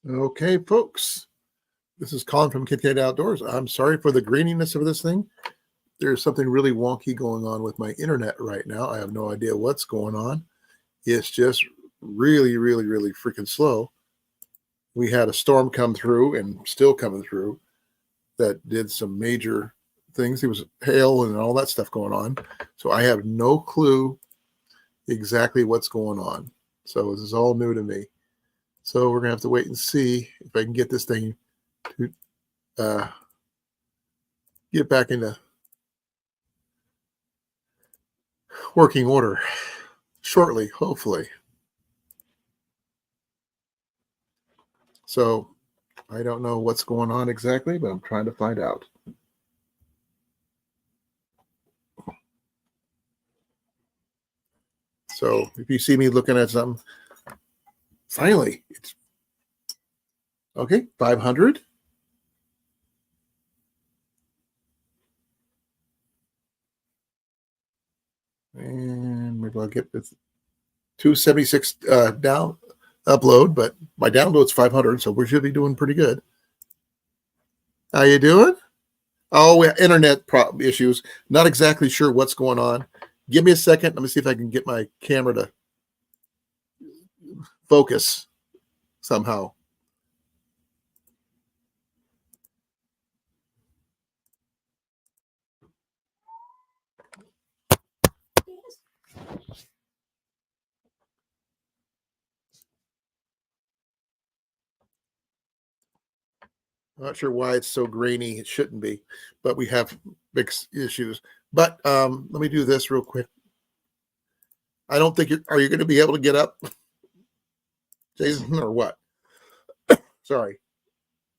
Okay, folks, this is Colin from Kit Kat Outdoors. I'm sorry for the graininess of this thing. There's something really wonky going on with my internet right now. I have no idea what's going on. It's just really, really, really freaking slow. We had a storm come through and still coming through that did some major things. There was hail and all that stuff going on. So I have no clue exactly what's going on. So this is all new to me. So we're going to have to wait and see if I can get this thing to get back into working order shortly, hopefully. So I don't know what's going on exactly, but I'm trying to find out. So if you see me looking at something, finally, it's okay, 500. And maybe I'll get this 276 down upload, but my download's 500, so we should be doing pretty good. How you doing? Oh, internet issues. Not exactly sure what's going on. Give me a second. Let me see if I can get my camera to focus somehow. I'm not sure why it's so grainy. It shouldn't be, but we have big issues. But let me do this real quick. I don't think are you going to be able to get up, Jason, or what? Sorry.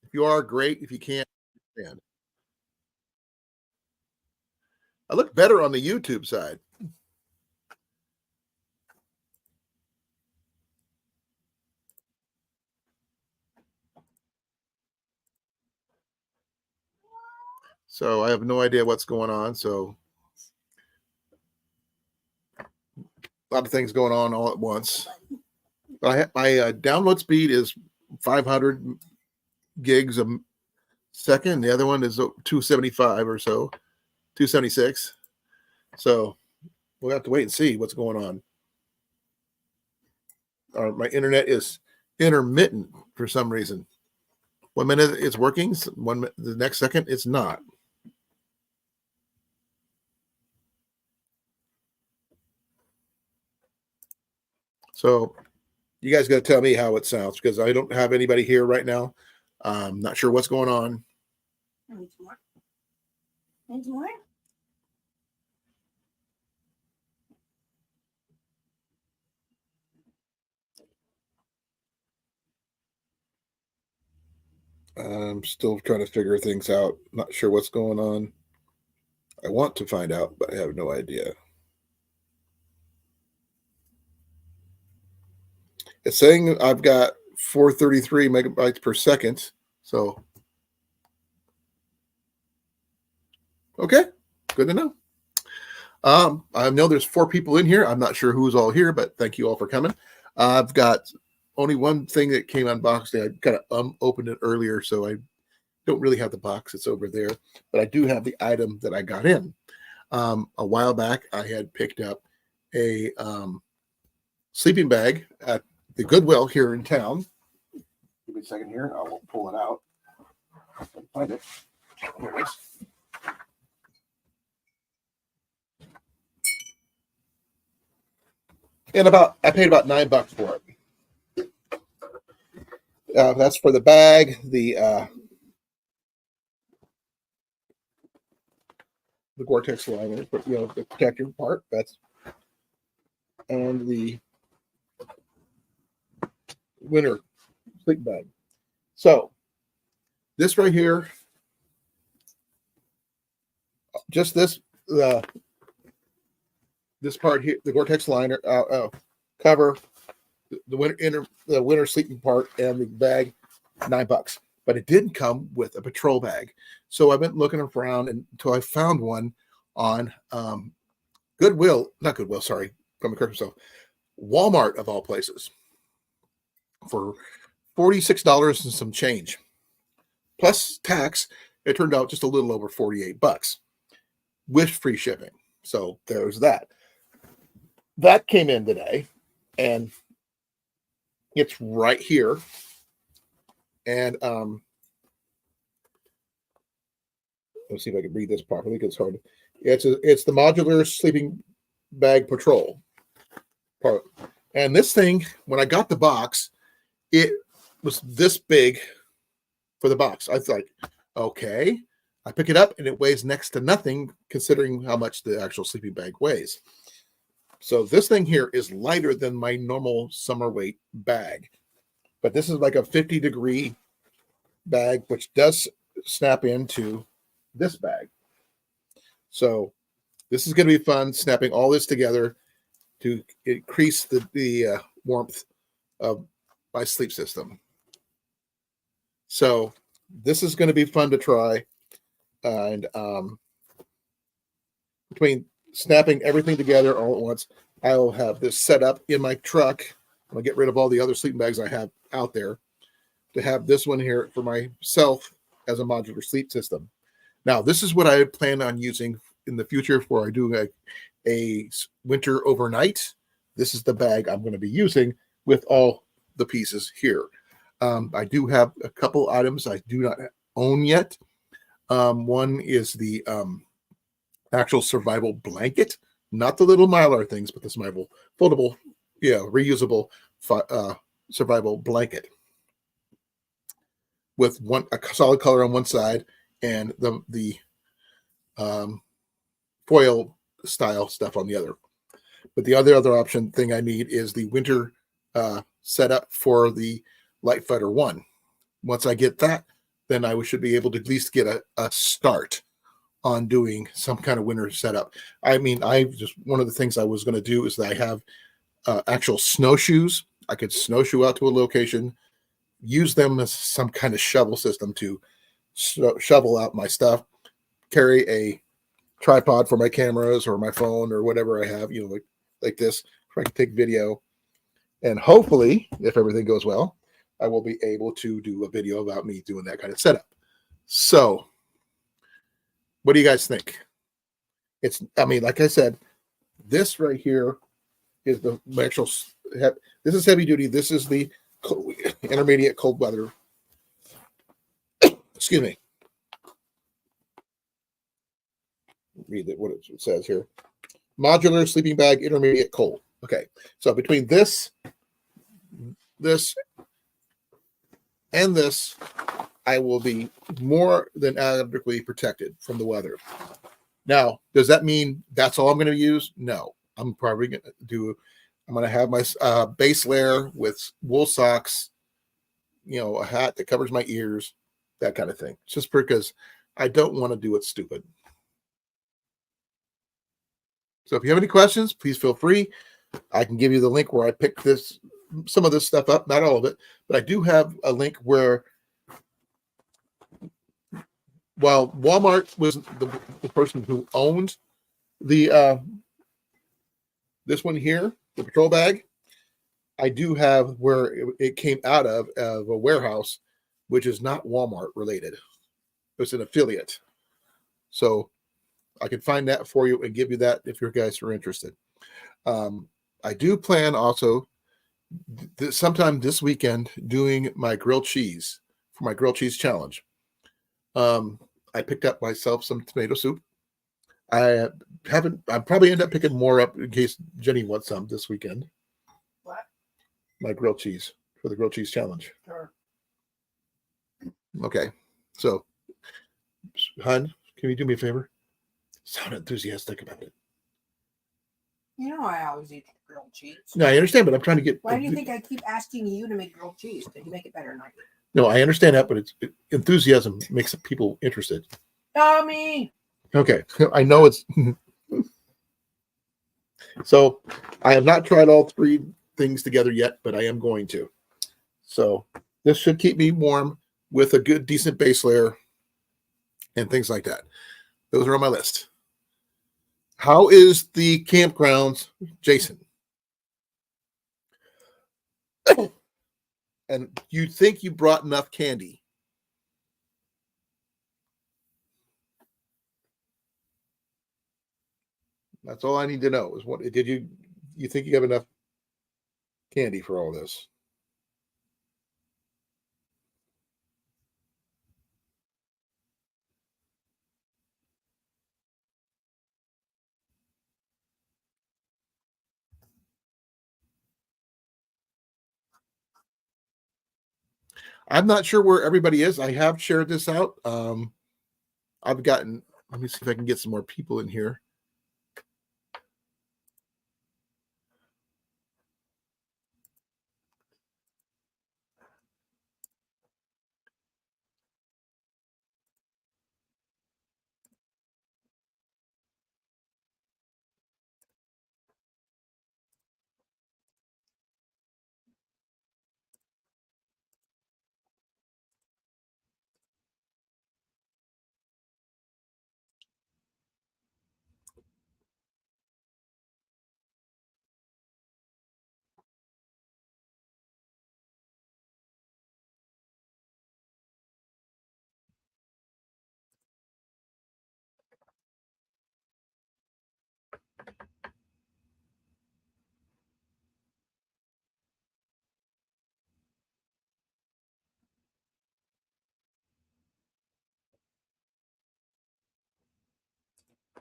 If you are, great. If you can't, stand. I look better on the YouTube side. So I have no idea what's going on. So a lot of things going on all at once. My download speed is 500 gigs a second. The other one is 275 or so, 276. So we'll have to wait and see what's going on. My internet is intermittent for some reason. 1 minute it's working, the next second it's not. So you guys got to tell me how it sounds because I don't have anybody here right now. I'm not sure what's going on. Needs more. Needs more. I'm still trying to figure things out. Not sure what's going on. I want to find out, but I have no idea. It's saying I've got 433 megabytes per second. So, okay, good to know. I know there's 4 people in here. I'm not sure who's all here, but thank you all for coming. I've got only one thing that came unboxed. I kind of opened it earlier, so I don't really have the box. It's over there, but I do have the item that I got in. A while back, I had picked up a sleeping bag at the Goodwill here in town. Give me a second here. I will pull it out. Find it. Here it is. And I paid about $9 for it. That's for the bag, the Gore-Tex liner, but the protector part. And the winter sleep bag. So this right here, just this this part here, the Gore-Tex liner cover, the winter sleeping part, and the bag, $9. But it didn't come with a patrol bag. So I went looking around until I found one on Goodwill, not Goodwill, sorry, from the correct myself, Walmart of all places, for $46 and some change. Plus tax, it turned out just a little over $48 with free shipping. So there's that. That came in today, and it's right here. And let's see if I can read this properly because it's hard. It's the modular sleeping bag patrol part. And this thing, when I got the box, it was this big for the box. I was like, okay. I pick it up and it weighs next to nothing considering how much the actual sleeping bag weighs. So this thing here is lighter than my normal summer weight bag. But this is like a 50-degree bag, which does snap into this bag. So this is going to be fun, snapping all this together to increase the warmth of my sleep system. So this is going to be fun to try. And between snapping everything together all at once, I'll have this set up in my truck. I'm going to get rid of all the other sleeping bags I have out there to have this one here for myself as a modular sleep system. Now, this is what I plan on using in the future for I do a winter overnight. This is the bag I'm going to be using with all the pieces here. I do have a couple items I do not own yet. One is the actual survival blanket, not the little Mylar things, but the survival foldable, reusable survival blanket with a solid color on one side and the foil style stuff on the other. But the other option thing I need is the winter setup for the Light Fighter 1. Once I get that, then I should be able to at least get a start on doing some kind of winter setup. I mean, one of the things I was going to do is that I have actual snowshoes. I could snowshoe out to a location, use them as some kind of shovel system to shovel out my stuff, carry a tripod for my cameras or my phone or whatever I have, like this, where I can take video. And hopefully, if everything goes well, I will be able to do a video about me doing that kind of setup. So, what do you guys think? Like I said, this right here is the actual, this is heavy duty. This is the intermediate cold weather. Excuse me. Read what it says here. Modular sleeping bag, intermediate cold. Okay. So between this, and this, I will be more than adequately protected from the weather. Now, does that mean that's all I'm going to use? No. I'm probably going to have my base layer with wool socks, a hat that covers my ears, that kind of thing. Just because I don't want to do it stupid. So if you have any questions, please feel free. I can give you the link where I picked some of this stuff up, not all of it, but I do have a link where, while Walmart was the person who owned the this one here, the patrol bag, I do have where it came out of a warehouse, which is not Walmart related. It's an affiliate. So I can find that for you and give you that if you guys are interested. I do plan also sometime this weekend doing my grilled cheese for my grilled cheese challenge. I picked up myself some tomato soup. I'll probably end up picking more up in case Jenny wants some this weekend. What? My grilled cheese for the grilled cheese challenge. Sure. Okay. So, hun, can you do me a favor? Sound enthusiastic about it. I always eat grilled cheese. No, I understand, but I'm trying to get. Why do you think I keep asking you to make grilled cheese? Did you make it better than I did? No, I understand that, but enthusiasm makes people interested. Tommy! Okay, I know it's. So, I have not tried all three things together yet, but I am going to. So, this should keep me warm with a good, decent base layer and things like that. Those are on my list. How is the campgrounds, Jason? And you think you brought enough candy. That's all I need to know is what did you think you have enough candy for all this? I'm not sure where everybody is. I have shared this out. I've gotten, let me see if I can get some more people in here.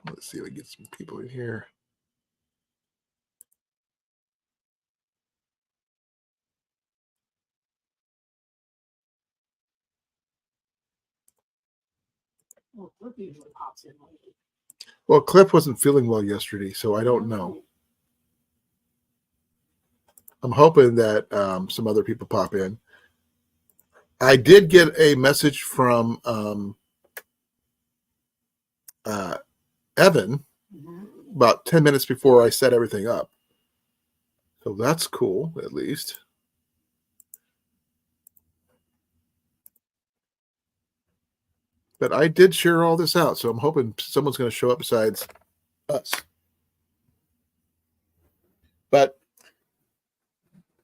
Let's see if I can get some people in here. Well, Cliff usually pops in late. Well, Cliff wasn't feeling well yesterday, so I don't know. I'm hoping that some other people pop in. I did get a message from Evan about 10 minutes before I set everything up. So that's cool, at least. But I did share all this out, so I'm hoping someone's going to show up besides us. But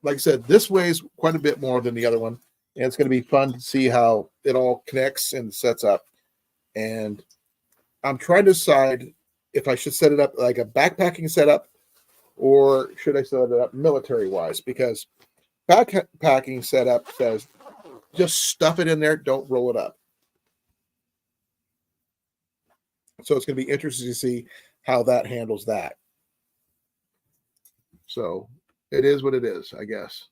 like I said, this weighs quite a bit more than the other one. And it's going to be fun to see how it all connects and sets up. And I'm trying to decide if I should set it up like a backpacking setup or should I set it up military wise? Because backpacking setup says just stuff it in there, don't roll it up. So it's going to be interesting to see how that handles that. So it is what it is, I guess.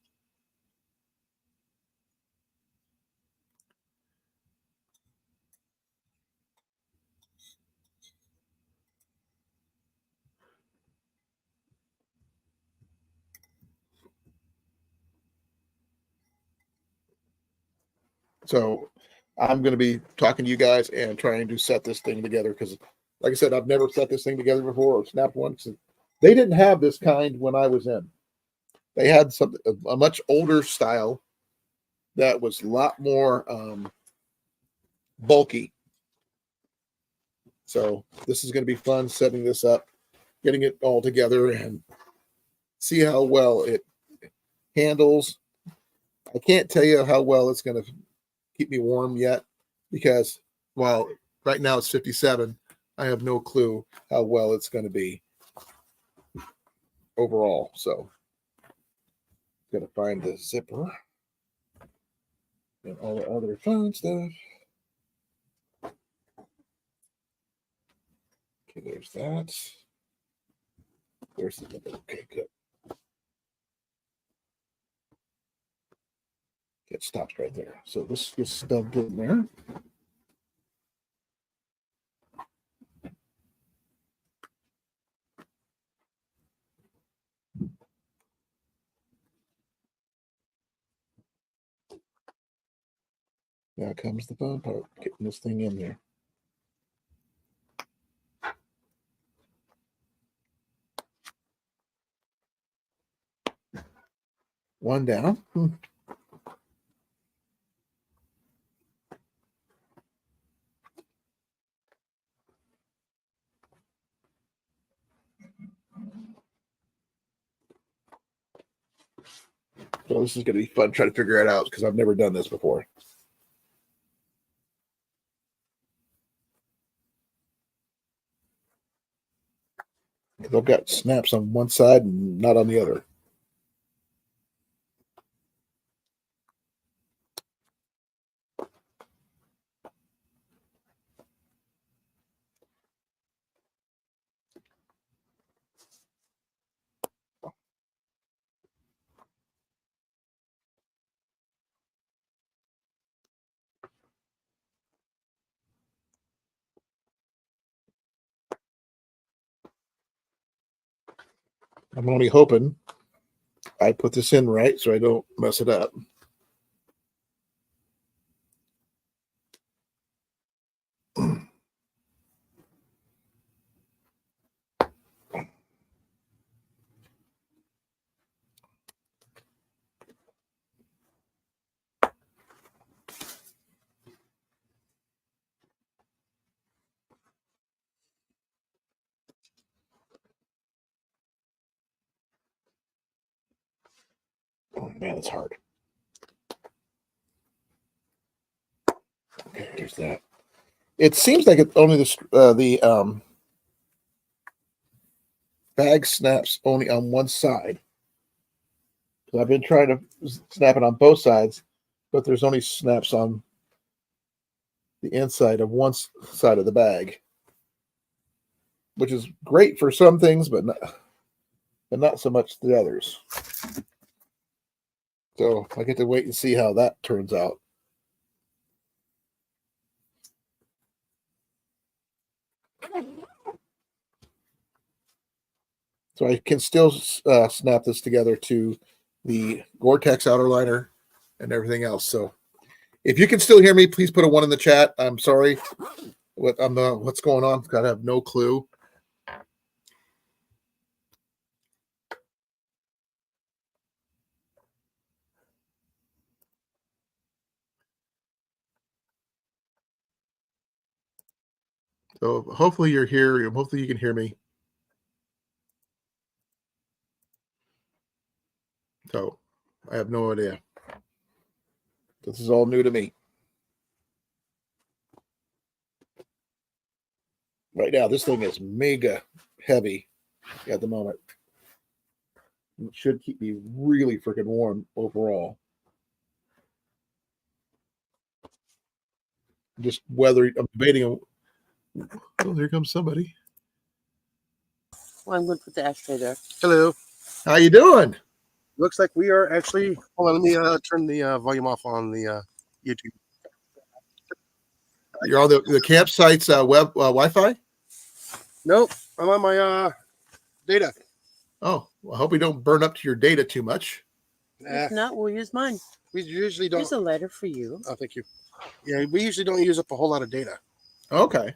So I'm going to be talking to you guys and trying to set this thing together because, like I said, I've never set this thing together before or snapped one. They didn't have this kind when I was in. They had something a much older style that was a lot more bulky. So this is going to be fun setting this up, getting it all together, and see how well it handles. I can't tell you how well it's going to keep me warm yet because while right now it's 57, I have no clue how well it's going to be overall. So got to find the zipper and all the other fun stuff. Okay, there's that. There's the zipper. Okay, good. It stops right there. So this gets stuffed in there. Now comes the fun part, getting this thing in there. One down. So this is going to be fun trying to figure it out because I've never done this before. I've got snaps on one side and not on the other. I'm only hoping I put this in right so I don't mess it up. Oh man, it's hard. Okay, there's that. It seems like it's only the bag snaps only on one side. So I've been trying to snap it on both sides, but there's only snaps on the inside of one side of the bag, which is great for some things, but not so much the others. So I get to wait and see how that turns out. So I can still snap this together to the Gore-Tex outer liner and everything else. So if you can still hear me, please put a 1 in the chat. I'm sorry. What's going on? I have no clue. So hopefully you're here. Hopefully you can hear me. So I have no idea. This is all new to me. Right now, this thing is mega heavy at the moment. It should keep me really freaking warm overall. Just whether I'm debating. Oh, here comes somebody. Well, I'm going to put the ashtray there. Hello. How you doing? Looks like we are actually. Hold on, let me turn the volume off on the YouTube. You're on the campsite's web Wi-Fi? Nope, I'm on my data. Oh, well, I hope we don't burn up to your data too much. If not, we'll use mine. We usually don't. Here's a letter for you. Oh, thank you. Yeah, we usually don't use up a whole lot of data. Okay.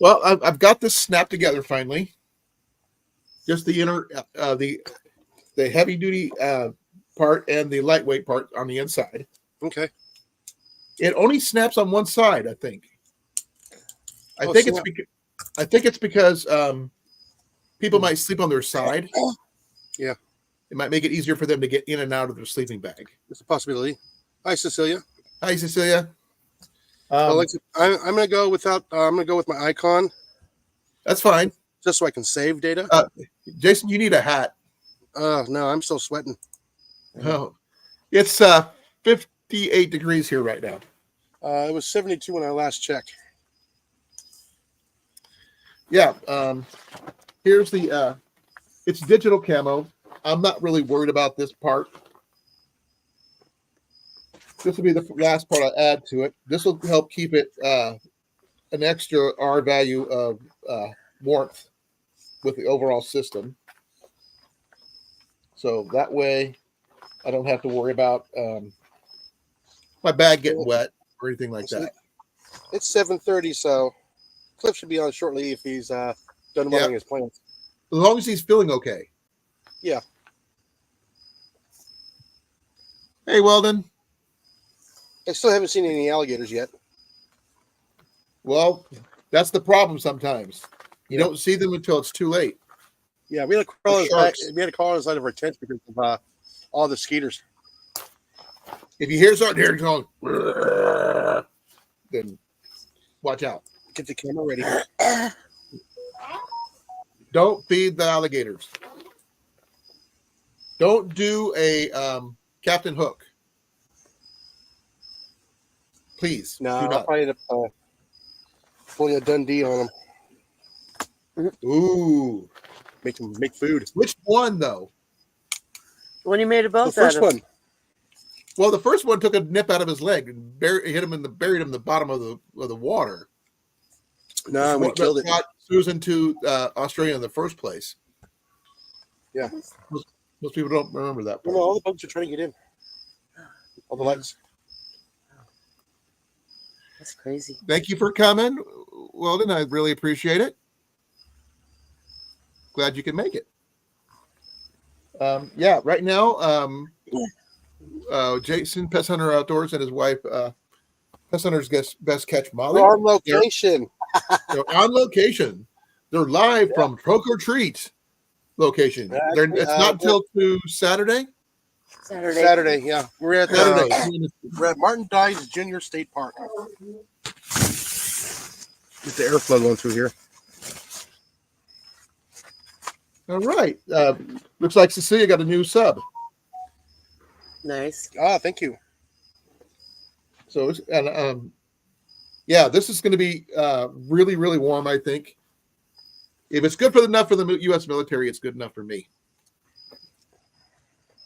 Well, I've got this snapped together finally. Just the inner, the heavy duty part and the lightweight part on the inside. Okay. It only snaps on one side, I think. I think it's because people might sleep on their side. Yeah. It might make it easier for them to get in and out of their sleeping bag. It's a possibility. Hi, Cecilia. Hi, Cecilia. I'm gonna go without. I'm gonna go with my icon. That's fine. Just so I can save data. Jason, you need a hat. No, I'm still sweating. Oh, it's 58 degrees here right now. It was 72 when I last checked. Yeah. Here's the. It's digital camo. I'm not really worried about this part. This will be the last part I add to it. This will help keep it an extra R value of warmth with the overall system. So that way I don't have to worry about my bag getting wet or anything like that. It's 7:30, so Cliff should be on shortly if he's done watering his plants. As long as he's feeling okay. Yeah. Hey, Weldon. I still haven't seen any alligators yet. Well, that's the problem sometimes. You don't see them until it's too late. Yeah, we had a crawl on the side of our tent because of all the skeeters. If you hear something here going, then watch out. Get the camera ready. Don't feed the alligators. Don't do a Captain Hook. Please, No, do I'll not. probably end up pulling a Dundee on them. Ooh, Make food. which one though? When you made a The boat out first of. one. Well, the first one took a nip out of his leg and buried him in the bottom of the water. No, we killed it. Brought Susan to Australia in the first place. Yeah. Most people don't remember that No, part. all the boats are trying to get in. All the lights. That's crazy. Thank you for coming, Weldon. I really appreciate it. Glad you can make it. Yeah, right now, Jason, Pest Hunter Outdoors, and his wife, Pest Hunter's Best Catch Molly. We're on location. They're on location. They're live from Trunk or Treat location. It's not until to Saturday. Saturday, yeah. We're at Martin Dice Junior State Park. Get the airflow going through here. All right. Looks like Cecilia got a new sub. Nice. Ah, thank you. So, yeah, this is going to be really, really warm, I think. If it's good enough for the U.S. military, it's good enough for me.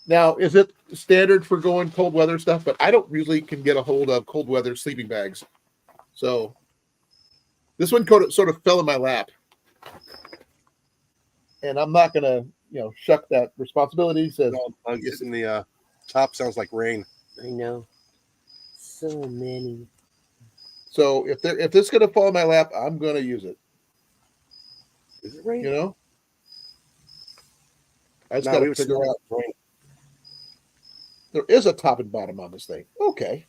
Now, is it standard for going cold weather stuff? But I don't usually can get a hold of cold weather sleeping bags. So this one sort of fell in my lap. And I'm not going to, shuck that responsibility. Says, Bugs in the top sounds like rain. I know. So many. So if this is going to fall in my lap, I'm going to use it. Is it rain? I just got to figure out. Rain. There is a top and bottom on this thing. Okay.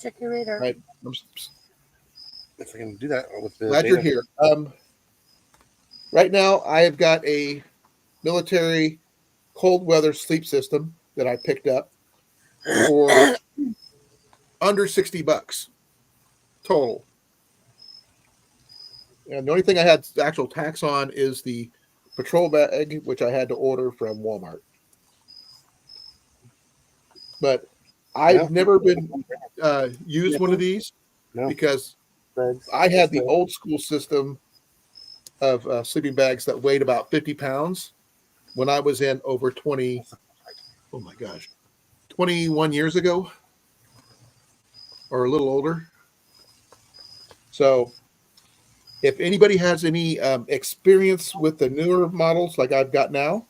Check your radar. Right. If I can do that with the Glad you're here. Right now, I have got a military cold weather sleep system that I picked up for under $60 total. And the only thing I had actual tax on is the patrol bag, which I had to order from Walmart. But I've never been used one of these because I had the old school system of sleeping bags that weighed about 50 pounds when I was in over 21 years ago or a little older. So if anybody has any experience with the newer models like I've got now,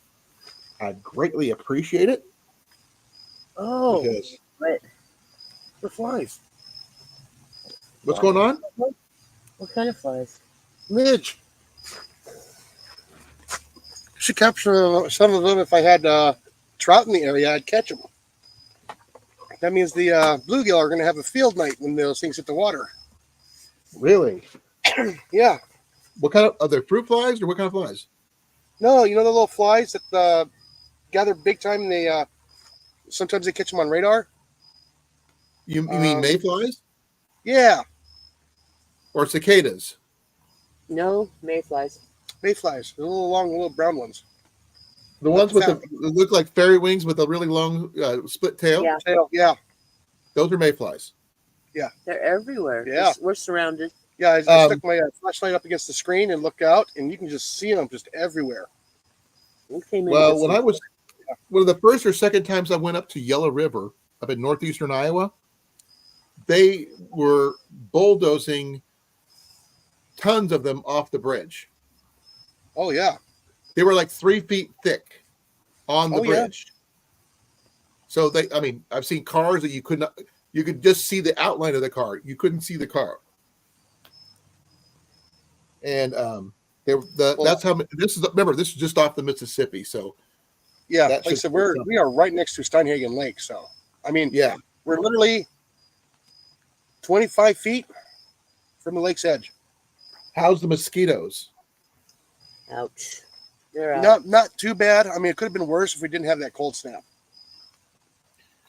I'd greatly appreciate it. Oh, because the flies. What's going on? What kind of flies? Midge. Should capture some of them. If I had trout in the area, I'd catch them. That means the bluegill are going to have a field night when those things hit the water. Really? Yeah. What kind of are they, fruit flies or what kind of flies? No, you know the little flies that gather big time. And they sometimes they catch them on radar. You mean mayflies? Yeah. Or cicadas? No, mayflies. Mayflies, the little long, little brown ones. The ones with that look like fairy wings with a really long split tail? Yeah. Yeah. Those are mayflies. Yeah. They're everywhere. Yeah. We're surrounded. Yeah, I stuck my flashlight up against the screen and looked out, and you can just see them just everywhere. Well, when I was one of the first or second times I went up to Yellow River up in northeastern Iowa, they were bulldozing tons of them off the bridge. Oh, yeah. They were like 3 feet thick on the bridge. Yeah. So I've seen cars that you could just see the outline of the car. You couldn't see the car. And that's how this is. Remember, this is just off the Mississippi. So yeah, like I said, we are right next to Steinhagen Lake. So yeah, we're literally 25 feet from the lake's edge. How's the mosquitoes? Ouch. They're out. Not too bad. I mean, it could have been worse if we didn't have that cold snap.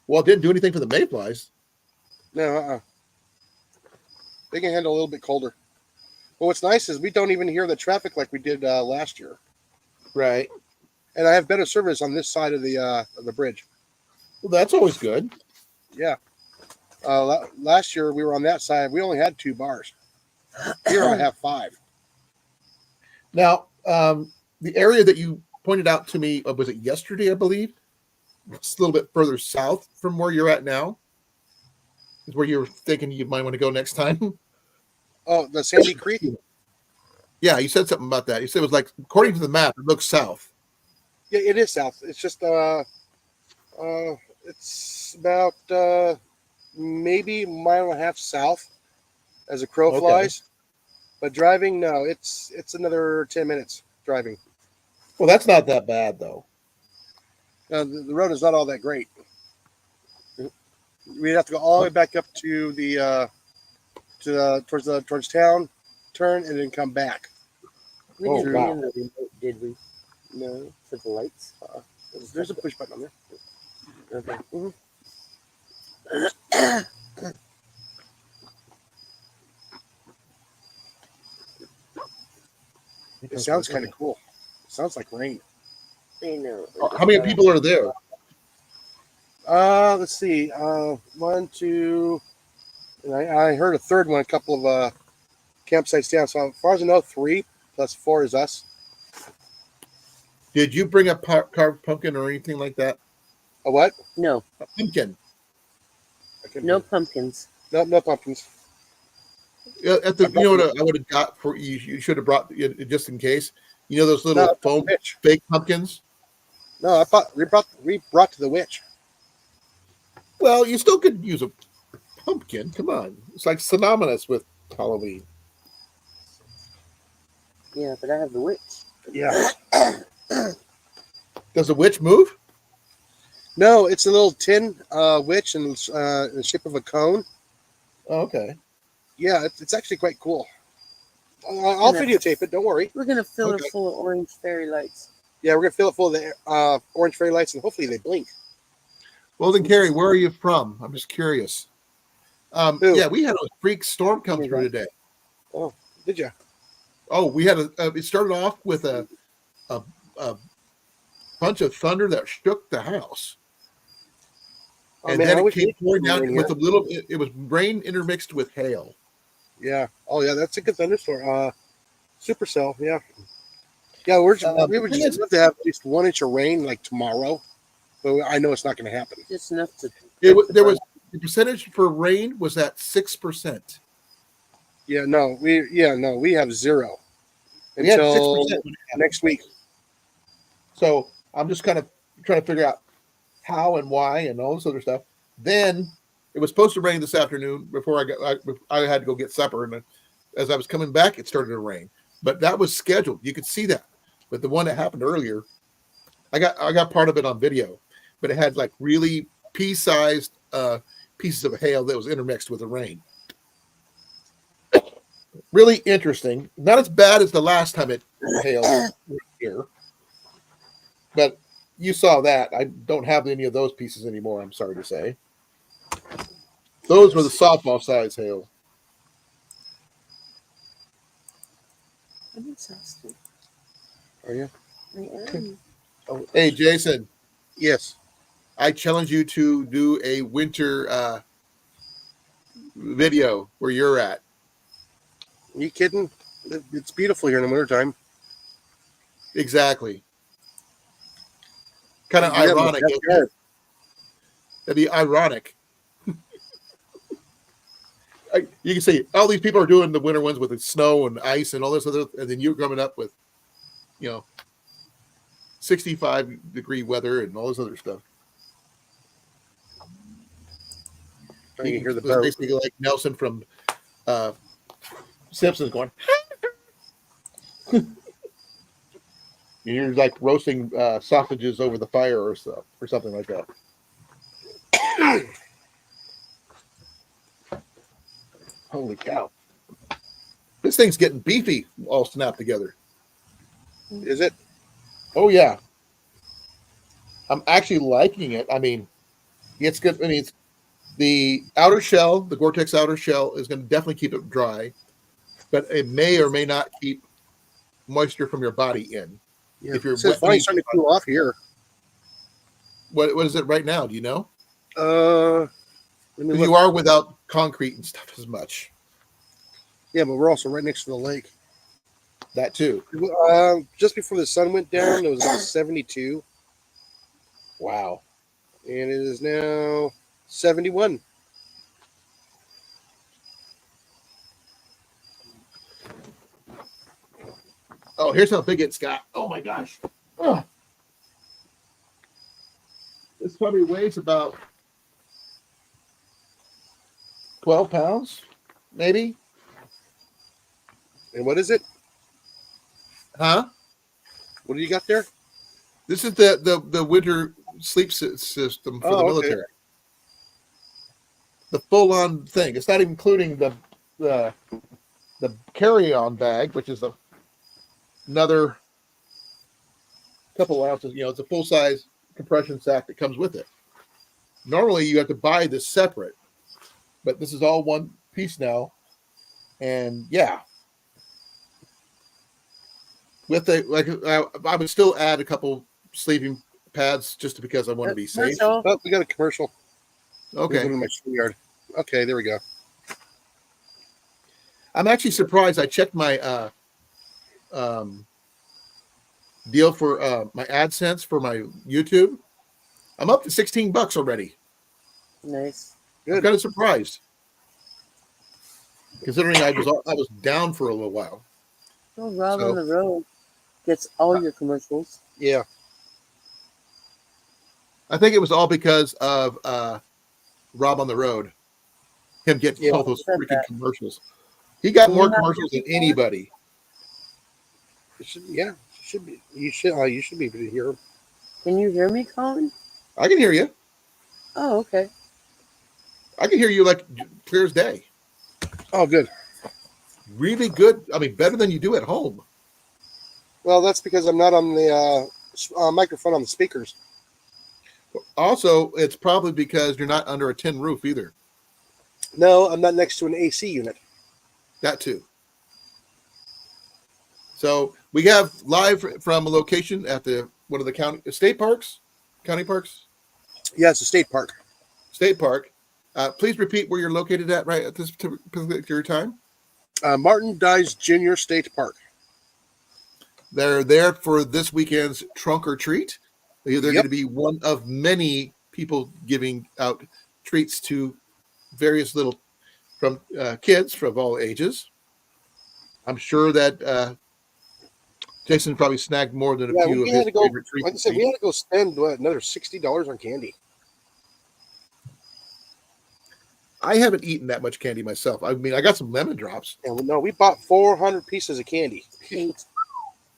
Well, it didn't do anything for the mayflies. No, they can handle a little bit colder. But what's nice is we don't even hear the traffic like we did last year. Right. And I have better service on this side of the bridge. Well, that's always good. Yeah. Last year we were on that side. We only had 2 bars. Here I have 5. Now, the area that you pointed out to me, was it yesterday, I believe? It's a little bit further south from where you're at now. Is where you're thinking you might want to go next time. Oh, the Sandy Creek? Yeah, you said something about that. You said it was like, according to the map, it looks south. Yeah, it is south. It's just it's about maybe a mile and a half south as a crow Okay. flies. But driving, no, it's another 10 minutes driving. Well, that's not that bad, though. The road is not all that great. We'd have to go all the way back up to towards town, turn, and then come back. We Oh, didn't wow. name the remote, did we? No, for the lights. There's a push button on there. Okay. It sounds kind of cool. It sounds like rain. I know. How many people are there? Let's see. 1, 2, and I heard a third one. A couple of campsites down. So as far as I know, 3 plus 4 is us. Did you bring a carved pumpkin or anything like that? A what? No, A pumpkin. no pumpkins. No pumpkins. Yeah, you know what I would have got for you? You should have brought just in case. You know those little No, foam witch. fake pumpkins. No, I thought we brought to the witch. Well, you still could use a pumpkin. Come on, it's like synonymous with Halloween. Yeah, but I have the witch. Yeah. Does the witch move? No, it's a little tin witch in the shape of a cone. Oh, okay. Yeah, it's actually quite cool. I'll videotape it. Don't worry. We're gonna fill Okay. it full of orange fairy lights. Yeah, we're gonna fill it full of the orange fairy lights, and hopefully they blink. Well, then, Carrie, where are you from? I'm just curious. Who? Yeah, we had a freak storm come through today. Did you? Oh, we had it started off with a bunch of thunder that shook the house. Oh, And man, I then it wish came we pouring could down rain with here. a little. It was rain intermixed with hail. Yeah. Oh, yeah. That's a good thunderstorm. Supercell. Yeah. Yeah. We would just love to have at least 1 inch of rain like tomorrow, but I know it's not going to happen. Just enough to. There was the percentage for rain was at 6%. Yeah. No. We have 0 We had until 6% when it happened. next week. So I'm just kind of trying to figure out how and why and all this other stuff. Then it was supposed to rain this afternoon before I had to go get supper, and as I was coming back, it started to rain. But that was scheduled. You could see that. But the one that happened earlier, I got part of it on video, but it had like really pea-sized pieces of hail that was intermixed with the rain. Really interesting. Not as bad as the last time it hailed here, but you saw that. I don't have any of those pieces anymore, I'm sorry to say. Those were the softball size hail. I'm exhausted. Are you? I am. Hey, Jason, Yes. I challenge you to do a winter video where you're at. Are you kidding? It's beautiful here in the wintertime. Exactly. Kind of You have the ironic. best isn't yard. it? That'd be ironic. You can see all these people are doing the winter ones with the snow and ice and all this other, and then you're coming up with, 65-degree weather and all this other stuff. I can hear the It's boat. basically like Nelson from Simpsons going. You're like roasting sausages over the fire or stuff or something like that. Holy cow! This thing's getting beefy, all snapped together. Is it? Oh yeah, I'm actually liking it. I mean, It's good. I mean, it's the outer shell, the Gore-Tex outer shell, is going to definitely keep it dry, but it may or may not keep moisture from your body in. Yeah. If you're It says wet, volume's starting to cool off here. what is it right now? Do you know? Let me look. You are without concrete and stuff as much. Yeah, but we're also right next to the lake. That too. Just before the sun went down, it was about 72, Wow. and it is now 71. Oh, here's how big it's got. Oh my gosh. Ugh. This probably weighs about 12 pounds, maybe. And what is it? Huh? What do you got there? This is the winter sleep system for the Oh, okay. military. The full-on thing. It's not even including the carry-on bag, which is another couple ounces. You know, it's a full-size compression sack that comes with it. Normally, you have to buy this separate, but this is all one piece now. And yeah, with I would still add a couple sleeping pads just because I want to be safe. Commercial. Oh, we got a commercial. Okay. In my yard. Okay, there we go. I'm actually surprised. I checked my deal for my AdSense for my YouTube. I'm up to $16 already. Nice. I'm Good. kind of surprised, considering I was down for a little while. Oh, Rob So- on the road gets all your commercials. Yeah. I think it was all because of Rob on the Road. Him getting Yeah. all those Said freaking that. commercials. He got Do more you have commercials than YouTube? anybody. It should, yeah. It should be. You should be able to hear. Can you hear me, Colin? I can hear you. Oh, okay. I can hear you like clear as day. Oh, good. Really good. I mean, better than you do at home. Well, that's because I'm not on the microphone on the speakers. Also, it's probably because you're not under a tin roof either. No, I'm not next to an AC unit. That too. So we have live from a location at one of the county parks. Yeah, it's a state park. State park. Please repeat where you're located at right at this particular time. Martin Dies Jr. State Park. They're there for this weekend's trunk or treat. They're Yep. going to be one of many people giving out treats to various little from kids from all ages. I'm sure that Jason probably snagged more than a Yeah, few we of had his to go. favorite treats. Like I said, we had to go spend another $60 on candy. I haven't eaten that much candy myself. I mean, I got some lemon drops. And no, we bought 400 pieces of candy, 800.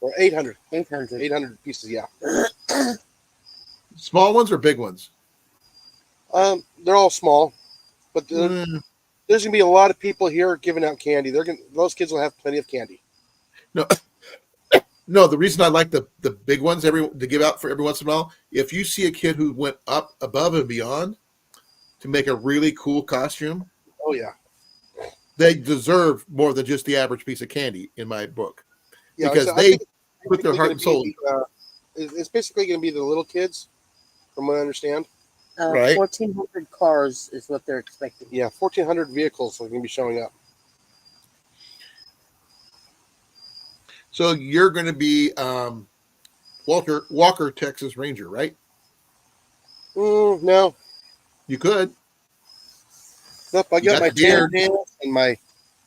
or 800. 800. 800 pieces. Yeah. Small ones or big ones? They're all small, but Mm, there's gonna be a lot of people here giving out candy. Those kids will have plenty of candy. no, the reason I like the big ones to give out for every once in a while, if you see a kid who went up above and beyond to make a really cool costume, Oh yeah. they deserve more than just the average piece of candy in my book. Yeah, Because so I they think it's put their basically heart and gonna soul. be, it's basically going to be the little kids, from what I understand. Right. 1,400 cars is what they're expecting. Yeah, 1,400 vehicles are going to be showing up. So you're going to be Walker, Texas Ranger, right? No, You could. nope. I You got got my the beard. tan pants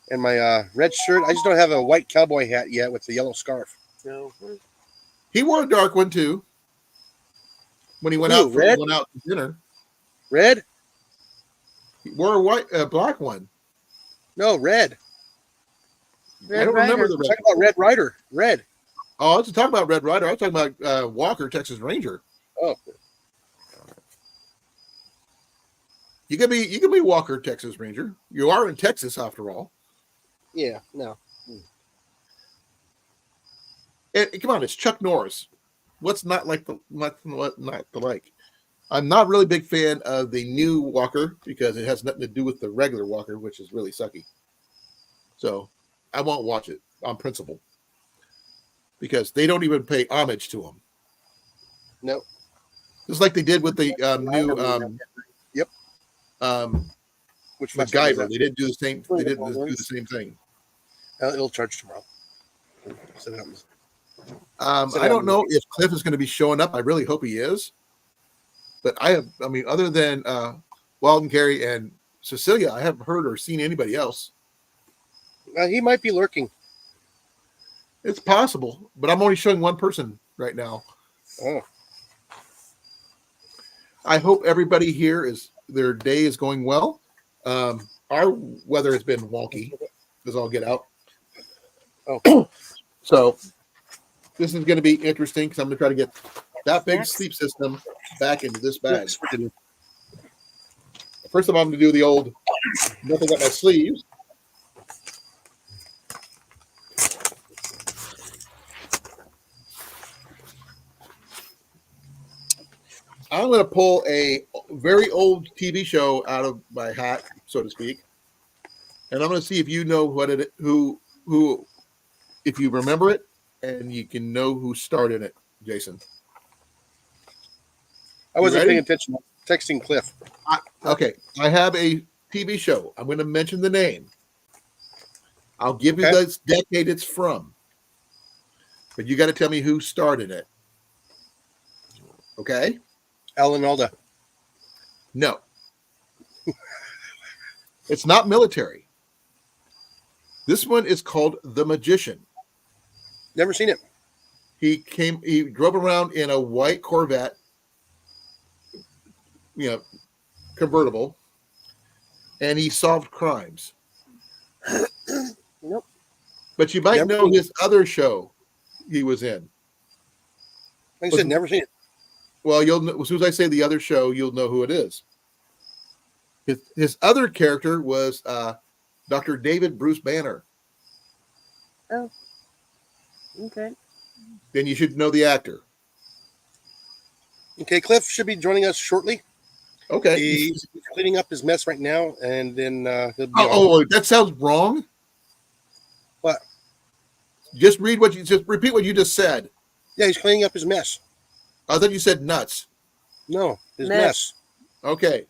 and my red shirt. I just don't have a white cowboy hat yet with the yellow scarf. No. He wore a dark one too when he went Who, Red? went out to dinner. Red? He wore a black one. No, red. I don't remember the I'm red. talking about Red Rider. Red. Oh, I was talking about Red Rider. I was talking about Walker, Texas Ranger. Oh, You could be Walker, Texas Ranger. You are in Texas after all. yeah. No. And come on, it's Chuck Norris. What's not like the like? I'm not really a big fan of the new walker because it has nothing to do with the regular walker, which is really sucky. So I won't watch it on principle because they don't even pay homage to him. No. Just like they did with the new Yep. Which festival was MacGyver. that? They didn't do the same. They didn't do the Ones. same thing. It'll charge tomorrow. Set it up. I don't know if Cliff is going to be showing up. I really hope he is. But I mean, other than Walden, Gary, and Cecilia, I haven't heard or seen anybody else. He might be lurking. It's possible, but I'm only showing one person right now. Oh, I hope everybody here their day is going well. Our weather has been wonky, as all get out. Oh. So this is going to be interesting because I'm going to try to get that big sleep system back into this bag. First of all, I'm going to do the old nothing up my sleeves. I'm going to pull a very old TV show out of my hat, so to speak, and I'm going to see if you know what who, if you remember it, and you can know who starred in it, Jason. I wasn't ready? paying attention. Texting Cliff. Okay, I have a TV show. I'm going to mention the name. I'll give you Okay. the decade it's from, but you got to tell me who starred in it. Okay? Alan Alda. No. It's not military. This one is called The Magician. Never seen it. He drove around in a white Corvette, convertible, and he solved crimes. Nope. But you might Never know seen his other show he was in. Like I said, never seen it. Well, you'll know, as soon as I say the other show, you'll know who it is. His other character was Dr. David Bruce Banner. Oh. Okay. Then you should know the actor. Okay, Cliff should be joining us shortly. Okay. He's cleaning up his mess right now, and then he'll be on. Oh, that sounds wrong. What? Just repeat what you just said. Yeah, he's cleaning up his mess. I thought you said nuts. No, his Mess. mess. Okay.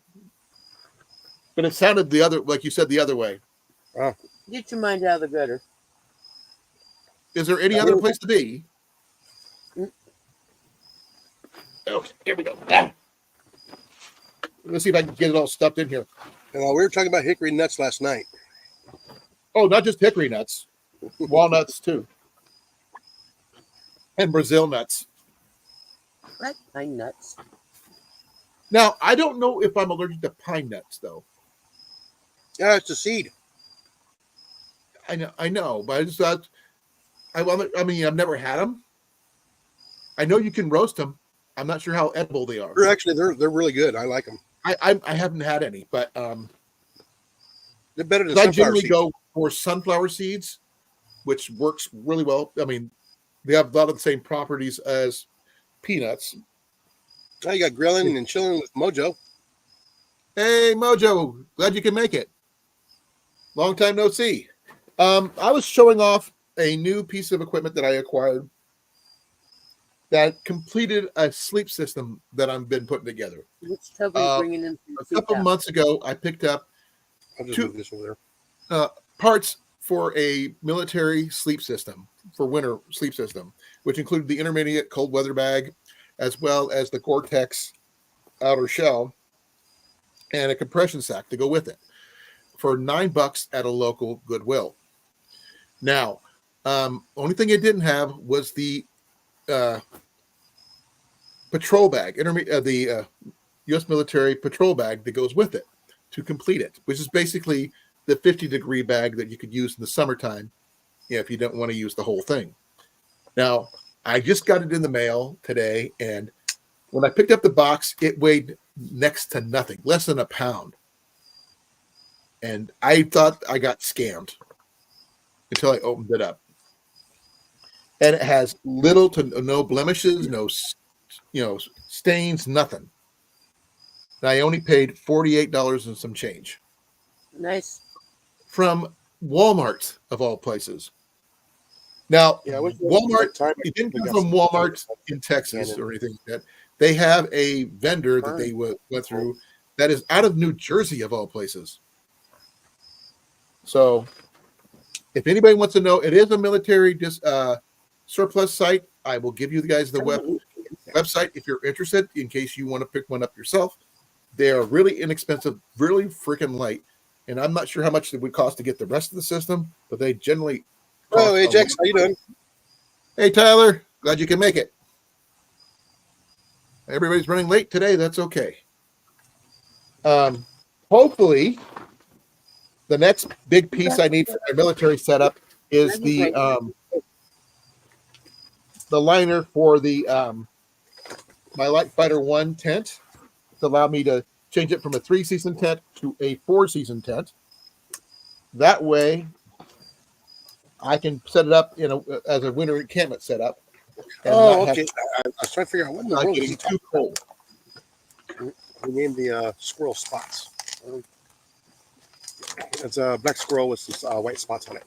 But it sounded like you said the other way. Get your mind out of the gutter. Is there any other place to be? Okay, here we go. Let's see if I can get it all stuffed in here. And we were talking about hickory nuts last night. Oh, not just hickory nuts, walnuts too, and Brazil nuts. What? Pine nuts. Now, I don't know if I'm allergic to pine nuts, though. Yeah, it's a seed. I know, but I just thought, I mean, I've never had them. I know you can roast them. I'm not sure how edible they are. They're really good. I like them. I haven't had any, but They're better than I sunflower generally seeds. go for sunflower seeds, which works really well. I mean, they have a lot of the same properties as peanuts. Now you got grilling and chilling with Mojo. Hey, Mojo, glad you can make it. Long time no see. I was showing off a new piece of equipment that I acquired that completed a sleep system that I've been putting together. Which tub are you bringing in? A couple months ago, I picked up I'll just Two- move this over there. parts for a military sleep system, for winter sleep system, which included the intermediate cold weather bag, as well as the Gore-Tex outer shell and a compression sack to go with it for $9 at a local Goodwill. Now, only thing it didn't have was the patrol bag, the U.S. military patrol bag that goes with it to complete it, which is basically the 50-degree bag that you could use in the summertime, if you don't want to use the whole thing. Now, I just got it in the mail today, and when I picked up the box, it weighed next to nothing, less than a pound. And I thought I got scammed until I opened it up. And it has little to no blemishes, no stains, nothing. And I only paid $48 and some change Nice. from Walmart of all places. Now, Yeah, I wish there was Walmart, time it didn't we come got from some- Walmart in Texas or anything like that. They have a vendor that they went through that is out of New Jersey of all places. So, if anybody wants to know, it is a military surplus site. I will give you guys the website if you're interested, in case you want to pick one up yourself. They are really inexpensive, really freaking light, and I'm not sure how much it would cost to get the rest of the system, but they generally. Oh, hey, Jax, how you doing? Hey, Tyler, glad you can make it. Everybody's running late today. That's okay. Hopefully, the next big piece I need for my military setup is the liner for the my Light Fighter 1 tent to allow me to change it from a 3-season tent to a 4-season tent. That way, I can set it up as a winter encampment setup. And Oh, okay. I was trying to figure out what in the not world getting is too cold. We named the squirrel Spots. It's a black squirrel with some white spots on it.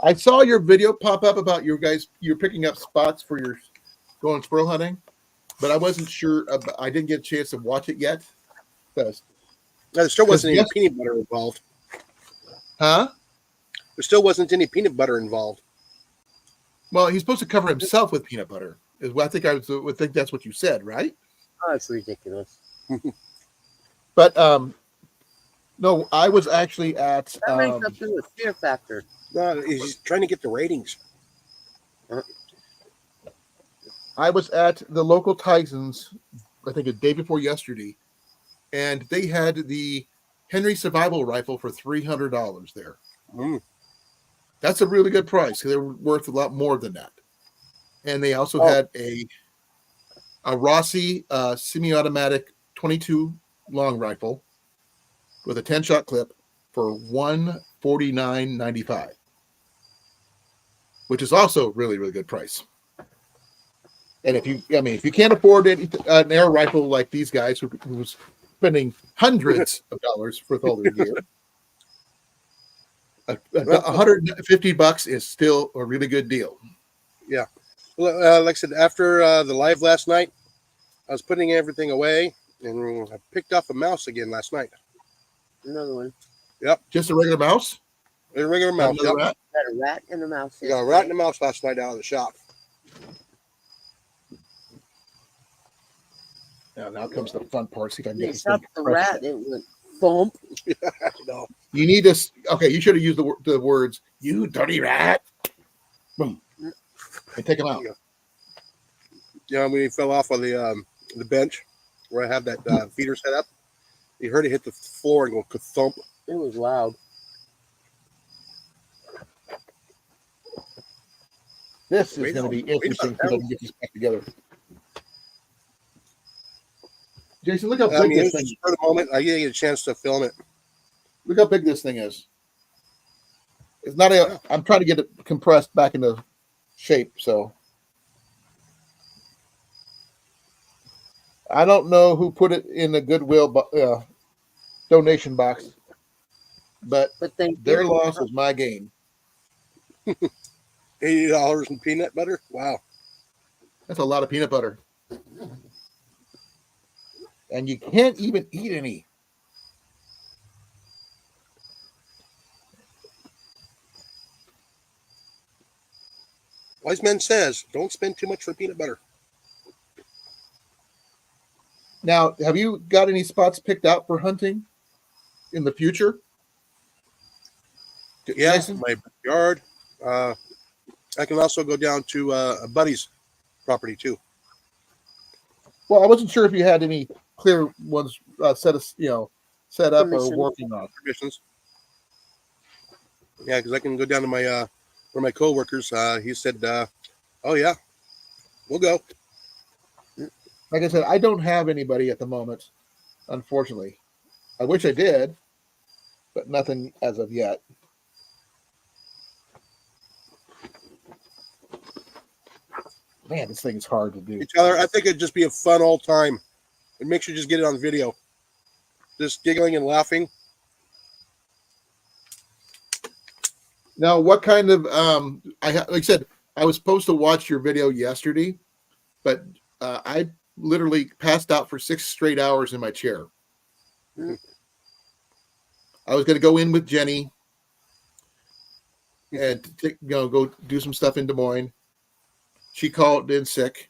I saw your video pop up about you're picking up spots for your going squirrel hunting, but I wasn't sure. I didn't get a chance to watch it yet. There still wasn't any peanut butter involved. Huh? There still wasn't any peanut butter involved. Well, he's supposed to cover himself with peanut butter. I think would think that's what you said, right? Oh, it's ridiculous. But no, I was actually at. That makes up to the fear factor. No, he's trying to get the ratings. I was at the local Tyson's, I think a day before yesterday, and they had the Henry Survival Rifle for $300 there. Mm. That's a really good price. They're worth a lot more than that. And they also had a Rossi semi-automatic 22 long rifle with a 10-shot clip for $149.95, which is also really, really good price. And if you can't afford an air rifle like these guys who's spending hundreds of dollars for all their gear, $150 is still a really good deal. Yeah. Well, like I said, after the live last night, I was putting everything away, and I picked up a mouse again last night. Another one. Yep. Just a regular mouse? A regular mouse. Yep. Got a rat and a mouse. I got a rat and a mouse last night out of the shop. Now comes the fun part. See if I can They get this shot thing. the rat. It went thump. No. You need to. Okay, you should have used the words "you dirty rat." Boom, and take him out. Yeah, when he fell off on the bench where I have that feeder set up, you heard it hit the floor and go ka-thump. It was loud. This is going to be interesting if I can get this back together. Jason, look how big this thing is. For the moment, I didn't get a chance to film it. Look how big this thing is. It's not a. I'm trying to get it compressed back into shape, so I don't know who put it in the Goodwill donation box, but their loss is my gain. $80 in peanut butter. Wow, that's a lot of peanut butter, and you can't even eat any. Wise man says, don't spend too much for peanut butter. Now, have you got any spots picked out for hunting in the future? Yeah, Jason? my backyard. I can also go down to a buddy's property too. Well, I wasn't sure if you had any clear ones set up or working on. Permissions. Yeah, because I can go down to my one of my coworkers. He said, "Oh yeah, we'll go." Like I said, I don't have anybody at the moment, unfortunately. I wish I did, but nothing as of yet. Man, this thing is hard to do. Hey, Tyler, I think it'd just be a fun old time and make sure you just get it on video. Just giggling and laughing. Now, what kind of like I said, I was supposed to watch your video yesterday, but I literally passed out for 6 straight hours in my chair. Mhm. I was going to go in with Jenny and go do some stuff in Des Moines. She called in sick.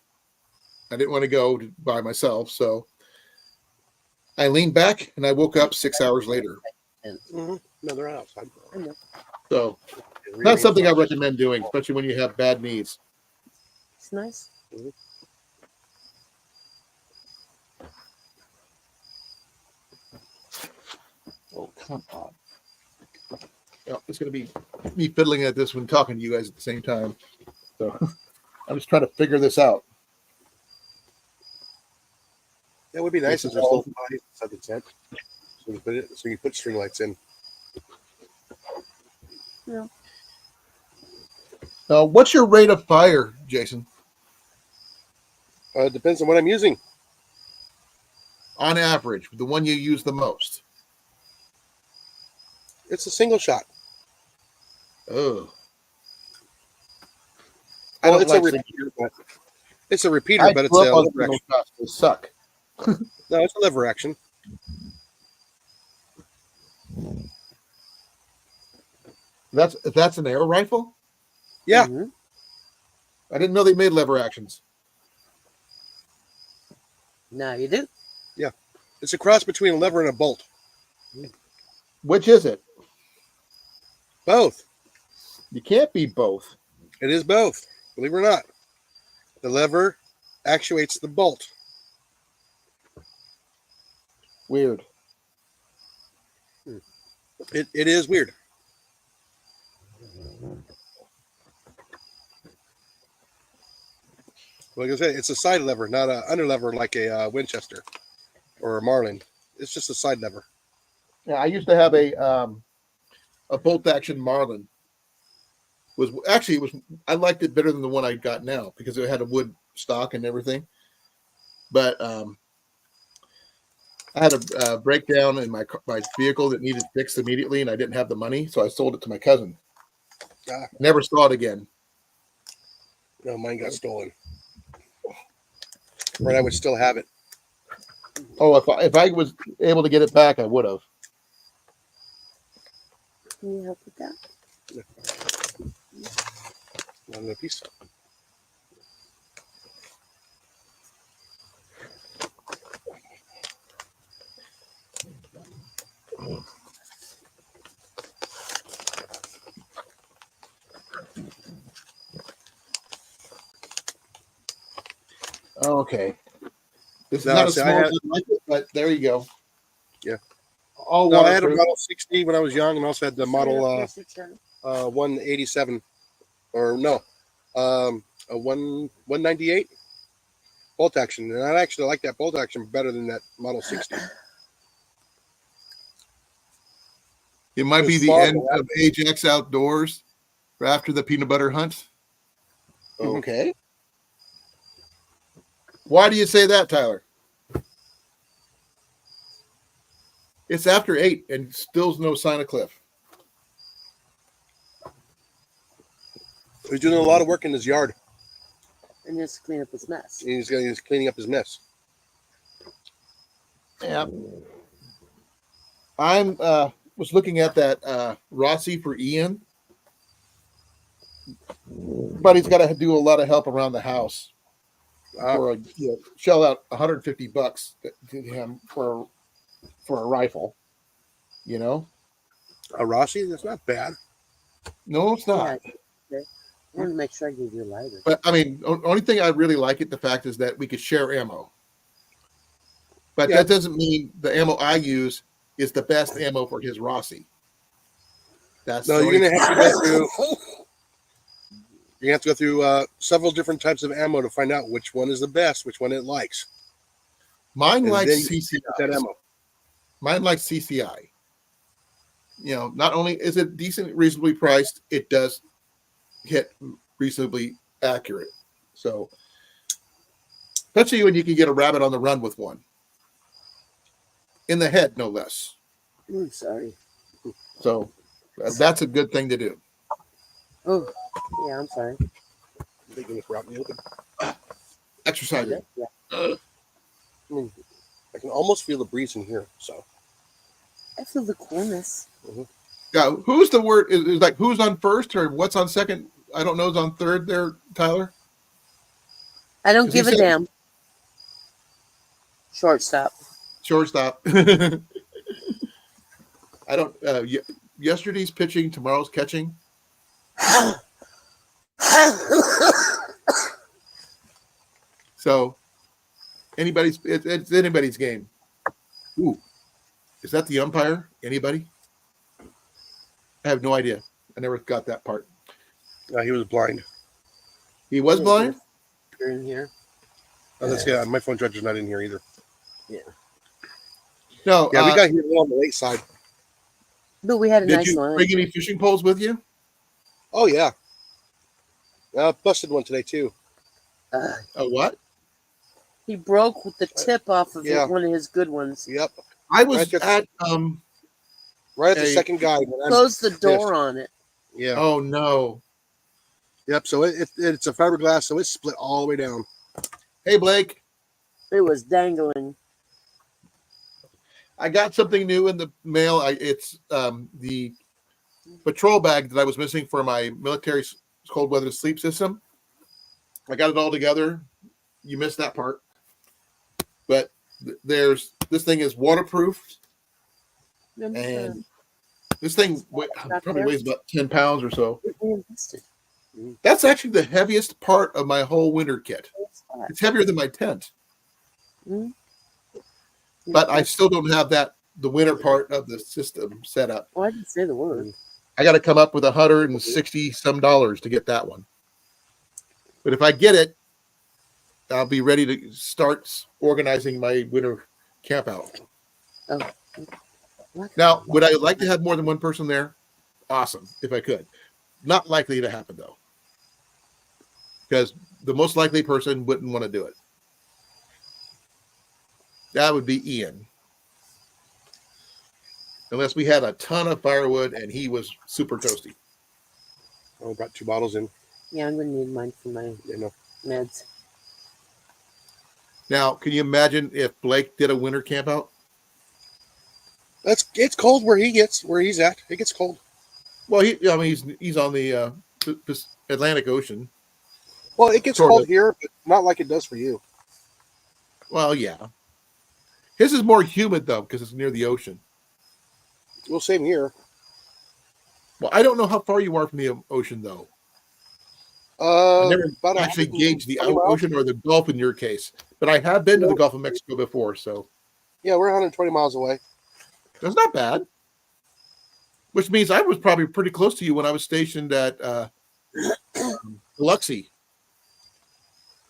I didn't want to go by myself, so I leaned back and I woke up 6 hours later. Mm-hmm. No, they're outside. So not something I recommend doing, especially when you have bad knees. It's nice. Oh, come on. Well, it's going to be me fiddling at this when talking to you guys at the same time. So I'm just trying to figure this out. That would be nice This if is there's all- little bodies inside the tent. So you put string lights in. What's your rate of fire, Jason? It depends on what I'm using. On average, the one you use the most? It's a single shot. Oh. Well, don't it's like a repeater, but it's a repeater, I but it's grew a up on lever single action. shots. They suck. No, it's a lever action. That's an air rifle? Yeah. Mhm. I didn't know they made lever actions. Now you do. It's a cross between a lever and a bolt. Which is it? Both. You can't be both. It is both. Believe it or not. The lever actuates the bolt. Weird. It is weird. Like I said, it's a side lever, not an under lever like a Winchester or a Marlin. It's just a side lever. Yeah, I used to have a bolt action Marlin. I liked it better than the one I got now because it had a wood stock and everything. But I had a breakdown in my vehicle that needed fixed immediately, and I didn't have the money, so I sold it to my cousin. Ah. Never saw it again. No, mine got stolen. Or I would still have it. Oh, if I was able to get it back, I would have. Can you help with that? Another piece. Okay. This is No, not as see, I small had- as I'd like it, but there you go. Yeah. All No, I had a waterproof. Model 60 when I was young, and also had the Model 1. 187, or no, a 198 bolt action, and I actually like that bolt action better than that Model 60. It might It be was the small, end of Ajax Outdoors for after the peanut butter hunt. Mhm. Okay. Why do you say that, Tyler? It's after 8 and still's no sign of Cliff. He's doing a lot of work in his yard. And just clean up his mess. He's cleaning up his mess. Yeah. I'm was looking at that Rossi for Ian, but he's got to do a lot of help around the house. For shell out $150 to him for a rifle. You know? A Rossi, that's not bad. No, it's not. Yeah, okay. I want to make sure I give you a lighter. But I mean, only thing I really like the fact is that we could share ammo. But Yeah. that doesn't mean the ammo I use is the best ammo for his Rossi. That's No, the you're only- gonna have to go through. You have to go through several different types of ammo to find out which one is the best, which one it likes. Mine And likes then you CCI. That ammo. Mine likes CCI. You know, not only is it decent, reasonably priced, it does hit reasonably accurate. So, especially when you can get a rabbit on the run with one. in the head, no less. Ooh, sorry. So that's a good thing to do. Oh, yeah, I'm sorry. They give us route in the open. Exercising. Yeah. I mean, I can almost feel the breeze in here. So I feel the coolness. Yeah, who's the word? Is like who's on first or what's on second? I don't know. Is on third there, Tyler? I don't 'Cause he give a said- damn. Shortstop. Shortstop. I don't. Yesterday's pitching, tomorrow's catching. So it's anybody's game. Ooh, is that the umpire? Anybody? I have no idea. I never got that part. he was blind. He was blind. You're in here. Oh, that's, yeah, my phone charger's not in here either. No. Yeah, we got here on the late side. But we had a Did nice you line. bring any fishing poles with you? Oh yeah. Busted one today too. A what? He broke with the tip off of Yeah. one of his good ones. Yep. I was Right at Right at the Hey. second guy. Closed the door on it. Yeah. Oh no. Yep. So it's a fiberglass, so it's split all the way down. Hey Blake, It was dangling. I got something new in the mail. It's the patrol bag that I was missing for my military cold weather sleep system. I got it all together. You missed that part, but there's this thing is waterproof, and this thing probably weighs about 10 pounds or so. That's actually the heaviest part of my whole winter kit. It's heavier than my tent, but I still don't have the winter part of the system set up. Oh, I didn't say the word. I got to come up with $160 some to get that one. But if I get it, I'll be ready to start organizing my winter camp out. Oh. What? Now, would I like to have more than one person there? Awesome, if I could. Not likely to happen, though. Because the most likely person wouldn't want to do it. That would be Ian. Unless we had a ton of firewood and he was super toasty. I brought 2 bottles in. Yeah, I'm gonna need mine for my meds. Now, can you imagine if Blake did a winter camp out? It's cold where he's at. It gets cold. Well, he's on the Atlantic Ocean. Well, it gets Sort cold of. here, but not like it does for you. Well, yeah. His is more humid though because it's near the ocean. Well, same here. Well, I don't know how far you are from the ocean though. I never about actually gauged the 120 miles. ocean or the Gulf in your case, but I have been to the Gulf of Mexico before, so Yeah, we're 120 miles away. that's not bad. Which means I was probably pretty close to you when I was stationed at Biloxi.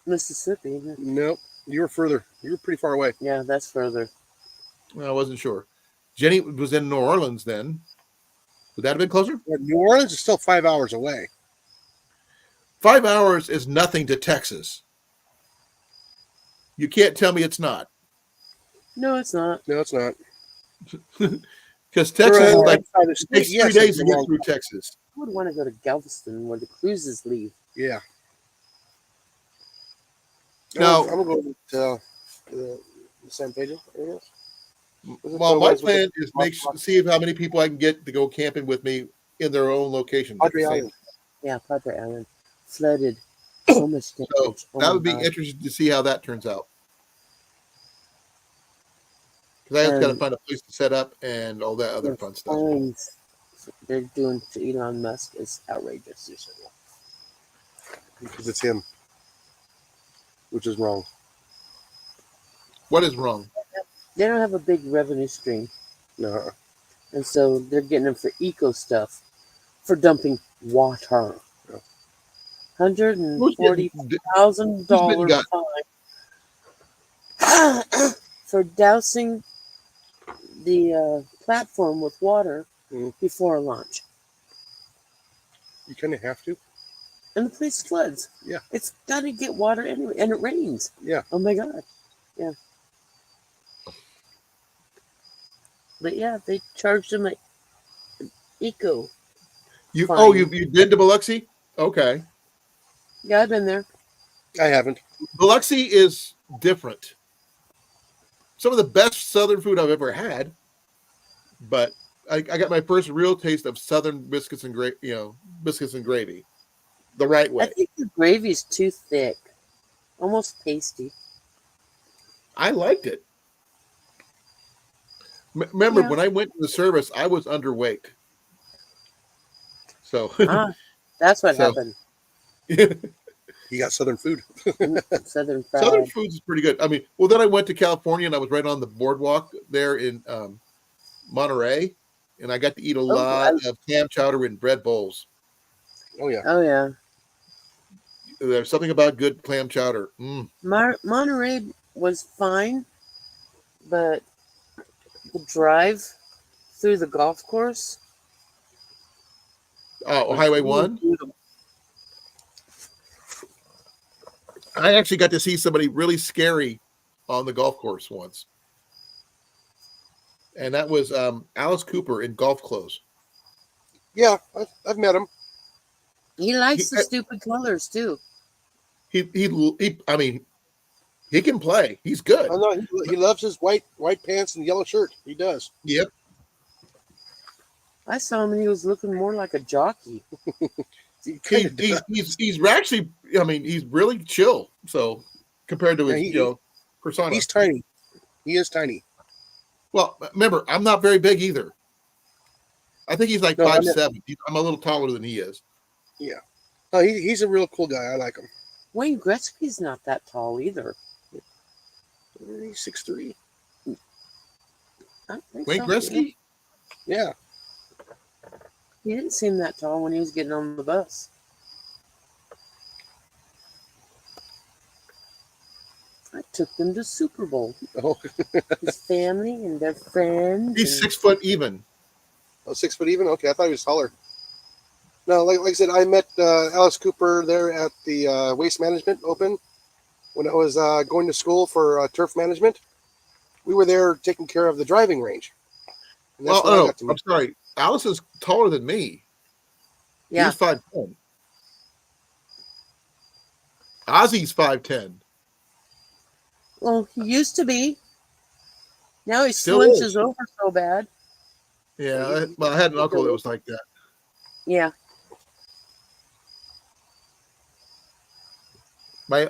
Mississippi, isn't it? Nope, you were further. You were pretty far away. Yeah, that's further. Well, I wasn't sure. Jenny was in New Orleans then. Would that have been closer? New Orleans is still 5 hours away. 5 hours is nothing to Texas. You can't tell me it's not. No, it's not. No, it's not. Because Texas is like, outside the it state, takes 3 yes, days it's to get long. through Texas. I would want to go to Galveston where the cruises leave. Yeah. No. I'm going to go to the San Pedro area. Well, my plan is see how many people I can get to go camping with me in their own location. Padre Island. Yeah, Padre Island. Flooded. So much damage. So Oh that my would be God. interesting to see how that turns out. Because I have got to find a place to set up and all that other The fun stuff. fines they're doing to Elon Musk is outrageous. Because it's him, which is wrong. What is wrong? They don't have a big revenue stream. No. And so they're getting them for eco stuff, for dumping water. $140,000 got- fine for dousing the platform with water before launch. You kind of have to. And the place floods. Yeah. It's got to get water anyway, and it rains. Yeah. Oh my God. Yeah. But yeah, they charged him an eco You fine. you've been to Biloxi? Okay. Yeah, I've been there. I haven't. Biloxi is different. Some of the best Southern food I've ever had, but I got my first real taste of Southern biscuits and biscuits and gravy, the right I way. think the gravy's too thick, almost pasty. I liked it. Remember Yeah. when I went to the service, I was underweight. So, Ah, that's what so happened. You got Southern food. Southern Southern fried. foods is pretty good. I mean, well, then I went to California and I was right on the boardwalk there in Monterey, and I got to eat a Oh, lot of clam chowder in bread bowls. Oh yeah. oh yeah. There's something about good clam chowder. Monterey was fine, but the drive through the golf course Oh, was Highway really 1. brutal. I actually got to see somebody really scary on the golf course once, and that was Alice Cooper in golf clothes. Yeah, I've met him. He likes the stupid colors too. I mean, he can play. He's good. I know he loves his white pants and yellow shirt. He does. Yep. I saw him and he was looking more like a jockey. He kind of does. He's actually. I mean, he's really chill. So compared to his persona, He's tiny. He is tiny. Well, remember, I'm not very big either. I think he's like No, 5'7". I'm a little taller than he is. Yeah. No, he's a real cool guy. I like him. Wayne Gretzky's not that tall either. He's 6'3". I don't think Wayne so. Gretzky? Yeah. He didn't seem that tall when he was getting on the bus. I took them to Super Bowl. Oh, His family and their friends. He's and 6 foot even. oh, 6 foot even. Okay, I thought he was taller. No, like I said, I met Alice Cooper there at the Waste Management Open when I was going to school for turf management. We were there taking care of the driving range. And that's Well, when I no, got to I'm meet. sorry. Alice is taller than me. Yeah. He's 5'10". Ozzy's 5'10". Well, he used to be. Now he Still slinches is. over so bad. Yeah, I had an uncle that was like that. Yeah. My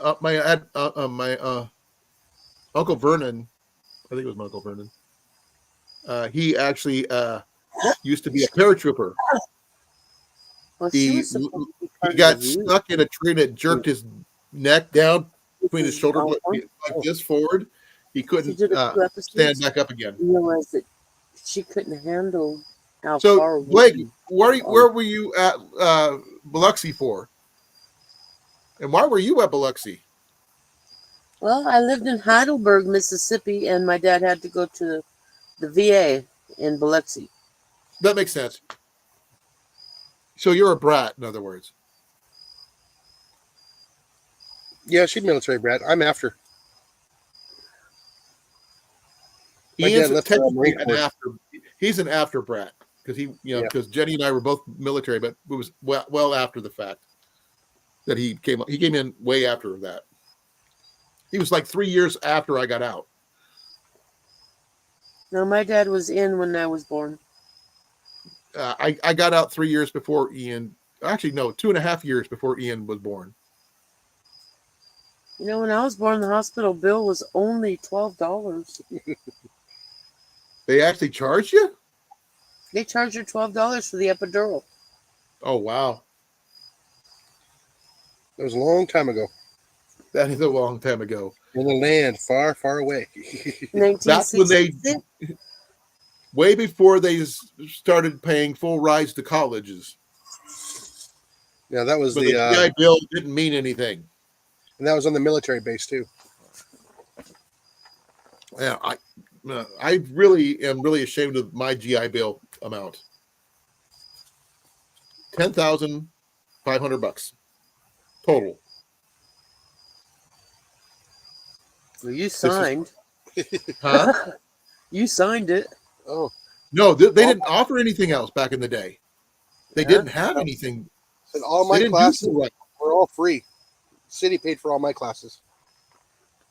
Uncle Vernon, I think it was my Uncle Vernon. He actually used to be a paratrooper. Well, she He was supposed to be part got of the youth. stuck in a tree that jerked his neck down between his shoulder Oh, like this forward. He She couldn't did a few episodes. stand back up again. Realized that she couldn't handle how So, far. Blake, where were you at Biloxi for? And why were you at Biloxi? Well, I lived in Heidelberg, Mississippi, and my dad had to go to the VA in Biloxi. That makes sense. So you're a brat, in other words. Yeah, she's military brat. I'm after. My He dad is left for the technically Marine an Corps. after. He's an after brat because because Jenny and I were both military, but it was well after the fact that he came. He came in way after that. He was like 3 years after I got out. No, my dad was in when I was born. I got out 3 years before Ian. Actually, no, 2.5 years before Ian was born. You know, when I was born, the hospital bill was only $12. They actually charged you? They charged her $12 for the epidural. Oh wow, That was a long time ago. that is a long time ago. In a land far, far away. That's when they, 1966. way before they started paying full rides to colleges. Yeah, that was But the GI Bill didn't mean anything. and that was on the military base too. Yeah, I really am ashamed of my GI Bill amount. $10,500 total. Well, you signed. Huh? You signed it. Oh, No, they didn't offer anything else back in the day. They Yeah. didn't have anything. And all They my didn't do classes full ride. were all free. City paid for all my classes.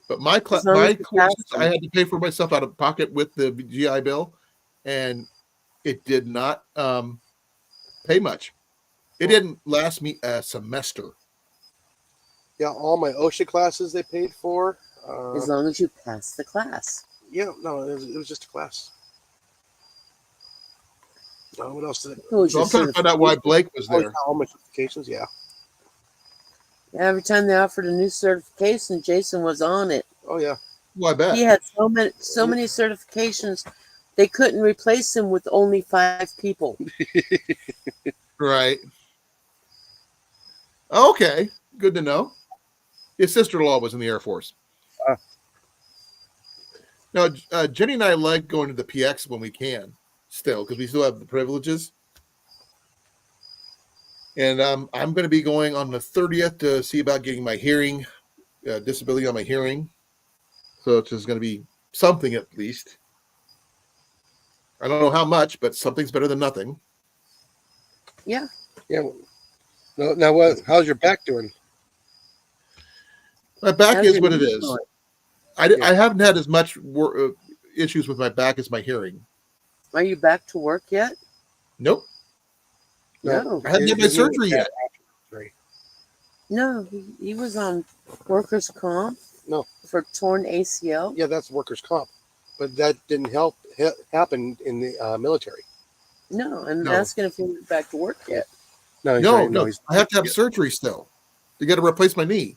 But my As long as my you courses, pass them. I had to pay for myself out of pocket with the GI Bill, and it did not pay much. It didn't last me a semester. Yeah, all my OSHA classes they paid for. As long as you pass the class. Yeah, no, it was just a class. What else did it? It was So your I'm trying to find out why certification. Blake was Oh, yeah, there. all my certifications, yeah. Every time they offered a new certification, Jason was on it. Oh, yeah. Well, I bet. He had so many certifications, they couldn't replace him with only 5 people. Right. Okay. Good to know. His sister-in-law was in the Air Force. Ah. Now, Jenny and I like going to the PX when we can, still, because we still have the privileges. And I'm going to be going on the 30th to see about getting my hearing, disability on my hearing. So it's just going to be something at least. I don't know how much, but something's better than nothing. Yeah. Yeah. Now, what? How's your back doing? My back How's is your what it knee is. going? I haven't had as much issues with my back as my hearing. Are you back to work yet? Nope. No. I haven't had my His knee was surgery bad yet. after surgery. No, he was on workers' comp. No. For torn ACL. Yeah, that's workers' comp. But that didn't happen in the military. No, I'm No. asking if he went back to work yet. No, he's No, right. no. He's I have to have surgery still. They got to replace my knee.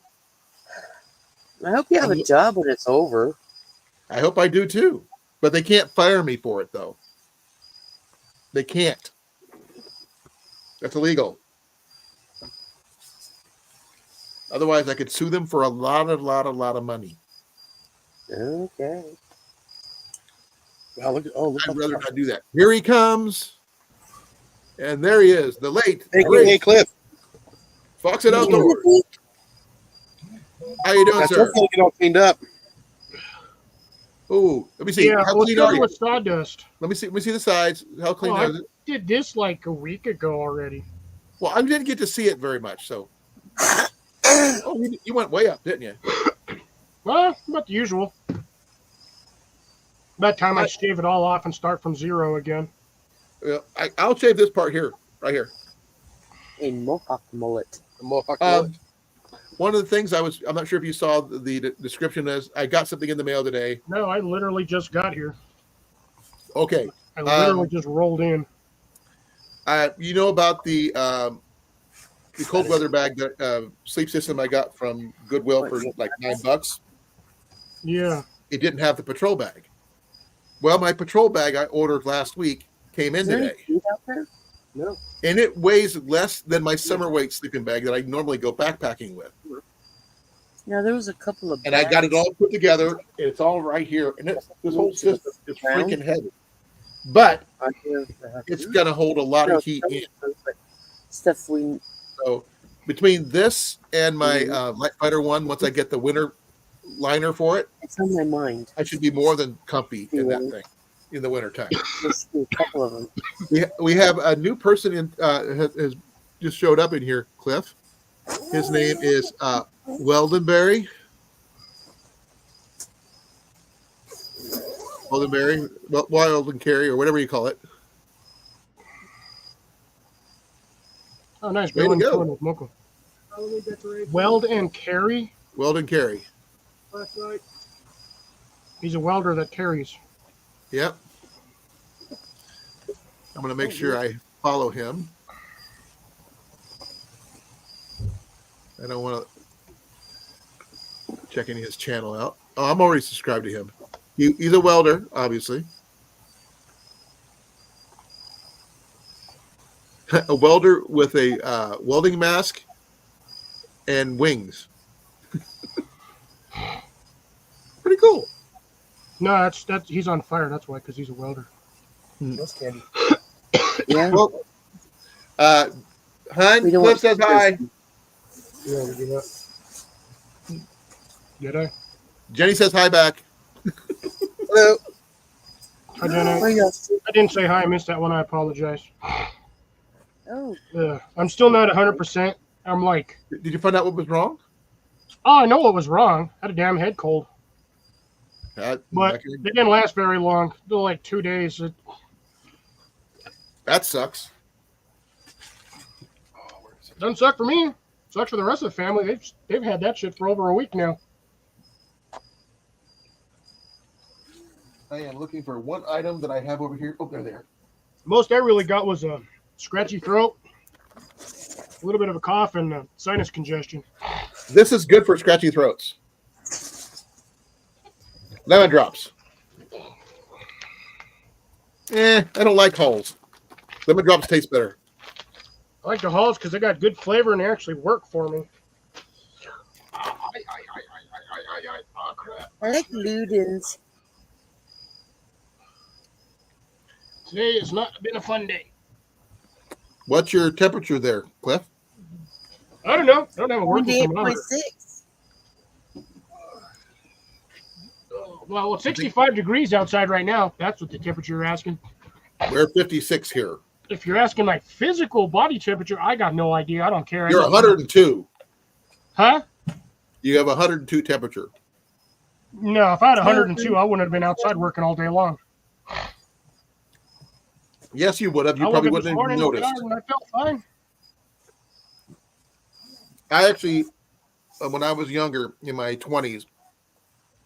I hope you have a job when it's over. I hope I do too. But they can't fire me for it though. They can't. That's illegal. Otherwise, I could sue them for a lot of money. Okay. Wow, look I'd rather not do that. Here he comes. And there he is, the late, Hey, great Cliff. Fox It Outdoors. How you doing, That's sir? hopefully get all cleaned up. Oh, let me see. Yeah, How well, clean are started you? with sawdust. Let me see the sides. How clean Oh, is it? Did this like a week ago already. Well, I didn't get to see it very much, so. Oh, you went way up, didn't you? Well, about the usual. About time I shave it all off and start from zero again. Well, I'll shave this part here, right here. A mohawk mullet. The Mohawk mullet. One of the things I'm not sure if you saw the description is, I got something in the mail today. No, I literally just got here. Okay. I literally just rolled in. You know about the cold weather bag, sleep system I got from Goodwill for like $9. Yeah. It didn't have the patrol bag. Well, my patrol bag I ordered last week came in Is there any today, food out there? No. and it weighs less than my summer weight sleeping bag that I normally go backpacking with. Yeah, there was a couple of. And I got it bags. all put together. It's all right here, and this whole system is freaking heavy. But it's going to hold a lot of heat in. Stuff we. So between this and my Light Fighter one, once I get the winter liner for it, It's on my mind. I should be more than comfy in that thing in the winter time. There's a couple of them. We have a new person in has just showed up in here, Cliff. His name is Weldonberry. Weldonberry, Wild and Carry, or whatever you call it. Oh, nice. Way to go. Weld and carry. Weld and Carry. He's a welder that carries. Yep. I'm going to make sure I follow him. I don't want to checking his channel out. Oh, I'm already subscribed to him. He's a welder, obviously. A welder with a welding mask and wings. Pretty cool. No, that's he's on fire. That's why, because he's a welder. That's candy. Yeah. Well, Hun, We don't Cliff want says hi. Yeah, we do that. Did I? Jenny says hi back. Hello. I didn't. Where y'all? I didn't say hi. I missed that one. I apologize. Oh, I'm still not 100%. I'm like, Did you find out what was wrong? oh, I know what was wrong. I had a damn head cold, That, but it didn't last very long. Still like 2 days. that sucks. Doesn't suck for me. Sucks for the rest of the family. They've had that shit for over a week now. I am looking for one item that I have over here. Oh, they're there. Most I really got was a scratchy throat, a little bit of a cough, and sinus congestion. This is good for scratchy throats. Lemon drops. I don't like Halls. Lemon drops taste better. I like the Halls because they got good flavor and they actually work for me. Oh, crap. I like Ludens. Today has not been a fun day. What's your temperature there, Cliff? I don't know. I don't have a working thermometer. 28.6. Well, it's 65 degrees outside right now. That's what the temperature you're asking. We're 56 here. If you're asking my physical body temperature, I got no idea. I don't care. You're 102. Huh? You have 102 temperature. No, if I had 102, I wouldn't have been outside working all day long. Yes, you would have. You I probably woke up this wouldn't have morning noticed. and I felt fine. I actually, when I was younger, in my 20s,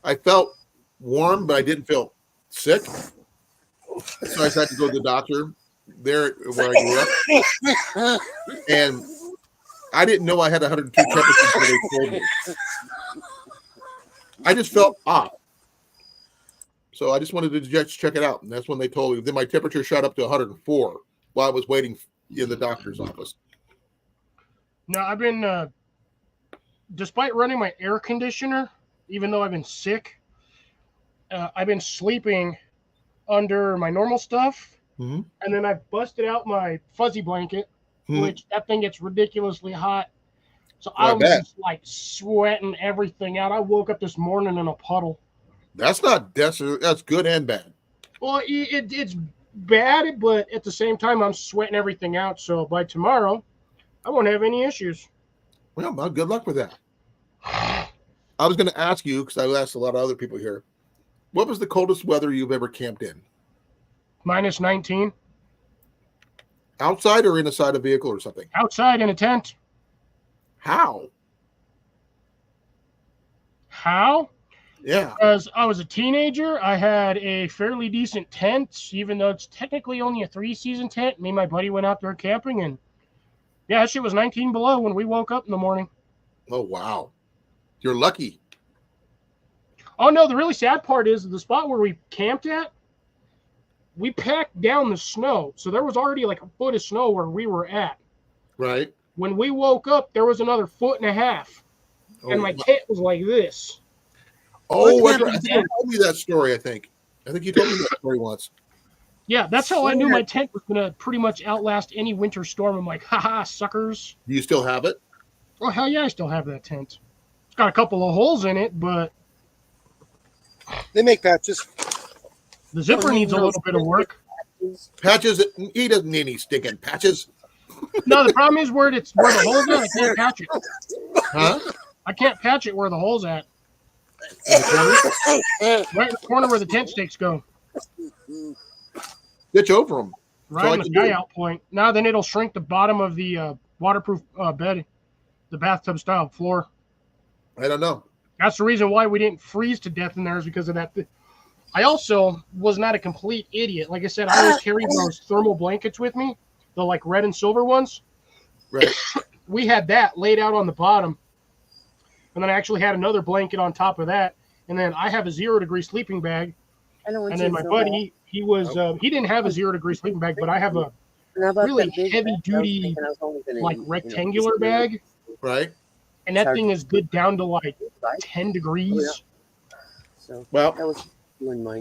I felt warm, but I didn't feel sick. So I had to go to the doctor there where I grew up. And I didn't know I had 102 temperature until they told me. I just felt off. So I just wanted to just check it out. And that's when they told me. Then my temperature shot up to 104 while I was waiting in the doctor's office. No, I've been, despite running my air conditioner, even though I've been sick, I've been sleeping under my normal stuff. Mm-hmm. And then I've busted out my fuzzy blanket, which that thing gets ridiculously hot. So I was just like sweating everything out. I woke up this morning in a puddle. That's good and bad. Well, it's bad, but at the same time, I'm sweating everything out. So by tomorrow, I won't have any issues. Well, good luck with that. I was going to ask you, because I asked a lot of other people here, what was the coldest weather you've ever camped in? Minus 19. Outside or inside a vehicle or something? Outside in a tent. How? How? Yeah. Because I was a teenager, I had a fairly decent tent, even though it's technically only a 3-season tent. Me and my buddy went out there camping, and yeah, that shit was 19 below when we woke up in the morning. Oh, wow. You're lucky. Oh, no, the really sad part is the spot where we camped at, we packed down the snow. So there was already like a foot of snow where we were at. Right. When we woke up, there was another 1.5 feet. Oh, and my tent was like this. Oh, I think you told me that story, I think you told me that story once. Yeah, that's how I knew my tent was going to pretty much outlast any winter storm. I'm like, haha, suckers. Do you still have it? Oh, hell yeah, I still have that tent. It's got a couple of holes in it, but They make patches. the zipper needs a little bit of work. Patches? He doesn't need any stinking patches. No, the problem is where the hole's at, I can't patch it. Huh? I can't patch it where the hole's at. Right in the corner where the tent stakes go. Ditch over them. Right on the guy out point. Now then it'll shrink the bottom of the waterproof bed, the bathtub style floor. I don't know. That's the reason why we didn't freeze to death in there, is because of that. I also was not a complete idiot. Like I said, I always carried those thermal blankets with me, the like red and silver ones. Right. We had that laid out on the bottom. And then I actually had another blanket on top of that. And then I have a 0-degree sleeping bag. And then my buddy, he didn't have a 0-degree sleeping bag, but I have a really heavy duty, like rectangular bag. Right. And that thing is good down to like 10 degrees. Well,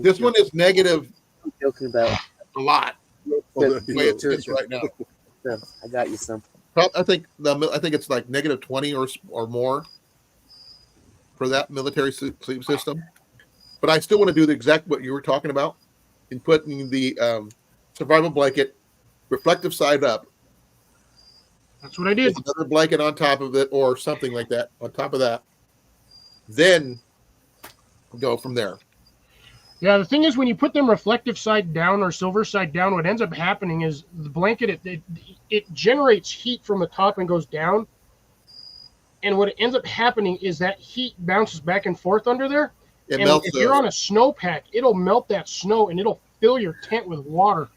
this one is negative. I'm joking about a lot. The way it is right now. I got you some. I think it's like negative 20 or more for that military sleep system. But I still want to do the exact what you were talking about. in putting the survival blanket reflective side up. That's what I did. With another blanket on top of it or something like that on top of that. Then go from there. Yeah, the thing is, when you put them reflective side down or silver side down, what ends up happening is the blanket, it generates heat from the top and goes down. And what ends up happening is that heat bounces back and forth under there. It and melts if you're on a snowpack, it'll melt that snow and it'll fill your tent with water.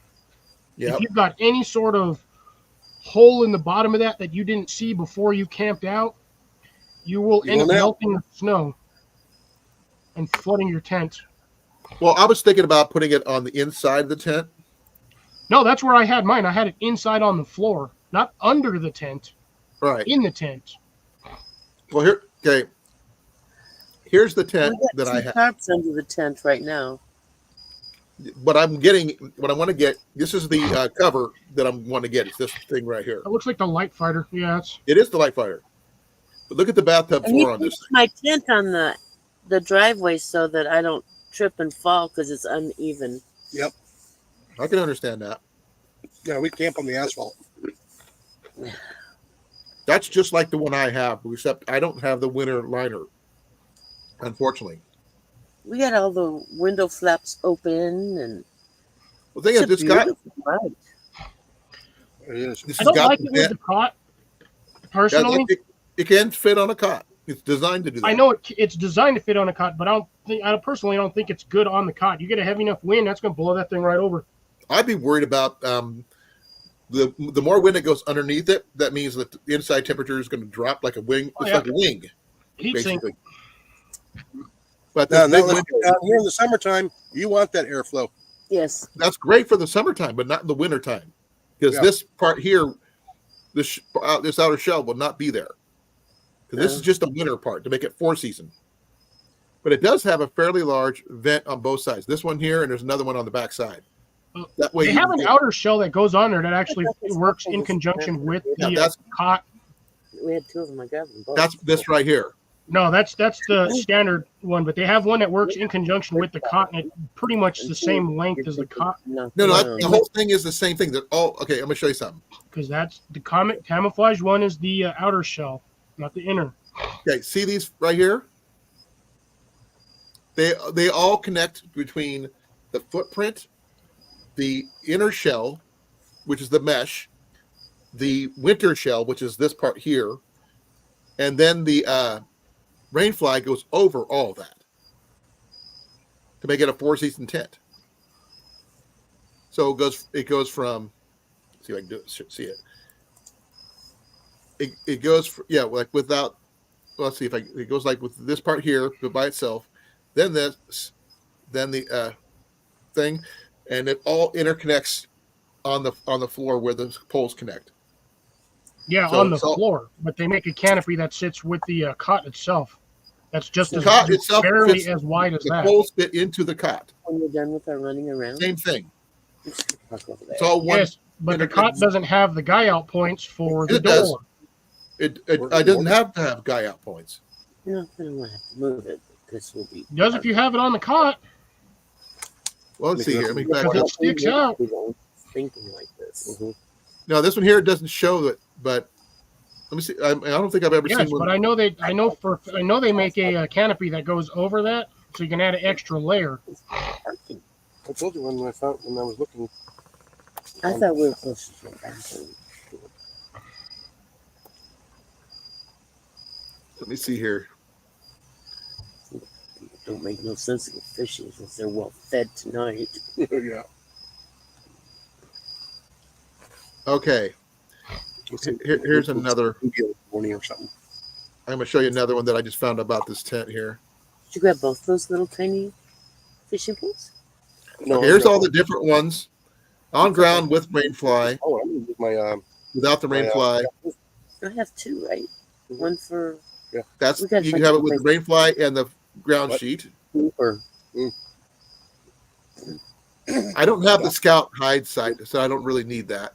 Yep. If you've got any sort of hole in the bottom of that you didn't see before you camped out, you will end up melting the snow and flooding your tent. Well, I was thinking about putting it on the inside of the tent. No, that's where I had mine. I had it inside on the floor, not under the tent. Right. In the tent. Well, here, okay. Here's the tent that I have. Tarps under the tent right now. What I want to get, this is the cover that I want to get. It's this thing right here. It looks like the light fighter. Yeah, it is the light fighter. But look at the bathtub floor on this thing. My tent on the driveway so that I don't trip and fall because it's uneven. Yep. I can understand that. Yeah, we camp on the asphalt. That's just like the one I have, except I don't have the winter liner, unfortunately. We got all the window flaps open and the thing is, this got. I don't like it with the cot, personally. It can fit on a cot. It's designed to do that. I know it's designed to fit on a cot, but I personally don't think it's good on the cot. You get a heavy enough wind, that's going to blow that thing right over. I'd be worried about the more wind that goes underneath it. That means that the inside temperature is going to drop like a wing. It's like a wing, heat basically. Sink. But down here in the summertime, you want that airflow. Yes, that's great for the summertime, but not in the wintertime, because this part here, this outer shell will not be there. Because this is just a winter part to make it 4-season. But it does have a fairly large vent on both sides. This one here, and there's another one on the back side. That way, they have an outer shell that goes on there that actually works in conjunction with the cot. We had two of them. I got them both. That's this right here. No, that's the standard one, but they have one that works in conjunction with the cot, and it's pretty much the same length as the cot. No, the whole thing is the same thing. They're all okay. I'm gonna show you something. Because that's the camouflage one is the outer shell, not the inner. Okay, see these right here? They all connect between the footprint, the inner shell, which is the mesh, the winter shell, which is this part here, and then the rainfly goes over all that to make it a 4-season tent. So it goes from, see if I can see it. It goes like without. Let's see if it goes like with this part here, but by itself, then this, then the thing, and it all interconnects on the floor where the poles connect. Yeah, so on the floor, but they make a canopy that sits with the cot itself. That's just the cot itself barely as wide as that. The poles fit into the cot. When we're done with our running around, same thing. It's all one. Yes, but the cot doesn't have the guy out points for the door. It doesn't have to have guy out points. No, I don't want to have to move it. This will be. It does if you have it on the cot. Well, let's see here. Because it sticks out. Thinking like this. Mm-hmm. No, this one here doesn't show it, but let me see. I don't think I've ever seen one. But I know they make a canopy that goes over that, so you can add an extra layer. I told you when I was looking. I thought we were close to the bathroom. Let me see here. It don't make no sense to go fishing since they're well fed tonight. Yeah. Okay. Here's another. Morning or something. I'm gonna show you another one that I just found about this tent here. Did you grab both those little tiny fishing poles? No. Okay, here's all the different ones. On ground with rainfly. Oh, I'm gonna use my without the rainfly. I have two, right? One for. Yeah. That's you can have it with the rainfly and the ground sheet. Or. I don't have the Scout hide site, so I don't really need that.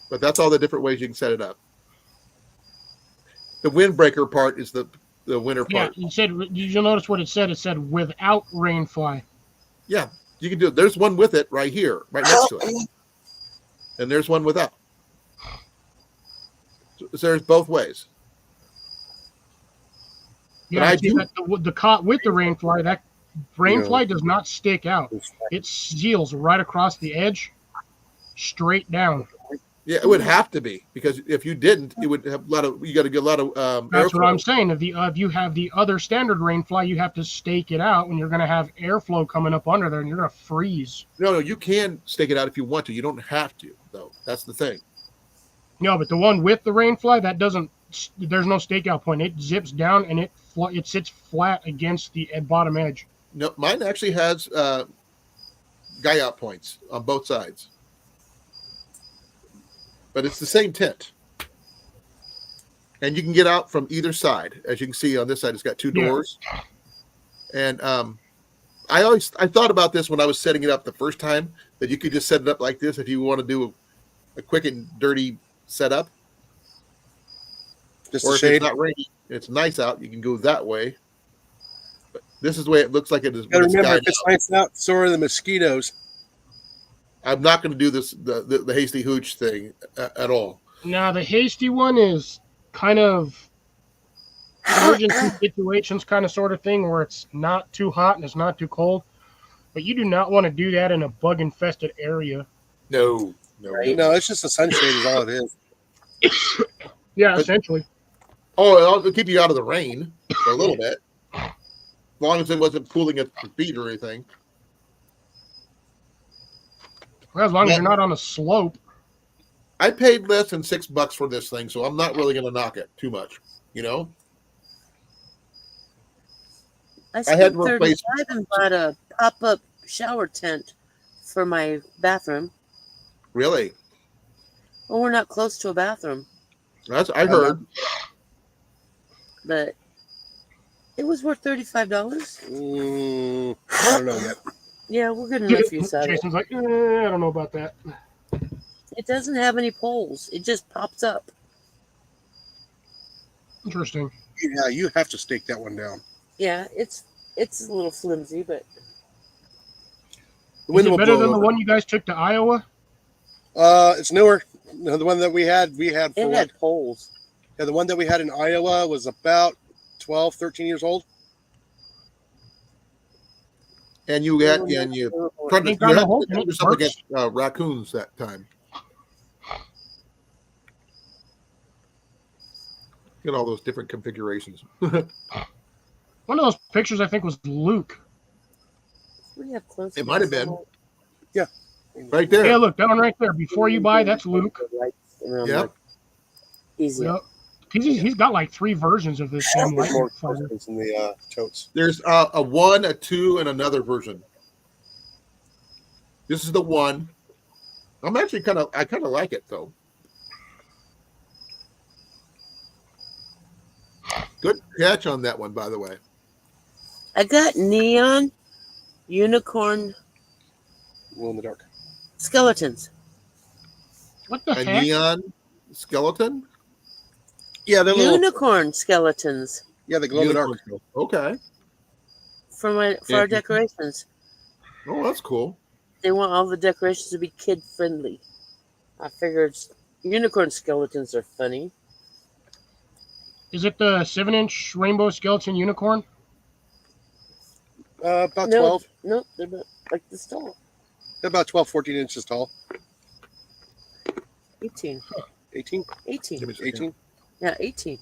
But that's all the different ways you can set it up. The windbreaker part is the winter part. Yeah, you'll notice what it said. It said without rainfly. Yeah, You can do it. There's one with it right here, right next to it. And there's one without. So there's both ways. Yeah, I see that the caught with the rainfly, that rainfly does not stick out. It seals right across the edge, straight down. Yeah, it would have to be, because if you didn't, it would have a lot of. You got to get a lot of. That's airflow. what I'm saying. If you have the other standard rainfly, you have to stake it out when you're going to have airflow coming up under there, and you're going to freeze. No, you can stake it out if you want to. You don't have to, though. That's the thing. No, but the one with the rainfly, that doesn't. There's no stakeout point. It zips down and it sits flat against the bottom edge. No, mine actually has guy out points on both sides, but it's the same tent, and you can get out from either side. As you can see on this side, it's got two doors, and I thought about this when I was setting it up the first time, that you could just set it up like this if you want to do a quick and dirty setup. Just or a if shade. it's not raining, it's nice out, you can go that way. But this is the way it looks like it is. You gotta remember, if it's nice out, so are the mosquitoes. I'm not going to do this the hasty hooch thing at all. Now, the hasty one is kind of emergency situations kind of sort of thing where it's not too hot and it's not too cold. But you do not want to do that in a bug-infested area. No. Right? No, it's just a sunshade is all it is. Yeah, essentially. Oh, it'll keep you out of the rain for a little bit. As long as it wasn't cooling at your feet or anything. Well, as long as you're not on a slope. I paid less than $6 for this thing, so I'm not really going to knock it too much. You know? I spent $35 and bought a pop-up shower tent for my bathroom. Really? Well, we're not close to a bathroom. I heard. But it was worth $35. I don't know yet. Yeah, we're good enough use out of it. Jason's like, I don't know about that. It doesn't have any poles. It just pops up. Interesting. Yeah, you have to stake that one down. Yeah, it's a little flimsy, but Is it better than the one you guys took to Iowa? It's newer. No, the one that we had it had poles. Yeah, the one that we had in Iowa was about 12, 13 years old. And you had yourself against raccoons that time. Get all those different configurations. One of those pictures, I think, was Luke. It might have been. Yeah. Right there. Yeah, look, that one right there. Before you buy, that's Luke. Yeah. Easy. Yep. He's got like 3 versions of this same light fighter. In the totes. There's a 1, a 2, and another version. This is the 1. I'm actually I kind of like it though. Good catch on that one, by the way. I got neon unicorn Glow in the dark skeletons. What the A heck? neon skeleton? Yeah, they're Unicorn skeletons. Yeah, they glow in the dark. Okay. For our decorations. Oh, that's cool. They want all the decorations to be kid friendly. I figured unicorn skeletons are funny. Is it the 7-inch rainbow skeleton unicorn? About 12. No, they're about like this tall. They're about 12, 14 inches tall. 18. 18? 18. 18? Yeah, 18.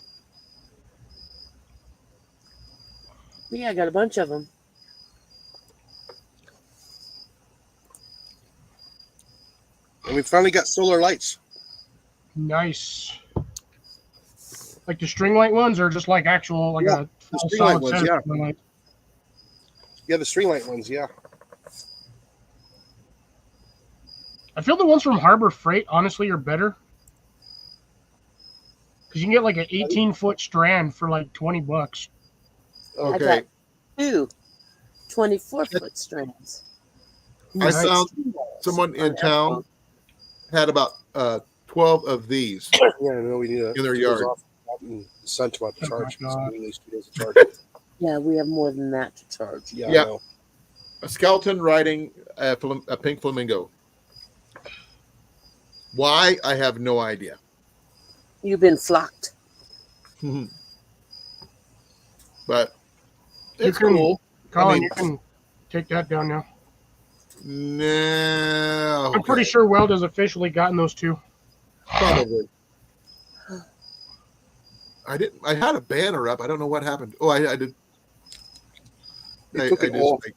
Yeah, I got a bunch of them. And we finally got solar lights. Nice. Like the string light ones, or just like actual, like a the full string light solid ones, set of yeah. string lights? Yeah, the string light ones, yeah. I feel the ones from Harbor Freight, honestly, are better. Because you can get like an 18-foot strand for like $20. Okay. I got 2 24-foot strands. I found someone in town had about 12 of these Yeah, I know we need in their yard. Sun to Oh charge. my God. We released 2 days of charge. Yeah, we have more than that to charge. Yeah. Yeah. I know. A skeleton riding a pink flamingo. Why? I have no idea. You've been flocked. But You it's can- cool. Colin, I mean- you can take that down now. No. I'm pretty sure Weld has officially gotten those two. Probably. I had a banner up. I don't know what happened. Oh, I did. You I took it just off. like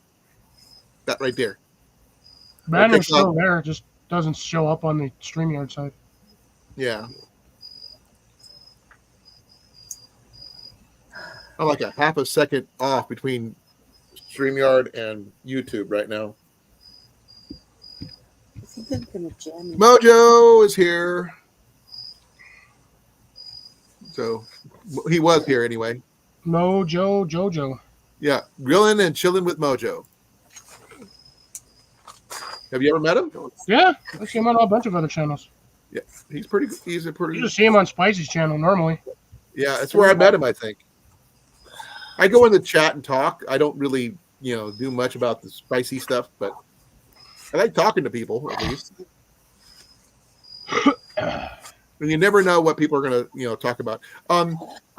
that right there. Banner's Okay, still there, it just doesn't show up on the StreamYard side. Yeah. I'm like a half a second off between StreamYard and YouTube right now. Is he gonna jam me? Mojo is here. So he was here anyway. Jojo. Yeah, grilling and chilling with Mojo. Have you ever met him? Yeah, I see him on a bunch of other channels. He's pretty. He's a pretty. You just see him on Spicy's channel normally. Yeah, that's where I met him. I think. I go in the chat and talk. I don't really, do much about the spicy stuff, but I like talking to people at least. And you never know what people are going to, talk about. I'm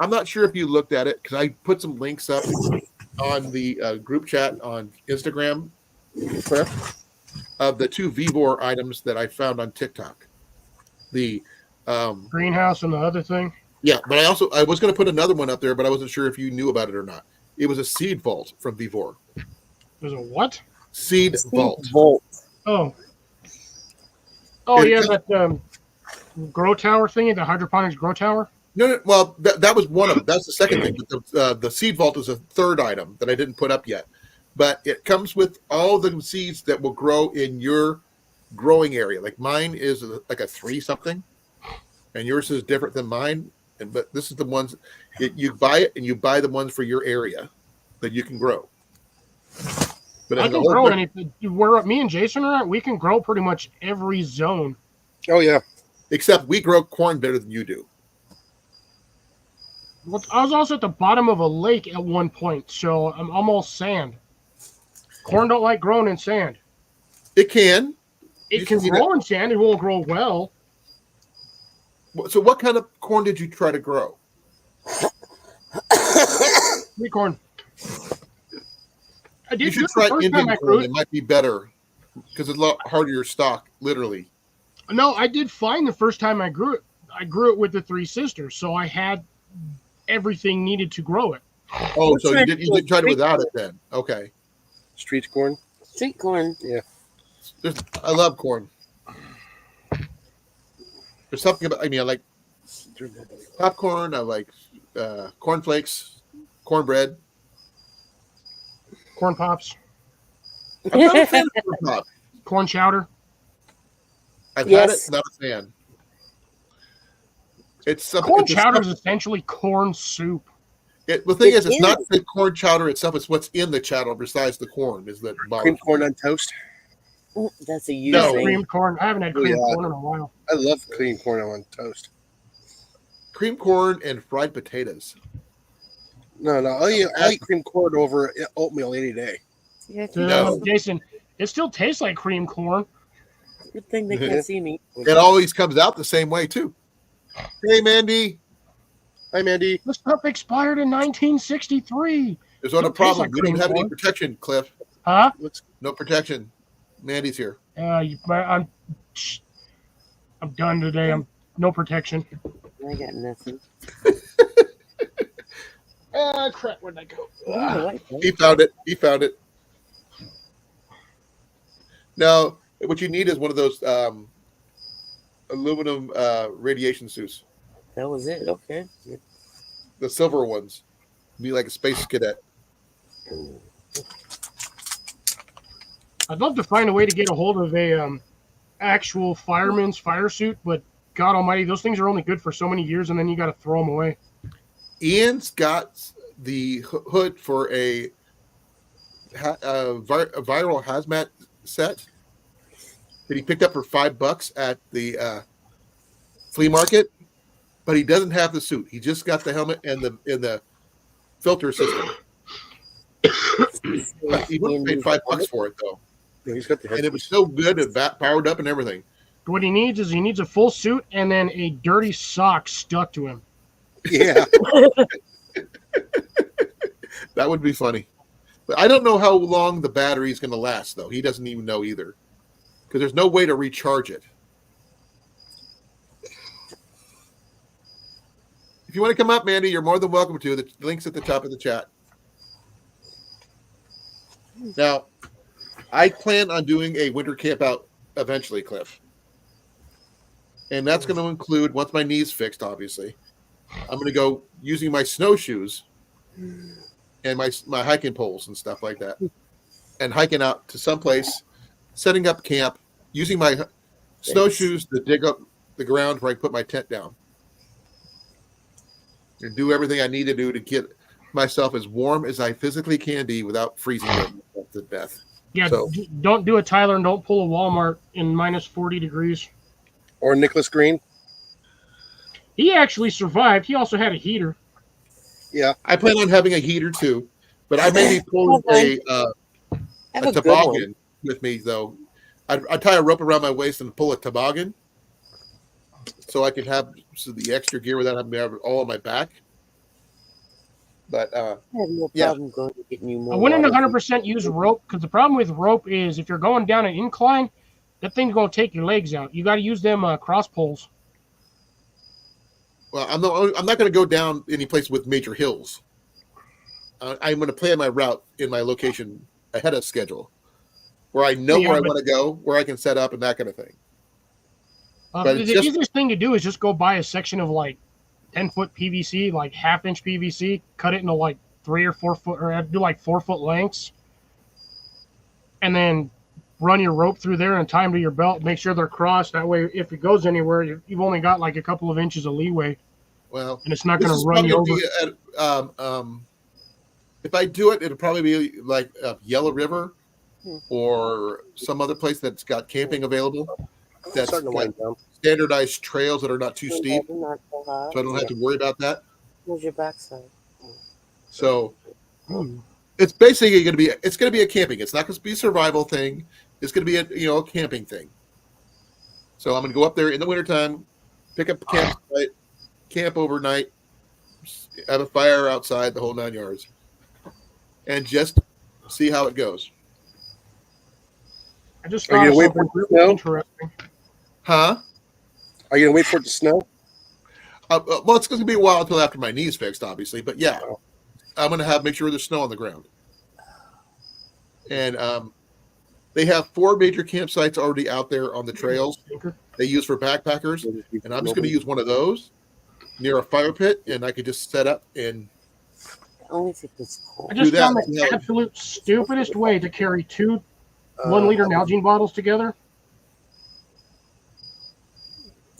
not sure if you looked at it because I put some links up on the group chat on Instagram, Cliff, of the 2 Vivor items that I found on TikTok. The Greenhouse and the other thing. yeah, but I was going to put another one up there, but I wasn't sure if you knew about it or not. It was a seed vault from Vivor. There's a what? Seed vault. Oh, It- yeah, that grow tower thingy, the hydroponics grow tower. No, well, that was one of them. That's the second thing. But the seed vault is a third item that I didn't put up yet. But it comes with all the seeds that will grow in your growing area. Like mine is like a 3 something, and yours is different than mine. But this is the ones you buy it, and you buy the ones for your area that you can grow. But I can grow anything. Where me and Jason are at, we can grow pretty much every zone. Oh yeah. except we grow corn better than you do. Well, I was also at the bottom of a lake at one point, so I'm almost sand. Corn don't like growing in sand. It can. You It can see grow in sand. It won't grow well. So what kind of corn did you try to grow? Sweet corn. I You did should good try the first Indian time I corn. grew It it. might be better because it's a lot harder to stock, literally. No, I did fine the first time I grew it. I grew it with the Three Sisters, so I had everything needed to grow it. Oh, so you didn't try it without it then? Okay. Street corn. Street corn. I love corn. There's something about. I mean, I like popcorn. I like cornflakes, cornbread. Corn pops, I'm not a fan of corn pop. corn chowder. I've Yes. had it. Not a fan. It's something. Corn it's a chowder is stuff- essentially corn soup. the thing It is, it's not is. the corn chowder itself. It's what's in the chowder besides the corn. Is that Cream bothers corn on toast. Mm, that's a you No. thing. Creamed corn. I haven't had Oh, creamed yeah. corn in a while. I love cream corn on toast. cream corn and fried potatoes. No, I'll eat cream corn over oatmeal any day. Yeah, No. Jason, it still tastes like cream corn. good thing they can't see me. It always comes out the same way too. Hey, Mandy. Hi, Mandy. This stuff expired in 1963. There's not a Don't taste problem. like We don't cream have any corn. protection, Cliff. Huh? No protection. Mandy's here. I'm done today. I'm no protection. I got nothing. Crap, where'd that go? Oh, white He found it. He found it. Now, what you need is one of those aluminum radiation suits, That was it. Okay. the silver ones. Be like a space cadet. I'd love to find a way to get a hold of a actual fireman's fire suit, but God Almighty, those things are only good for so many years, and then you got to throw them away. Ian's got the hood for a viral hazmat set that he picked up for $5 at the flea market, but he doesn't have the suit. He just got the helmet and the filter system. But he would have paid $5 for it though, Yeah, he's got the head. and it was so good and powered up and everything. What he needs is a full suit and then a dirty sock stuck to him. Yeah. That would be funny. But I don't know how long the battery is going to last, though. He doesn't even know either, because there's no way to recharge it. If you want to come up, Mandy, you're more than welcome to. The link's at the top of the chat. Now, I plan on doing a winter camp out eventually, Cliff. And that's going to include, once my knee's fixed, obviously, I'm going to go using my snowshoes and my hiking poles and stuff like that, and hiking out to someplace, setting up camp, using my snowshoes to dig up the ground where I put my tent down, and do everything I need to do to get myself as warm as I physically can be without freezing to death. Yeah, So, don't do it, Tyler, and don't pull a Walmart in minus 40 degrees. Or Nicholas Green. He actually survived. He also had a heater. Yeah. I plan on having a heater too, but I may be pulling a toboggan with me though. I tie a rope around my waist and pull a toboggan, so I can have the extra gear without having to have it all on my back. But I have no yeah. problem going to getting you more. I wouldn't water. 100% use rope, because the problem with rope is if you're going down an incline, that thing's going to take your legs out. You got to use them cross poles. Well, I'm not going to go down any place with major hills. I'm going to plan my route in my location ahead of schedule, where I know where I want to go, where I can set up, and that kind of thing. The easiest thing to do is just go buy a section of like 10-foot PVC, like half-inch PVC, cut it into like 3 or 4 foot, or do like 4-foot lengths, and then run your rope through there and tie them to your belt. Make sure they're crossed. That way, if it goes anywhere, you've only got like a couple of inches of leeway. Well, and it's not going to run you over. If I do it, it'll probably be like Yellow River or some other place that's got camping available. That's starting to wind down. Standardized trails that are not too steep, Not so hot. so I don't have to worry about that. Where's your backside? So it's basically going to be a camping. It's not going to be a survival thing. It's going to be a camping thing. So I'm going to go up there in the wintertime, pick up a campsite, camp overnight, have a fire outside, the whole 9 yards, and just see how it goes. I just Are you thought gonna wait something for it to really snow? interesting. Huh? Are you gonna wait for it to snow? Well, it's going to be a while until after my knee's fixed, obviously. But yeah, I'm going to make sure there's snow on the ground. And they have 4 major campsites already out there on the trails they use for backpackers. And I'm just going to use one of those near a fire pit, and I could just set up and Only if it's cold. I just do that. found the absolute stupidest way to carry 2 1-liter Nalgene bottles together.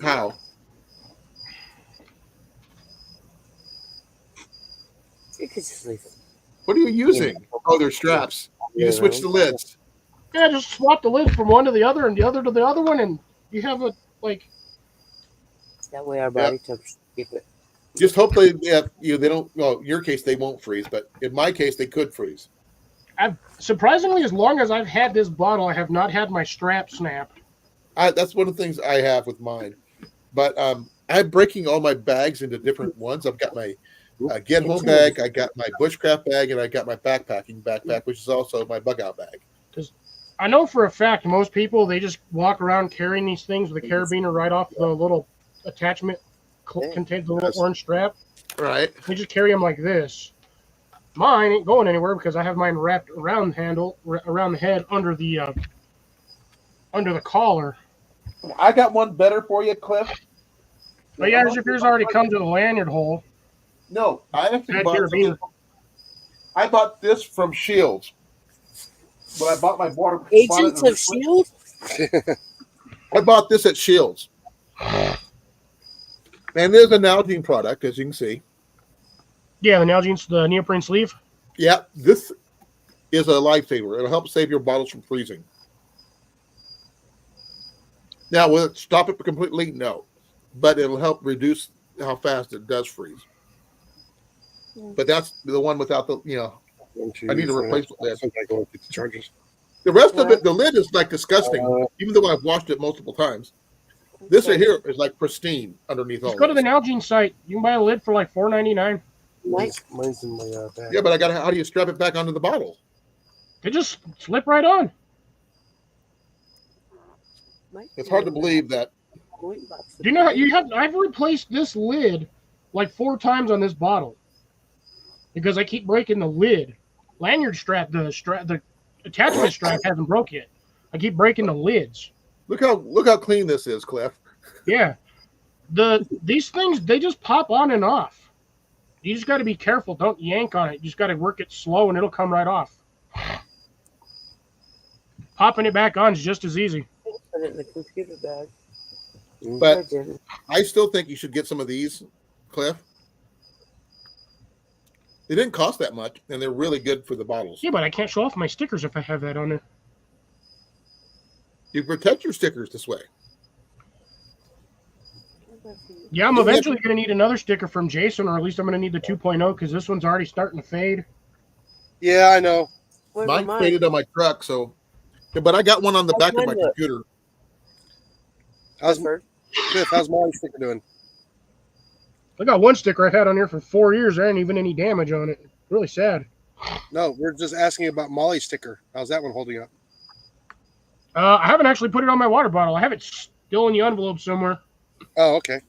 How? You could just leave it. What are you using? Oh, they're straps. You can switch the lids. Yeah, just swap the lids from one to the other and the other to the other one, and you have a That way our body temperature keep it. Just hope they don't. Well, in your case, they won't freeze, but in my case, they could freeze. I've surprisingly, as long as I've had this bottle, I have not had my strap snap. That's one of the things I have with mine. But I'm breaking all my bags into different ones. I've got my get home bag, I got my bushcraft bag, and I got my backpacking backpack, which is also my bug out bag. I know for a fact most people, they just walk around carrying these things with a carabiner right off the little attachment contains the little orange strap. Right. They just carry them like this. Mine ain't going anywhere because I have mine wrapped around the head under the collar. I got one better for you, Cliff. But yeah, yours already comes with a lanyard hole. No, I actually Carabiner. I bought this from Shields. When I bought my water, Agents of S.H.I.E.L.D.? I bought this at Shields. And there's a Nalgene product, as you can see. Yeah, the Nalgene's the neoprene sleeve. Yeah, this is a lifesaver. It'll help save your bottles from freezing. Now, will it stop it completely? No. But it'll help reduce how fast it does freeze. But that's the one without the I need to replace the lid. I gotta go and get the chargers. The rest of it, the lid is like disgusting, even though I've washed it multiple times. This right here is like pristine underneath all Just go to the this. Nalgene site. You can buy a lid for like $4.99. Mine's in my bag. Yeah, but how do you strap it back onto the bottle? They just slip right on. It's hard to believe that. Do you know I've replaced this lid like 4 times on this bottle because I keep breaking the lid. Lanyard strap, the attachment strap hasn't broke yet. I keep breaking the lids. Look how clean this is, Cliff. Yeah. These things, they just pop on and off. You just got to be careful. Don't yank on it. You just got to work it slow and it'll come right off. Popping it back on is just as easy. Put it in the computer bag. But I still think you should get some of these, Cliff. They didn't cost that much, and they're really good for the bottles. Yeah, but I can't show off my stickers if I have that on there. You protect your stickers this way. Yeah, I'm eventually going to need another sticker from Jason, or at least I'm going to need the 2.0 because this one's already starting to fade. Yeah, I know. Mine faded on my truck, so. But I got one on the back of my computer. How's my sticker doing? I got one sticker I've had on here for 4 years. There ain't even any damage on it. Really sad. No, we're just asking about Molly's sticker. How's that one holding up? I haven't actually put it on my water bottle. I have it still in the envelope somewhere. Oh, okay.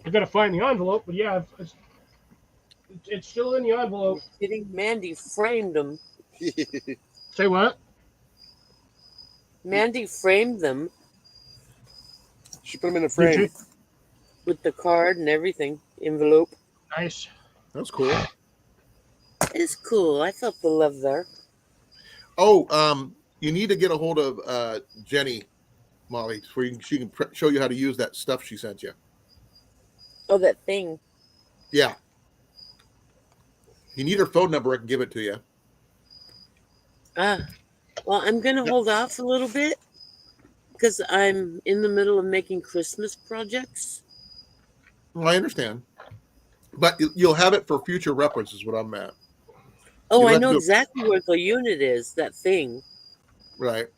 I got to find the envelope, but yeah, it's still in the envelope. Kidding? Mandy framed them. Say what? Mandy framed them She put them in a frame. with the card and everything. Envelope. Nice. That's cool. It's cool. I felt the love there. Oh, you need to get a hold of Jenny, Molly, so she can show you how to use that stuff she sent you. Oh, that thing. Yeah. You need her phone number. I can give it to you. Well, I'm going to hold off a little bit because I'm in the middle of making Christmas projects. Well, I understand. But you'll have it for future reference is what I'm at. Oh, You I have know to- exactly where the unit is, that thing. Right.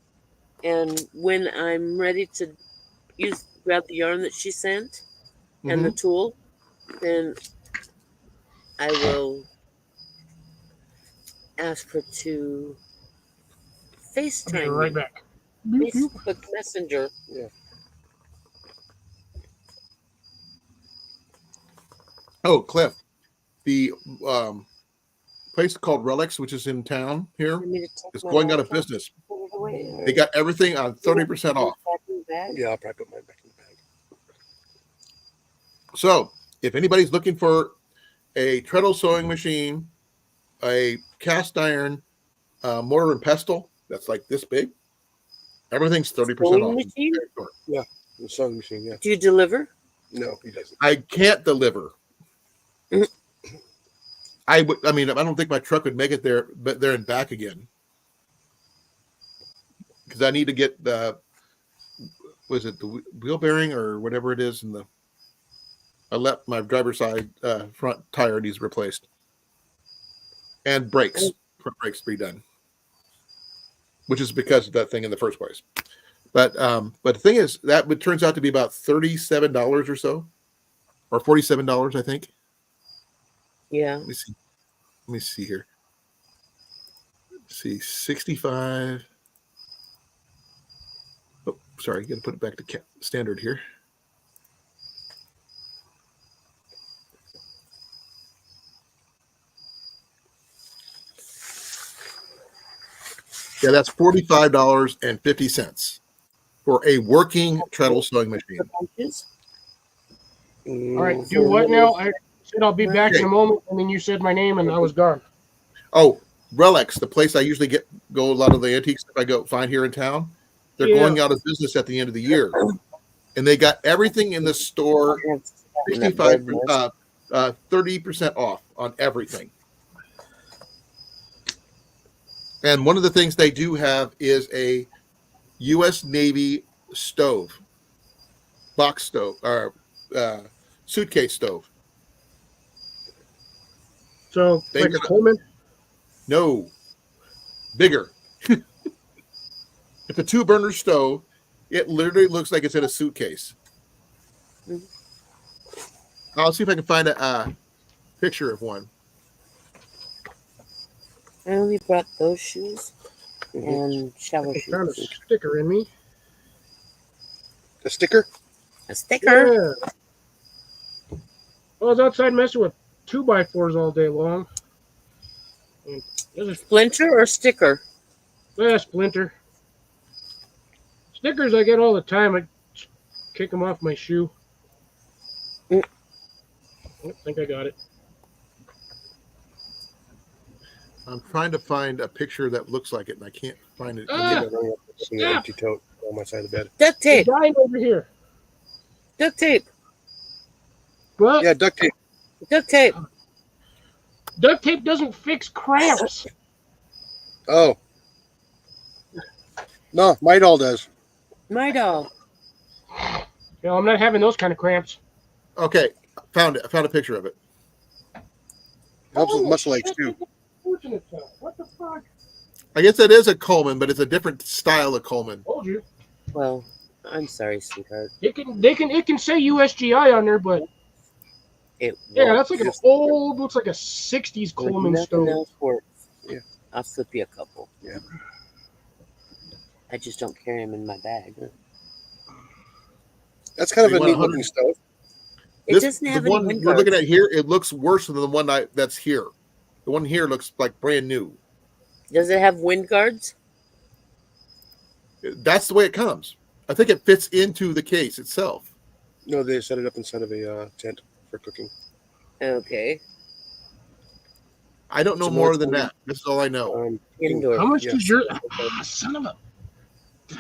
And when I'm ready to grab the yarn that she sent and the tool, then I will ask her to I'll be FaceTime right me. back. Facebook Messenger. Yeah. Oh, Cliff, the place called Relics, which is in town here, Want me to take is my going out of laptop business. and put it away, or They got everything on 30% off. back in the bag? Yeah, I'll probably put mine back in the bag. So if anybody's looking for a treadle sewing machine, a cast iron mortar and pestle that's like this big, everything's 30% Sewing off. machine? The sewing machine, yeah. Do you deliver? No, he doesn't. I can't deliver. I don't think my truck would make it there, but there and back again. Because I need to get the wheel bearing or whatever it is I let my driver's side front tire needs replaced. And brakes. Front brakes redone. Which is because of that thing in the first place. But the thing is, that turns out to be about $37 or so. Or $47, I think. Yeah. Let me see here. Let's see, 65. Oh, sorry, got to put it back to standard here. Yeah, that's $45.50 for a working treadle sewing machine. All right, do what now? I said I'll be back in a moment, and then you said my name, and I was gone. Oh, Relics, the place I usually go a lot of the antiques that I go find here in town. They're going out of business at the end of the year, and they got everything in the store 30% off on everything. And one of the things they do have is a U.S. Navy stove, box stove, or suitcase stove. So They like a got- Coleman. No, bigger. It's a 2-burner stove. It literally looks like it's in a suitcase. Mhm. I'll see if I can find a picture of one. I only brought those shoes and shower I found a shoes. sticker in me. A sticker? A sticker. Yeah. I was outside messing with 2x4s all day long. And there's a Splinter or sticker? splinter. Stickers I get all the time. I kick them off my shoe. Mm. I think I got it. I'm trying to find a picture that looks like it, and I can't find it. Ah! Yeah, running up in the empty tote on my side of the bed. Duct They're tape. dying over here. Duct tape. But Yeah, duct tape. Duct tape. duct tape doesn't fix cramps. Oh. No, my doll does. My doll. No, I'm not having those kind of cramps. Okay, found it. I found a picture of it. Helps with Holy muscle aches shit, too. Fortunate fellow. What the fuck? I guess it is a Coleman, but it's a different style of Coleman. Told you. Well, I'm sorry, sweetheart. It can say USGI on there, but It yeah, won't. that's like an old, looks like a '60s When Coleman nothing stove. else works, Yeah. I'll flip you a couple. Yeah. I just don't carry them in my bag. That's kind of You a want neat 100? looking stove. It doesn't have the any one wind we're looking guards. at here. It looks worse than the one that's here. The one here looks like brand new. Does it have wind guards? That's the way it comes. I think it fits into the case itself. No, they set it up inside of a tent for cooking. Okay. I don't know It's a more than military- that. This is all I know. Indoor. How much Yes. does your son of a?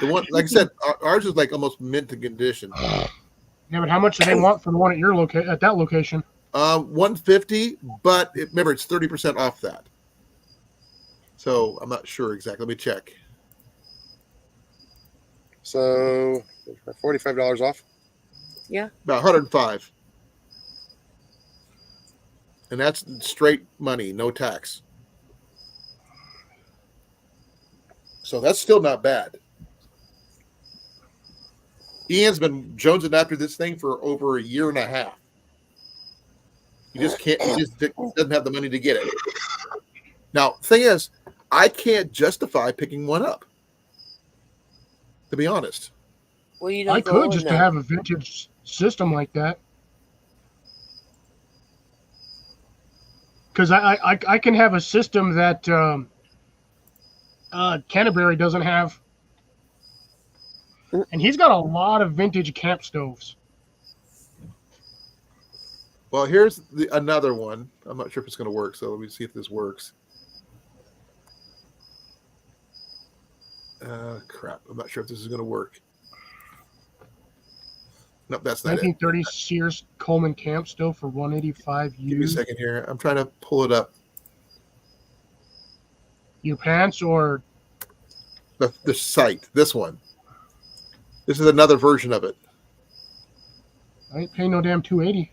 The one, like I said, ours is like almost mint to condition. Yeah, but how much do they want for the one at that location? 150, but remember it's 30% off that. So I'm not sure exactly. Let me check. So $45 off. About 105. And that's straight money, no tax. So that's still not bad. Ian's been jonesing after this thing for over a year and a half. He just can't, he just doesn't have the money to get it. Now, thing is, I can't justify picking one up. To be honest. Well, you don't I go could in just to that. have a vintage system like that. Because I can have a system that Canterbury doesn't have. And he's got a lot of vintage camp stoves. Well, here's another one. I'm not sure if it's going to work, so let me see if this works. Crap. I'm not sure if this is going to work. Nope, that's not it. 1930 Sears Coleman camp stove for 185 Give me a used. second here. I'm trying to pull it up. Your pants or The site, this one. This is another version of it. I ain't paying no damn 280.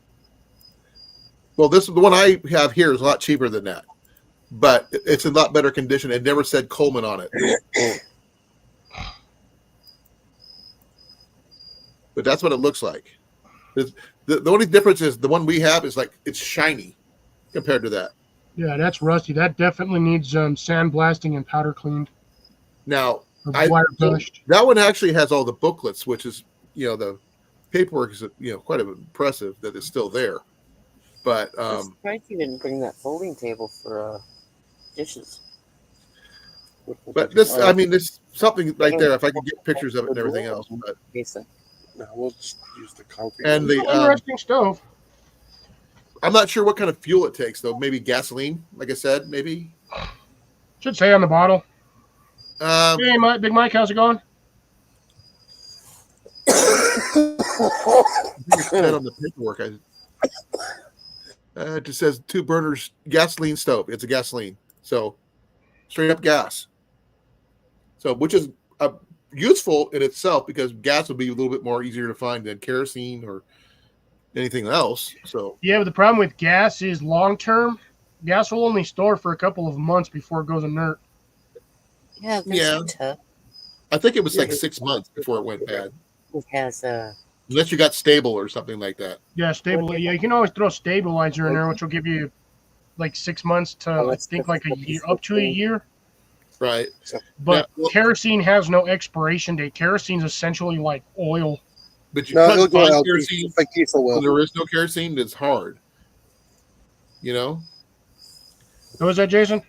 Well, this the one I have here is a lot cheaper than that, but it's in a lot better condition. It never said Coleman on it. But that's what it looks like. The only difference is the one we have is like it's shiny compared to that. Yeah, that's rusty. That definitely needs sandblasting and powder cleaned. Now, Or I- wire brushed. that one actually has all the booklets, which is, the paperwork is, quite impressive that it's still there. But I'm surprised you didn't bring that folding table for dishes. but this, I mean, this something right there. If I could get pictures of it and everything else, but Lisa. No, we'll just use the concrete. and one. the Interesting stove. I'm not sure what kind of fuel it takes though. Maybe gasoline, like I said, maybe. Should say on the bottle. Um, Hey, Big Mike, how's it going? it said on the paperwork, it just says 2 burners gasoline stove. It's a gasoline, so straight up gas. So, which is useful in itself because gas would be a little bit more easier to find than kerosene or anything else. So Yeah, but the problem with gas is long term. Gas will only store for a couple of months before it goes inert. Yeah, there's Yeah. a tub. I think it was like 6 months before it went bad, It has a. unless you got stable or something like that. Yeah, stable. Yeah, you can always throw stabilizer in there, which will give you like 6 months to I think like a year, up to a year. Right. But Yeah, well- kerosene has no expiration date. Kerosene's essentially like oil. But you No, it'll couldn't go find out kerosene like diesel when will. there is no kerosene. It's hard. You know. What was that, Jason?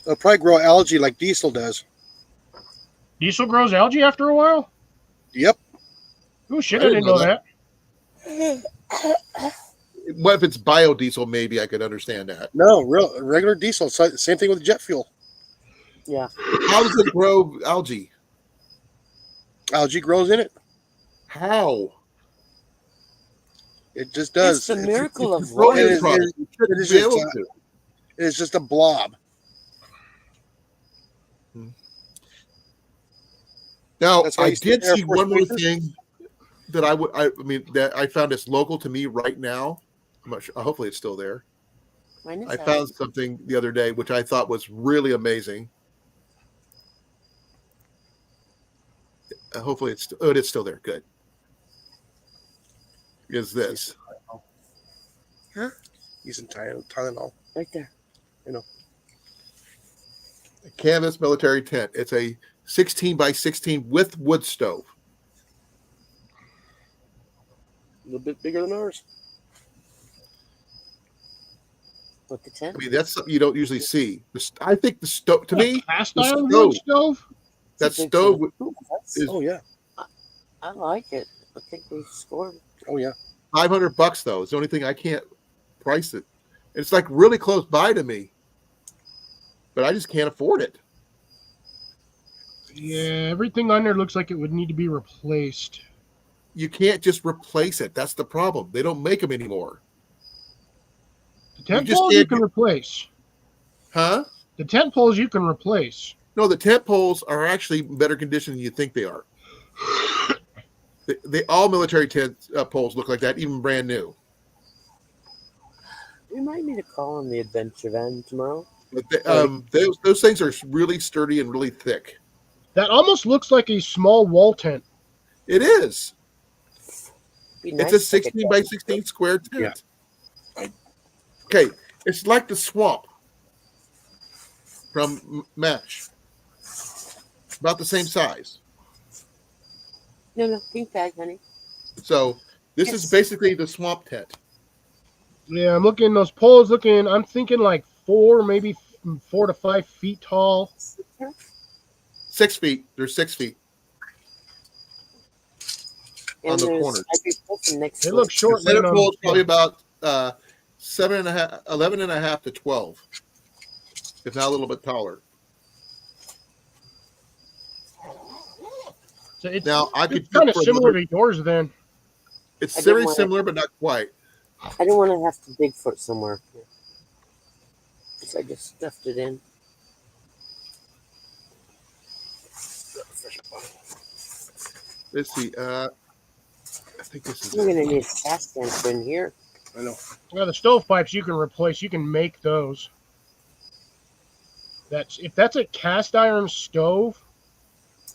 It'll probably grow algae like diesel does. Diesel grows algae after a while? Yep. Oh shit, I I didn't didn't know know that. What if it's biodiesel? Maybe I could understand that. No, regular diesel. Same thing with jet fuel. Yeah. How does it grow algae? Algae grows in it. How? It just does. It's the miracle of Petroleum life. is- product. You shouldn't it is be just, able to. It's just a blob. Now, That's why I you see did Air see Force one more Bases. thing that that I found is local to me right now. I'm not sure. Hopefully, it's still there. Mine is I out. found something the other day which I thought was really amazing. Hopefully, it's still there. Good. Is this? Using Tylenol. Right there. A canvas military tent. It's a 16 by 16 with wood stove. A little bit bigger than ours. With the tent. I mean, that's something you don't usually see. I think the stove, to me, Cast the iron stove. wood stove? that It's a big stove thing. Ooh, that's- is Oh yeah. I like it. I think we scored. Oh yeah. $500 though. It's the only thing I can't price it. It's like really close by to me, but I just can't afford it. Yeah, everything on there looks like it would need to be replaced. You can't just replace it. That's the problem. They don't make them anymore. The tent just poles you can't can get- replace. Huh? The tent poles you can replace. No, the tent poles are actually in better condition than you think they are. They all military tent poles look like that, even brand new. Remind me to call on the adventure van tomorrow. But those things are really sturdy and really thick. That almost looks like a small wall tent. It is. Be It's nice a to get 16 by 16 square tent. Yeah. Okay, it's like the swamp from Mesh. About the same size. No, pink bag, honey. So this Yes. is basically the swamp tent. Yeah, I'm looking, those poles I'm thinking like 4, maybe 4 to 5 feet tall. 6 feet. They're 6 feet. And On the there's corners. ibuprofen next They to look it. short. The center laying on pole is the probably about 11 and a half to 12. If not a little bit taller. So it's Now I could it's kind of for similar another- to yours then. It's I didn't very want similar, but not quite. I didn't want to have to dig for it somewhere. So I just stuffed it in. Let's see. I think this is. We're gonna need a cast answer in here. I know. Well, the stovepipes you can replace. You can make those. If that's a cast iron stove,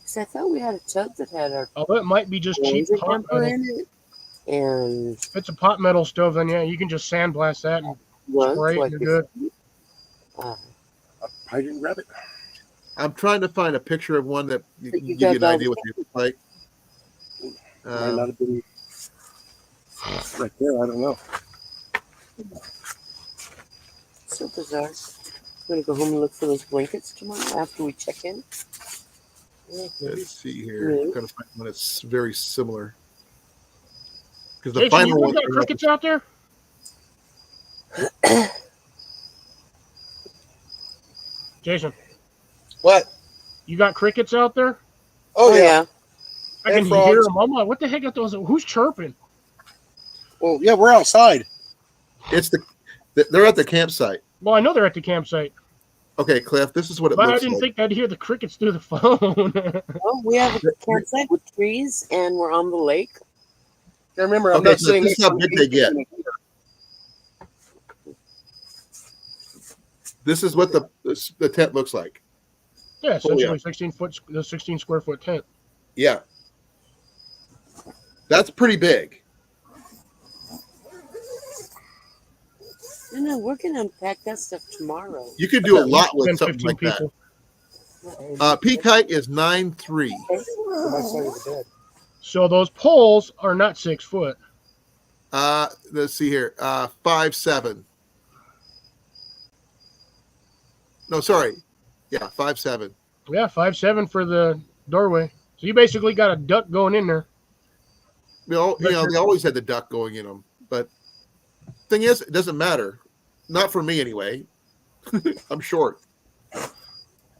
Cause I thought we had a tub that had our although it might be just cheap laser pot temper metal. in it, and If it's a pot metal stove, then yeah, you can just sandblast that and was spray it like and you're good. I didn't grab it. I'm trying to find a picture of one that But can you give you got an all idea the what they look like. Might not have been right there. I don't know. So bizarre. I'm gonna go home and look for those blankets tomorrow after we check in. Let's see here. Yeah. I'm gonna find one that's very similar. Because the Jason, final you one. got crickets out there? Jason, What? you got crickets out there? Oh, yeah. I And can frogs. hear them. I'm like, what the heck are those? Who's chirping? Well, yeah, we're outside. It's they're at the campsite. Well, I know they're at the campsite, Okay, Cliff. This is what it but I looks didn't like. think I'd hear the crickets through the phone. Well, we have a campsite with trees, and we're on the lake. Yeah, remember, I'm Okay, not so saying this is how big they get. This is what the tent looks like. Yeah, essentially yeah. 16 square foot tent. Yeah. That's pretty big. No, we're gonna unpack that stuff tomorrow. You could do a lot with 10, something 15 like people. that. Peak height is 9'3". My side of the bed. So those poles are not 6 foot. Let's see here. 5'7". No, sorry. Yeah, 5'7". Yeah, 5'7" for the doorway. So you basically got a duck going in there. They always had the duck going in them. But thing is, it doesn't matter. Not for me anyway. I'm short.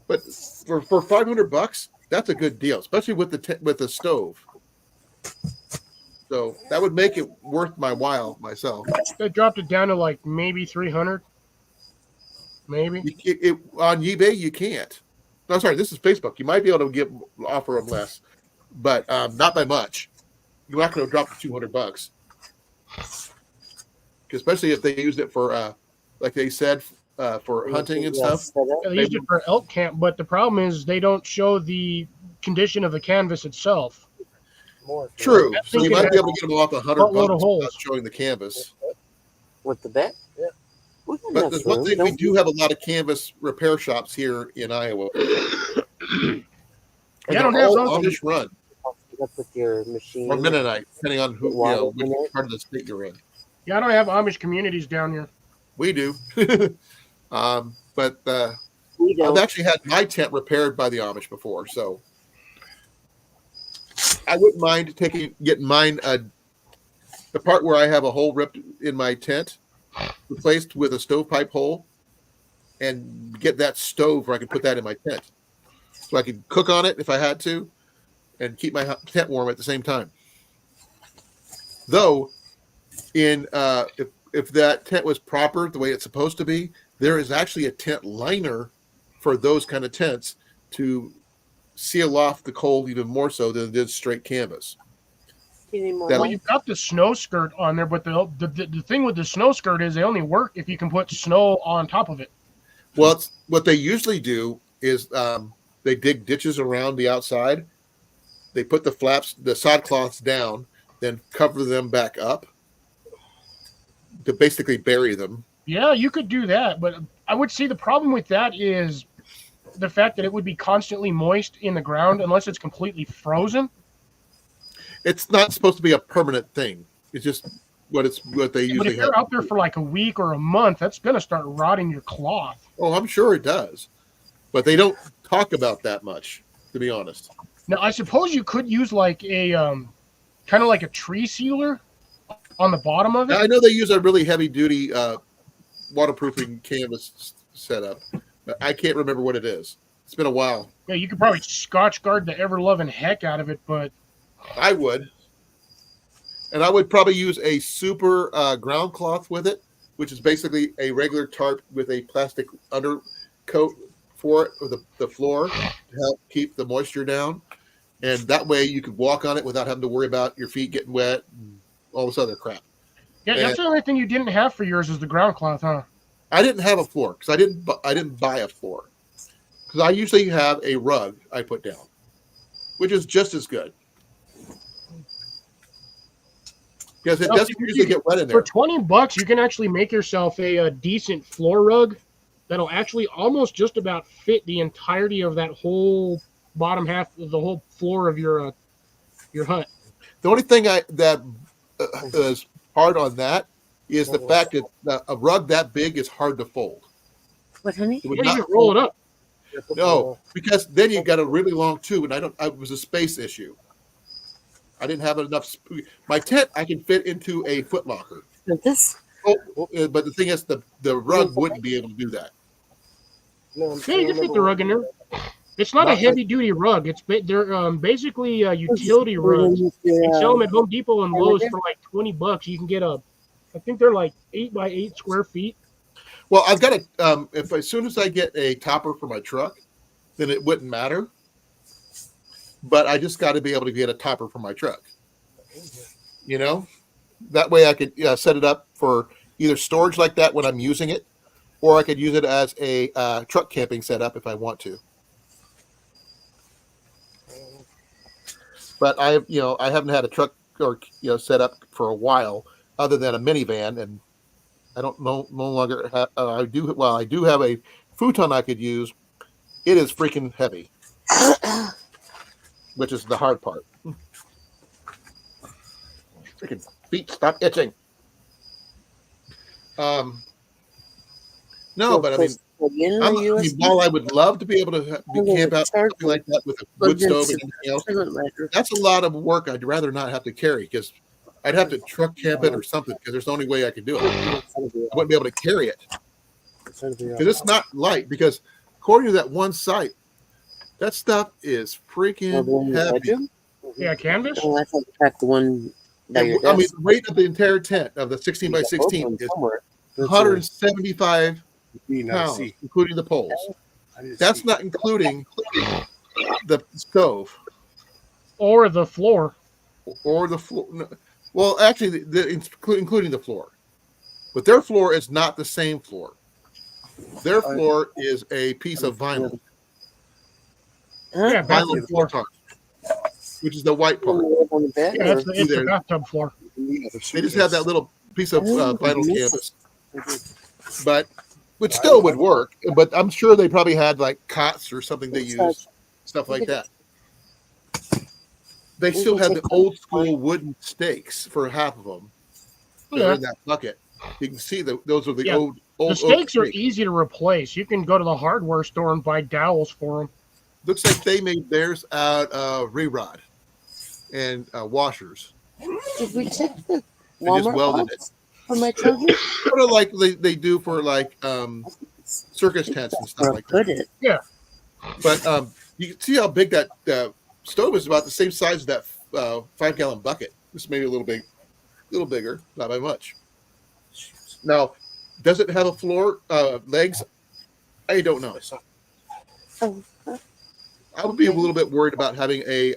But for $500, that's a good deal, especially with the stove. So that would make it worth my while myself. They dropped it down to like maybe 300. Maybe. On eBay, you can't. No, sorry, this is Facebook. You might be able to offer them less, but not by much. You're not going to drop to $200, especially if they used it for, like they said, for hunting and stuff. Yeah, they used it for elk camp, but the problem is they don't show the condition of the canvas itself. True. I So think you it might be has able to get them off $100 buttload of holes. without showing the canvas. With the bed? Yeah. We got But enough there's one room, thing, we don't do have a lot of canvas repair shops here in Iowa. And Yeah, I don't they're have all those. Amish run up with your machine. or Mennonite, depending on who, Water which in it. part of the state you're in. Yeah, I don't have Amish communities down here. We do. But We I've don't. actually had my tent repaired by the Amish before, so I wouldn't mind getting mine. The part where I have a hole ripped in my tent, replaced with a stovepipe hole, and get that stove where I can put that in my tent, so I could cook on it if I had to, and keep my tent warm at the same time. Though, if that tent was proper the way it's supposed to be, there is actually a tent liner for those kind of tents to seal off the cold even more so than it is straight canvas. You need more That'll- Well, you've got the snow skirt on there, but the thing with the snow skirt is they only work if you can put snow on top of it. Well, what they usually do is they dig ditches around the outside. They put the sod cloths down, then cover them back up to basically bury them. Yeah, you could do that, but I would say the problem with that is the fact that it would be constantly moist in the ground unless it's completely frozen. It's not supposed to be a permanent thing. It's just what they But usually if have. you're out there for like a week or a month, that's going to start rotting your cloth. Oh, I'm sure it does, but they don't talk about that much, to be honest. Now, I suppose you could use like a kind of like a tree sealer on the bottom of it. I know they use a really heavy-duty waterproofing canvas setup, but I can't remember what it is. It's been a while. Yeah, you could probably Scotch guard the ever-loving heck out of it, but I would. And I would probably use a super ground cloth with it, which is basically a regular tarp with a plastic undercoat for it, or the floor, to help keep the moisture down. And that way you could walk on it without having to worry about your feet getting wet and all this other crap. yeah, that's the only thing you didn't have for yours is the ground cloth, huh? I didn't have a floor because I didn't buy a floor, because I usually have a rug I put down, which is just as good. Because it Well, doesn't usually get wet in For there. $20, you can actually make yourself a decent floor rug that'll actually almost just about fit the entirety of that whole bottom half of the whole floor of your hut. The only thing that is hard on that is the fact that a rug that big is hard to fold. What, honey? It would Well, you not just roll it up. No, because then you got a really long tube, and it was a space issue. I didn't have enough. My tent I can fit into a foot locker. This? But the thing is, the rug wouldn't be able to do that. No, Yeah, you can fit the rug in there. It's not a heavy duty rug. They're basically utility rugs. They sell them at Home Depot and Lowe's for like $20. You can get I think they're like 8 by 8 square feet. Well, I've got as soon as I get a topper for my truck, then it wouldn't matter. But I just got to be able to get a topper for my truck. You know, that way I could set it up for either storage like that when I'm using it, or I could use it as a truck camping setup if I want to. But I haven't had a truck or set up for a while, other than a minivan, and I don't no longer have. I do have a futon I could use. It is freaking heavy, which is the hard part. Freaking feet, stop itching. No, but I mean, while I would love to be able to camp out something like that with a wood stove and everything else, that's a lot of work I'd rather not have to carry, because I'd have to truck camp it or something, because there's the only way I could do it. I wouldn't be able to carry it. Because it's not light, because according to that one site, that stuff is freaking heavy. Yeah, canvas? Oh, I thought you packed the one by your I mean, desk. the weight of the entire tent of the 16 by 16 is 175 pounds, including the poles. That's not including the stove Or the floor. or the floor. No, well, actually, including the floor. But their floor is not the same floor. Their floor is a piece of vinyl. Yeah, Vinyl bathroom floor. floor, which is the white part. Yeah, it's the bathtub floor. They just have that little piece of vinyl canvas. But which still would work. But I'm sure they probably had like cots or something they used, stuff like that. They still had the old school wooden stakes for half of them. They're in that bucket. You can see those are the old. The stakes are easy to replace. You can go to the hardware store and buy dowels for them. Looks like they made theirs out of re-rod and washers. Did we check the And just welded it. for my children? Sort of like they do for like circus tents and stuff like that. Yeah. But you can see how big that stove is. About the same size as that 5-gallon bucket. Just maybe a little bigger, not by much. Now, does it have a floor, legs? I don't know. I would be a little bit worried about having a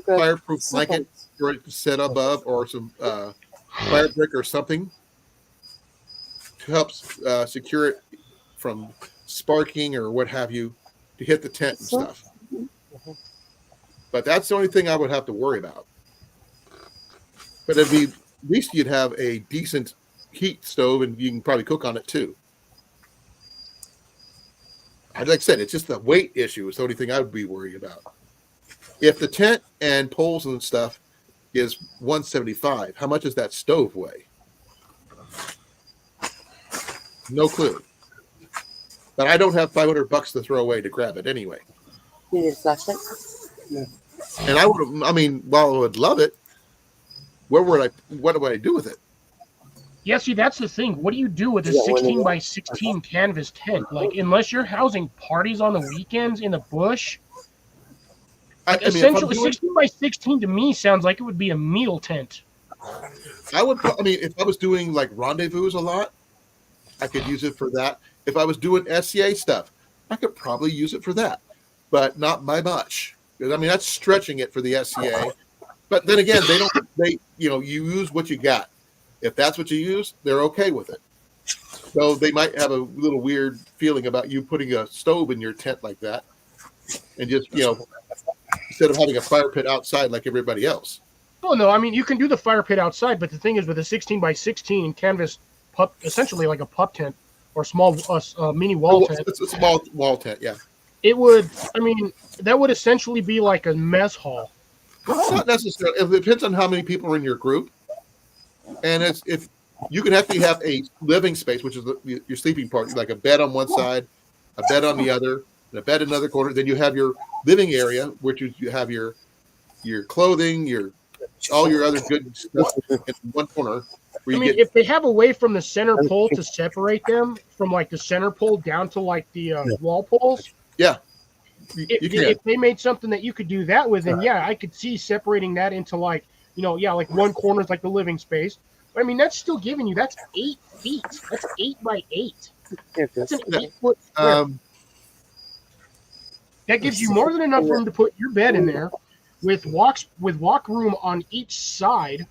fireproof blanket for it to set above, or some fire brick or something to help secure it from sparking or what have you to hit the tent and stuff. But that's the only thing I would have to worry about. But at least you'd have a decent heat stove, and you can probably cook on it too. Like I said, it's just the weight issue is the only thing I would be worried about. If the tent and poles and stuff is 175, how much does that stove weigh? No clue. But I don't have $500 to throw away to grab it anyway. You need a flashlight? No. And while I would love it, what do I do with it? Yeah, see, that's the thing. What do you do with a 16 by 16 canvas tent? Like, unless you're housing parties on the weekends in the bush, essentially, 16 by 16 to me sounds like it would be a meal tent. If I was doing like rendezvous a lot, I could use it for that. If I was doing SCA stuff, I could probably use it for that, but not by much. Because that's stretching it for the SCA. But then again, you use what you got. If that's what you use, they're okay with it. So they might have a little weird feeling about you putting a stove in your tent like that, and just instead of having a fire pit outside like everybody else. Oh no, you can do the fire pit outside, but the thing is, with a 16 by 16 canvas pup, essentially like a pup tent or small mini wall tent. It's a small wall tent, yeah. It would. That would essentially be like a mess hall. Well, not necessarily. It depends on how many people are in your group. And if you can actually have a living space, which is your sleeping part, like a bed on one side, a bed on the other, and a bed in another corner. Then you have your living area, which is you have your clothing, all your other good stuff in one corner. If they have a way from the center pole to separate them from like the center pole down to like the wall poles. Yeah. If they made something that you could do that with, then I could see separating that into like, like one corner is like the living space. But that's still giving you, that's 8 feet. That's 8 by 8. That's an 8-foot square. That gives you more than enough room to put your bed in there. with walk room on each side,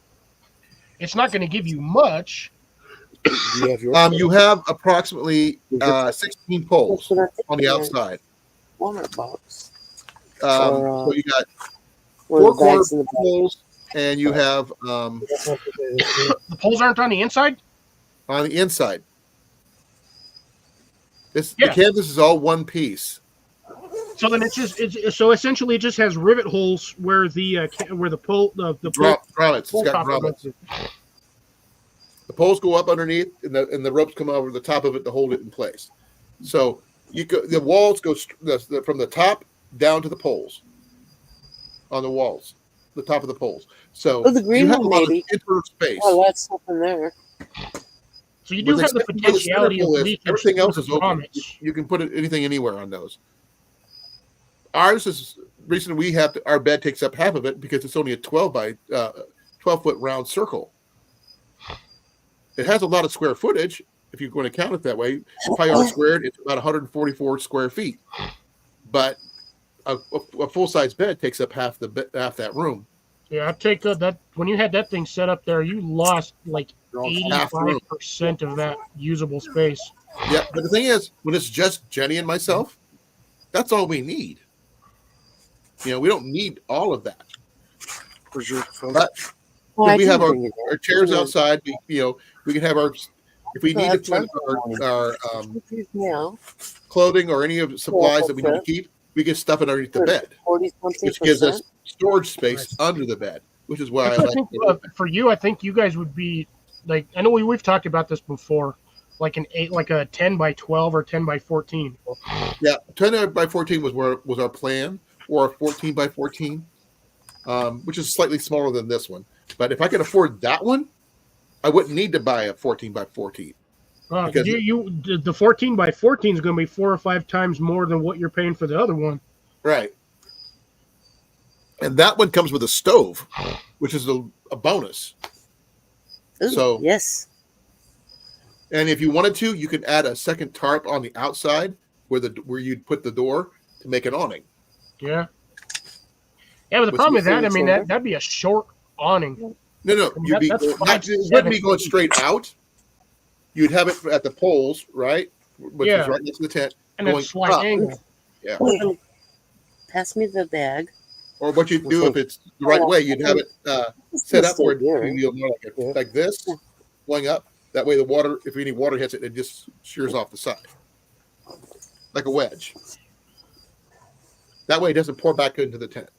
it's not going to give you much. Do you have yours? You have approximately 16 poles That's what I'm on the thinking. outside. Walmart box. So you got One 4 of the bags corner in the back. poles, and you have The poles aren't on the inside. on the inside. The Yeah. canvas is all one piece. So then so essentially it just has rivet holes where the pole the pole Grommets. It's got top are grommets. mounted. The poles go up underneath, and the ropes come over the top of it to hold it in place. So the walls go from the top down to the poles on the walls, the top of the poles. So Oh, the green you have one, a lot maybe. of inter space. Oh, that's something there. So you do have the potentiality of leaking everything else is open. grommets. You can put anything anywhere on those. Ours is recently our bed takes up half of it because it's only a 12 foot round circle. It has a lot of square footage if you're going to count it that way. Pi r squared, it's about 144 square feet. But a full size bed takes up half that room. Yeah, I take that when you had that thing set up there, you lost like 85% of that usable space. Yeah, but the thing is, when it's just Jenny and myself, that's all we need. We don't need all of that. But we have our chairs outside. We can have if we need to put our clothing or any of the supplies that we need to keep, we can stuff it underneath the bed, which gives us storage space under the bed, which is why I like it. For you, I think you guys would be like, I know we've talked about this before, like a 10 by 12 or 10 by 14. Yeah, 10 by 14 was our plan, or a 14 by 14, which is slightly smaller than this one. But if I could afford that one, I wouldn't need to buy a 14 by 14. Because the 14 by 14 is going to be 4 or 5 times more than what you're paying for the other one. Right. And that one comes with a stove, which is a bonus. Ooh, so yes. And if you wanted to, you could add a second tarp on the outside where you'd put the door to make an awning. Yeah. Yeah, but the problem with that, I mean, that'd be a short awning. No, you'd it wouldn't be going straight out. You'd have it at the poles, right? Which is right next to the tent. And then slight angle. Yeah. Pass me the bag. Or what you'd do if it's the right way, you'd have it set up where you'll know like this, going up. That way the water, if any water hits it, it just shears off the side. Like a wedge. That way it doesn't pour back into the tent.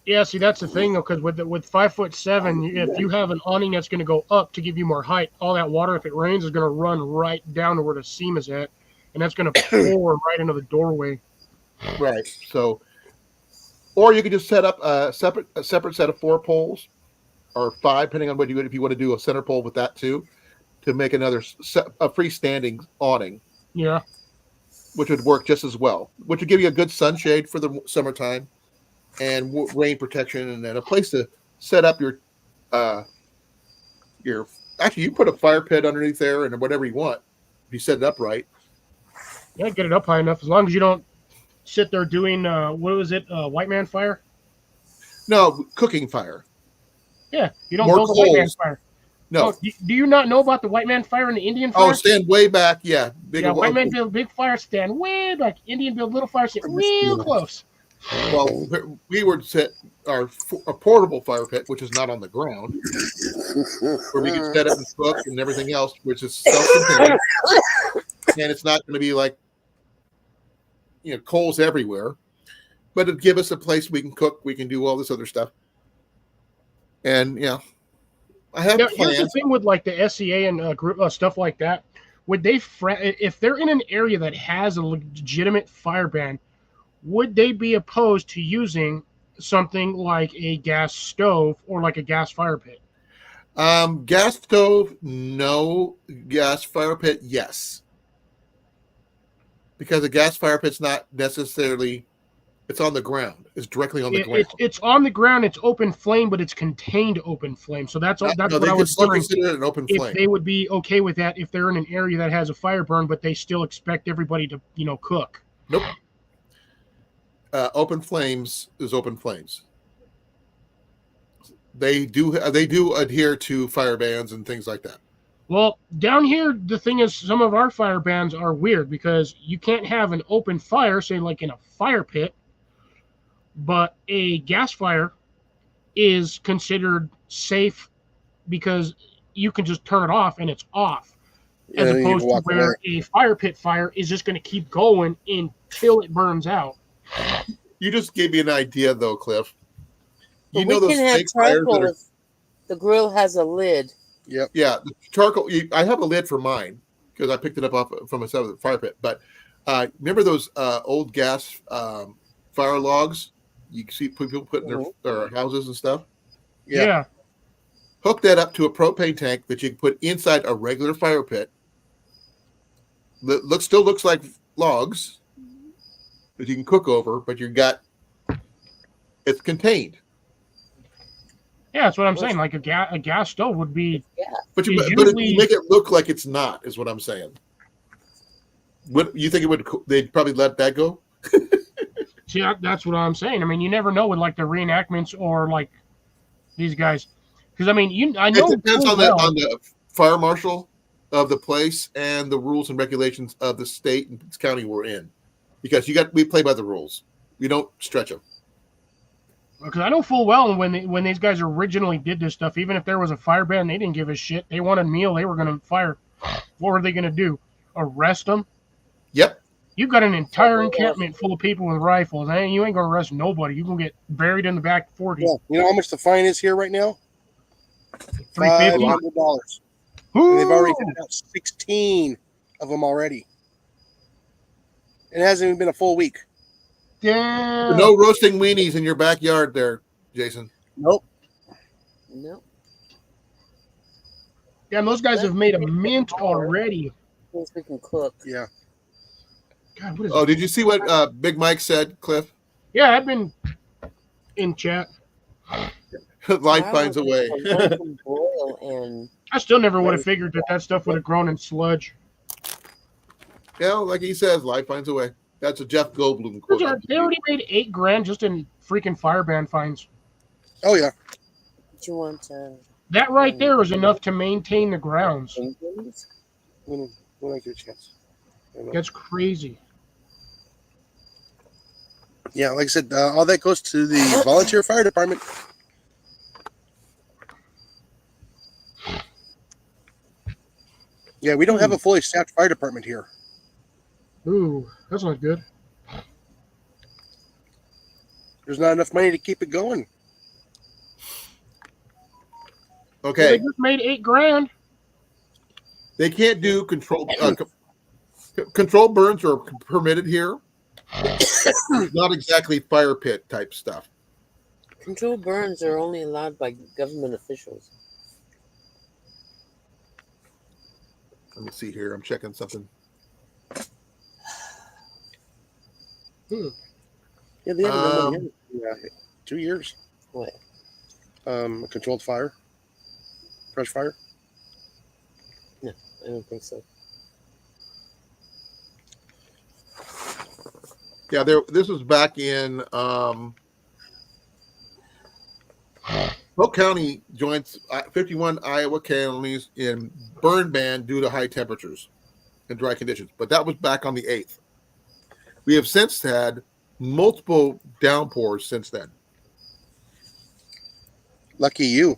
Yeah, see, that's the thing, though, because with 5'7", if you have an awning that's going to go up to give you more height, all that water, if it rains, is going to run right down to where the seam is at, and that's going to pour right into the doorway. Right. So, or you could just set up a separate set of 4 poles, or 5, depending on what you do. If you want to do a center pole with that too, to make a freestanding awning. Yeah. Which would work just as well. Which would give you a good sunshade for the summertime. And rain protection, and then a place to set up your actually you put a fire pit underneath there and whatever you want if you set it up right. Yeah, get it up high enough as long as you don't sit there doing what was it, white man fire? No, cooking fire. Yeah, you don't build a white man fire. No. Oh, do you not know about the white man fire and the Indian fire? Oh, stand way back, yeah. White man build big fire, stand way back. Indian build little fire, stand real close. Well, we would set a portable fire pit, which is not on the ground, where we can set up and cook and everything else, which is self-contained, and it's not going to be like coals everywhere, but it'd give us a place we can cook, we can do all this other stuff, and I have plans. Here's the thing with like the SCA and group stuff like that. Would they, if they're in an area that has a legitimate fire ban? Would they be opposed to using something like a gas stove or like a gas fire pit? Gas stove, no. Gas fire pit, yes. Because a gas fire pit's not necessarily, it's on the ground. It's directly on the ground. It's on the ground. It's open flame, but it's contained open flame. So that's what I was still consider it an open flame. If they would be okay with that if they're in an area that has a fire burn, but they still expect everybody to cook. Nope. Open flames is open flames. They do adhere to fire bans and things like that. Well, down here, the thing is, some of our fire bans are weird because you can't have an open fire, say like in a fire pit, but a gas fire is considered safe because you can just turn it off and it's off, as And then you opposed can to walk where away. a fire pit fire is just going to keep going until it burns out. You just gave me an idea, though, Cliff. But You know we those can have fake fires charcoal that are, if the grill has a lid. Yep. yeah, the charcoal. I have a lid for mine because I picked it up off from a fire pit. But remember those old gas fire logs you see people put in their houses and stuff? Yeah. Hook that up to a propane tank that you can put inside a regular fire pit. Still looks like logs that you can cook over, but it's contained. Yeah, that's what I'm saying. Like a gas stove would be. But you usually make it look like it's not, is what I'm saying. What you think they'd probably let that go? See, that's what I'm saying. I mean, you never know with like the reenactments or like these guys, because I mean, I know It depends full on well- the fire marshal of the place and the rules and regulations of the state and county we're in, because we play by the rules. We don't stretch them. Because I know full well when these guys originally did this stuff, even if there was a fire ban, they didn't give a shit. They wanted meal, they were going to fire. What were they going to do? Arrest them? Yep. You've got an entire encampment full of people with rifles, and you ain't going to arrest nobody. You're going to get buried in the back 40. Yeah. You know how much the fine is here right now? $350. $500. And they've already sent out 16 of them already. It hasn't even been a full week. Damn. No roasting weenies in your backyard there, Jason. Nope. No. Damn, those guys have made a mint already. Things we can cook. Yeah. God, what is Oh, did you see what Big Mike said, Cliff? Yeah, I've been in chat. Life finds a way. Broil and I still never would have figured that stuff would have grown in sludge. Yeah, like he says, life finds a way. That's a Jeff Goldblum quote. They already made $8,000 just in freaking fire ban fines. Oh, yeah. do you want That right there is enough to maintain the grounds. penguins? When I get a chance. That's crazy. Yeah, like I said, all that goes to the volunteer fire department. Yeah, we don't have a fully staffed fire department here. Ooh, that's not good. There's not enough money to keep it going. Okay. They just made $8,000. They can't do control burns are permitted here. Not exactly fire pit type stuff. Controlled burns are only allowed by government officials. Let me see here. I'm checking something. Yeah, they haven't done one here. Yeah, 2 years. What? A controlled fire, fresh fire. I don't think so. Yeah, this was back in Polk County joins 51 Iowa counties in burn ban due to high temperatures and dry conditions. But that was back on the 8th. We have since had multiple downpours since then. Lucky you.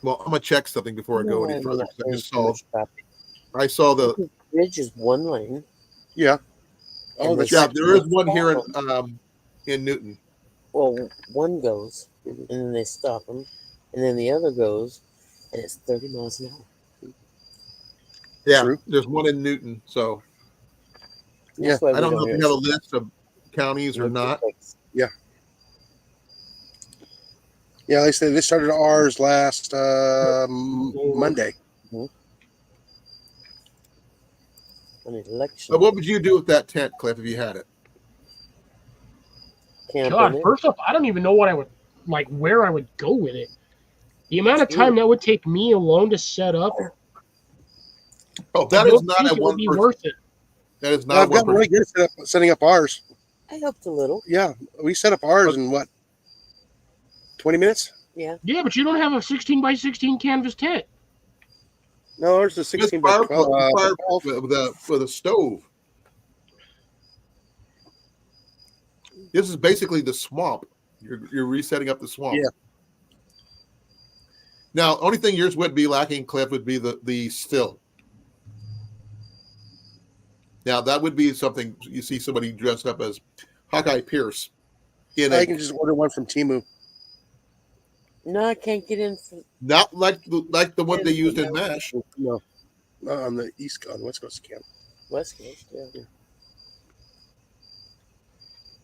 Well, I'm gonna check something before I go any further. I saw The the bridge is one lane. Yeah. And Oh, the that's yeah. second There is one's one here problem. in Newton. Well, one goes, and then they stop them, and then the other goes, and it's 30 miles an hour. Yeah, True. there's one in Newton. So Yeah, That's why we I don't know if hear you have a list of counties or it. not. Yeah, like I said, they started ours last Monday. An election. So what would you do with that tent, Cliff, if you had it? Camp God, in it. first off, I don't even know what I would like, where I would go with it. The amount of time that would take me alone to set up. Oh, that I is don't not think a it would one be person. worth it. That is not I've one gotten really person. good at setting up ours. I helped a little. Yeah, we set up ours in what, 20 minutes? Yeah. Yeah, but you don't have a 16 by 16 canvas tent. No, there's a 16 by 12. With a stove. This is basically the swamp. You're resetting up the swamp. Yeah. Now, only thing yours would be lacking, Cliff, would be the still. Now, that would be something you see somebody dressed up as Hawkeye Pierce. I can just order one from Temu. No, I can't get in. Not like the one they used in MASH. No, not on the West Coast camp. West Coast,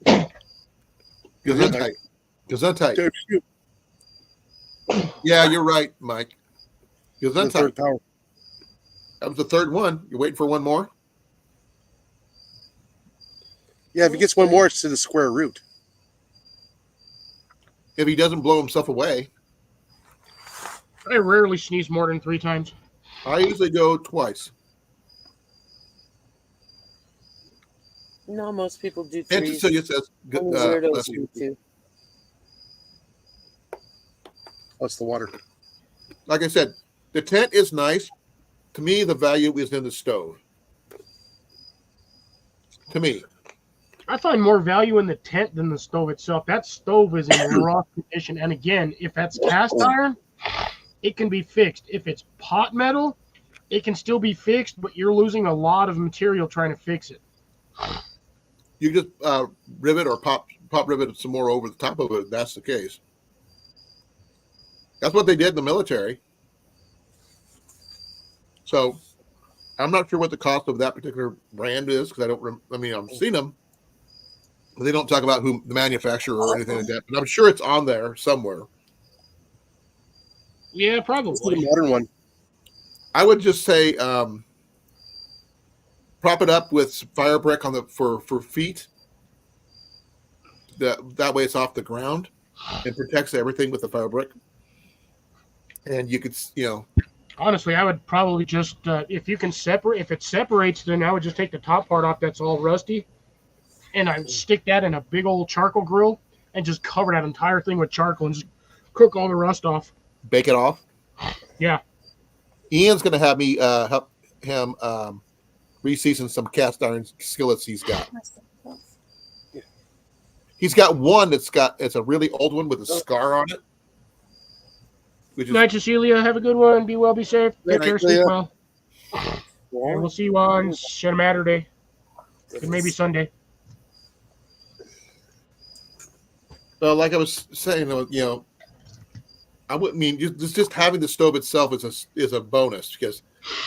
yeah. Gesundheit. Yeah, you're right, Mike. Gesundheit. That was the third one. You're waiting for one more? Yeah, if he gets one more, it's to the square root. If he doesn't blow himself away. I rarely sneeze more than 3 times. I usually go twice. No, most people do 3. And Cecilia says, Only weirdos do 2. That's the water. like I said, the tent is nice. To me, the value is in the stove. To me. I find more value in the tent than the stove itself. That stove is in rough condition. And again, if that's cast iron, it can be fixed. If it's pot metal, it can still be fixed, but you're losing a lot of material trying to fix it. You just rivet or pop rivet some more over the top of it. That's the case. That's what they did in the military. So I'm not sure what the cost of that particular brand is because I've seen them, but they don't talk about who the manufacturer or anything like that. But I'm sure it's on there somewhere. Yeah, probably. It's the modern one. I would just say prop it up with fire brick on for feet. That way it's off the ground and protects everything with the fire brick. And you could, Honestly, I would probably just if it separates, then I would just take the top part off that's all rusty, and I would stick that in a big old charcoal grill and just cover that entire thing with charcoal and just cook all the rust off. Bake it off. Yeah. Ian's going to have me help him reseason some cast iron skillets he's got. He's got one it's a really old one with a scar on it. Good night, Cecilia. Have a good one. Be well, be safe. Take care, sleep well. Yeah. We'll see you on Saturday. And maybe Sunday. Well, like I was saying, I wouldn't mean just having the stove itself is a bonus because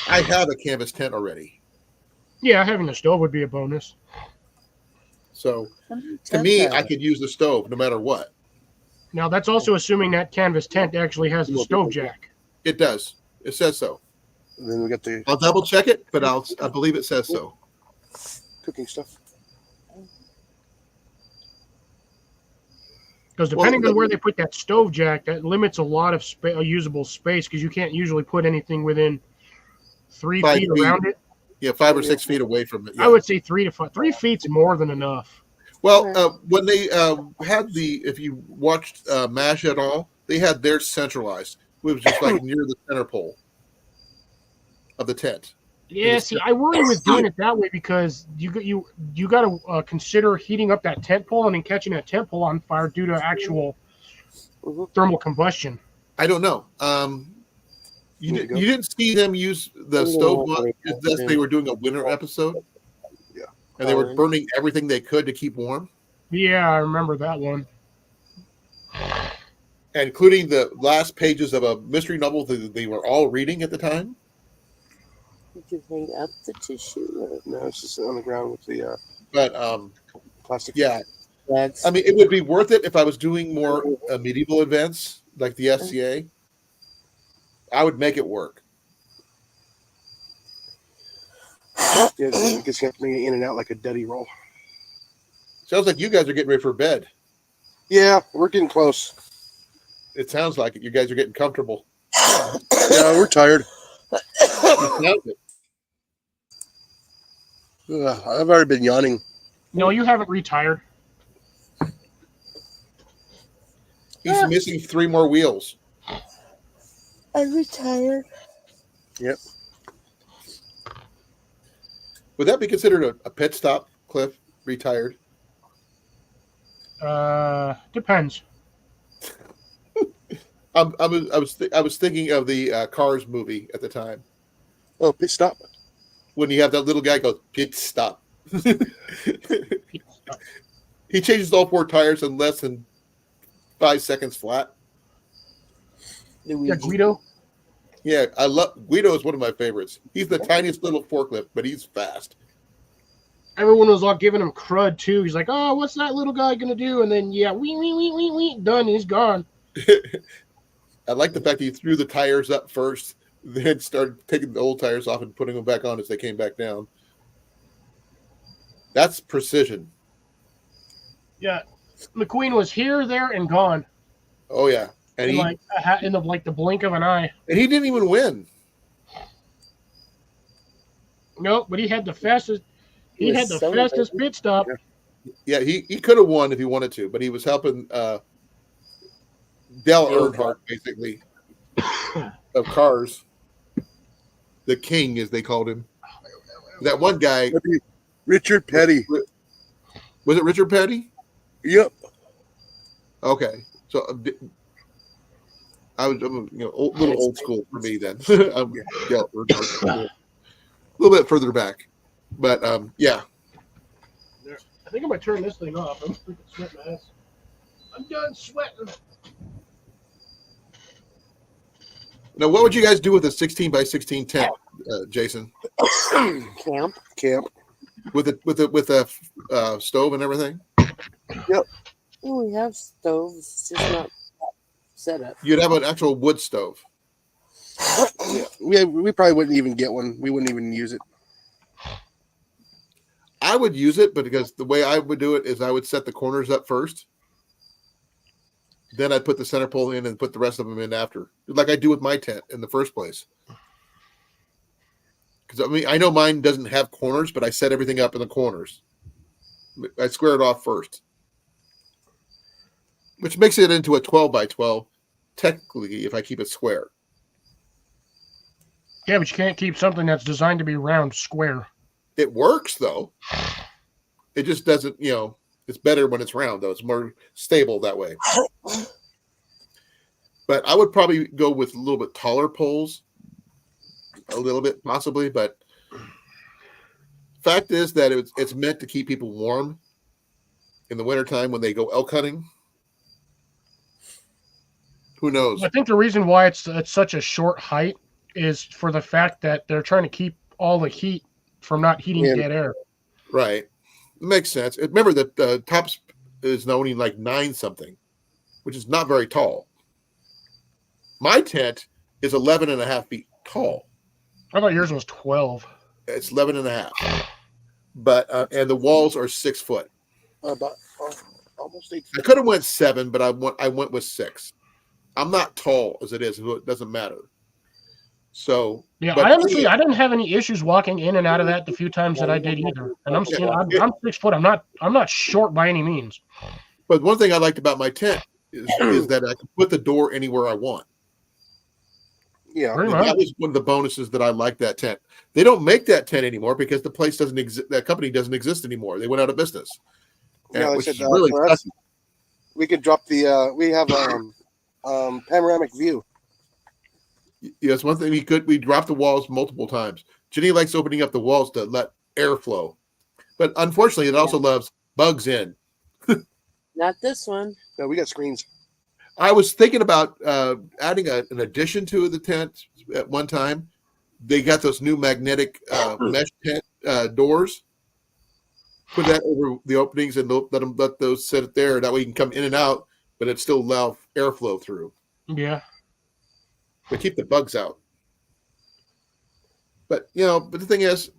I have a canvas tent already. Yeah, having a stove would be a bonus. So to me, I could use the stove no matter what. Now that's also assuming that canvas tent actually has the stove jack. It does. It says so. And then we got the I'll double check it, but I believe it says so. cooking stuff. Because depending on where they put that stove jack, that limits a lot of usable space because you can't usually put anything within 3 feet around it. Yeah, 5 or 6 feet away from it. Yeah. I would say 3 to 5. 3 feet's more than enough. Well, when they had if you watched MASH at all, they had theirs centralized. It was just like near the center pole of the tent. Yeah, see, I worry with doing it that way because you got to consider heating up that tent pole and then catching that tent pole on fire due to actual thermal combustion. I don't know. You didn't see them use the stove unless they were doing a winter episode. Yeah, and they were burning everything they could to keep warm. Yeah, I remember that one. Including the last pages of a mystery novel that they were all reading at the time. Did you hang up the tissue? No, it's just on the ground with the plastic. Yeah. I mean, it would be worth it if I was doing more medieval events like the SCA. I would make it work. Yeah, I guess you have to bring it in and out like a duddy roll. Sounds like you guys are getting ready for bed. Yeah, we're getting close. It sounds like it. You guys are getting comfortable. Yeah, we're tired. I've already been yawning. No, you haven't retired. He's missing 3 more wheels. I'm retired. Yep. Would that be considered a pit stop, Cliff? Retired? Depends. I was thinking of the Cars movie at the time Oh, pit stop. when you have that little guy go pit stop. He changes all 4 tires in less than 5 seconds flat. Yeah, Guido. Yeah, I love Guido is one of my favorites. He's the tiniest little forklift, but he's fast. Everyone was all giving him crud too. He's like, "Oh, what's that little guy gonna do?" And then wee, done. He's gone. I like the fact that he threw the tires up first, then started taking the old tires off and putting them back on as they came back down. That's precision. Yeah, McQueen was here, there, and gone. Oh yeah, and in he the blink of an eye. and he didn't even win. Nope, but he had the fastest. He had the fastest pit stop. Yeah, he could have won if he wanted to, but he was helping Dale Earnhardt, basically, of Cars. The king, as they called him. That one guy. Richard Petty. Was it Richard Petty? Yep. Okay. So I'm a little old school for me then. I'm Dale Earnhardt. A little bit further back. But, yeah. I think I'm going to turn this thing off. I'm freaking sweating my ass. I'm done sweating. Now, what would you guys do with a 16 by 16 tent, Jason? Camp. With a stove and everything? Yep. Oh, we have stoves. It's just not set up. You'd have an actual wood stove. We probably wouldn't even get one. We wouldn't even use it. I would use it, but because the way I would do it is I would set the corners up first. Then I'd put the center pole in and put the rest of them in after, like I do with my tent in the first place. Because I know mine doesn't have corners, but I set everything up in the corners. I square it off first, which makes it into a 12 by 12, technically, if I keep it square. Yeah, but you can't keep something that's designed to be round square. It works, though. It just doesn't, it's better when it's round, though. It's more stable that way. But I would probably go with a little bit taller poles. A little bit, possibly. But fact is that it's meant to keep people warm in the wintertime when they go elk hunting. Who knows? I think the reason why it's such a short height is for the fact that they're trying to keep all the heat from not heating dead air. Right. It makes sense. Remember that the top is only like 9 something, which is not very tall. My tent is 11 and a half feet tall. I thought yours was 12. It's 11 and a half. But, and the walls are 6 foot. About almost 8 feet. I could have went 7, but I went with 6. I'm not tall as it is. So it doesn't matter. So yeah, I didn't have any issues walking in and out of that the few times that I did either. And I'm 6 foot. I'm not short by any means. But one thing I liked about my tent is that I can put the door anywhere I want. Yeah, that was one of the bonuses that I liked that tent. They don't make that tent anymore because the place doesn't exist. That company doesn't exist anymore. They went out of business. Yeah, which said, is really for us, we could drop the. We have panoramic view. Yes, one thing we dropped the walls multiple times. Jenny likes opening up the walls to let air flow, but unfortunately, it also loves bugs in. Not this one. No, we got screens. I was thinking about adding an addition to the tent at one time. They got those new magnetic mesh tent doors. Put that over the openings and let those sit there. That way you can come in and out, but it still allow airflow through. Yeah. But keep the bugs out. But but the thing is,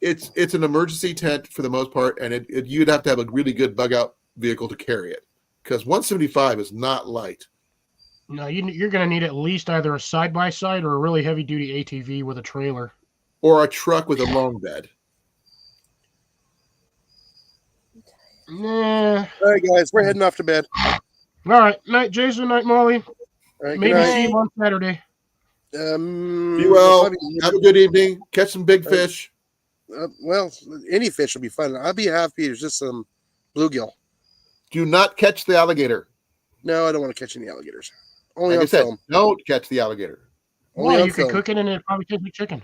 it's an emergency tent for the most part, and you'd have to have a really good bug out vehicle to carry it, because 175 is not light. No, you're going to need at least either a side by side or a really heavy duty ATV with a trailer, or a truck with a long bed. Nah. All right, guys, we're heading off to bed. All right. Night, Jason. Night, Molly. All right, good Maybe night. see you on Saturday. Be well. Have a good evening. Catch some big fish. Well, any fish will be fun. I'll be happy. It's just some bluegill. Do not catch the alligator. No, I don't want to catch any alligators. Only Like on I said, film. don't catch the alligator. Only Well, on you can film. cook it and it probably tastes like chicken.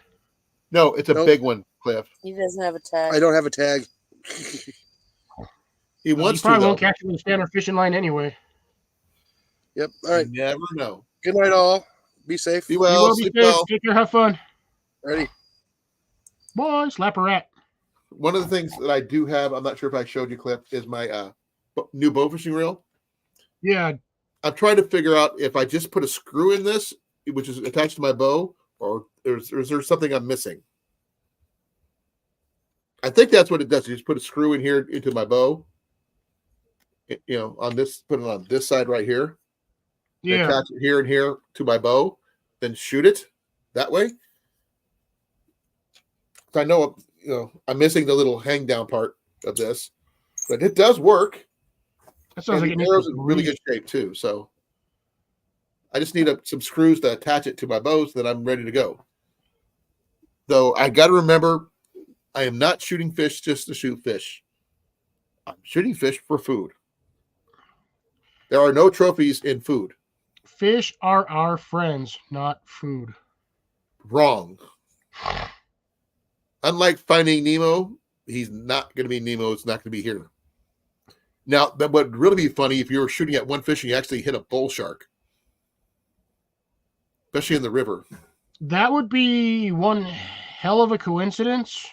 No, it's a Nope. big one, Cliff. He doesn't have a tag. I don't have a tag. He wants You probably to, won't though. catch it with a standard fishing line anyway. Yep. All right. You never know. Good night, all. Be safe. Be You well. will be Sleep safe. well. Take care. Have fun. Ready. Boy, slap a rat. One of the things that I do have, I'm not sure if I showed you, Cliff, is my new bow fishing reel. Yeah. I'm trying to figure out if I just put a screw in this, which is attached to my bow, or is there something I'm missing? I think that's what it does. You just put a screw in here into my bow. On this, put it on this side right here. Yeah. Attach it here and here to my bow, then shoot it that way. So I know, I'm missing the little hang down part of this, but it does work. That sounds And like it the needs arrow's to in really good shape too. So I just need some screws to attach it to my bow so that I'm ready to go. Though I got to remember, I am not shooting fish just to shoot fish. I'm shooting fish for food. There are no trophies in food. Fish are our friends, not food. Wrong. Unlike Finding Nemo, he's not going to be Nemo. It's not going to be here. Now, that would really be funny if you were shooting at one fish and you actually hit a bull shark, especially in the river. That would be one hell of a coincidence.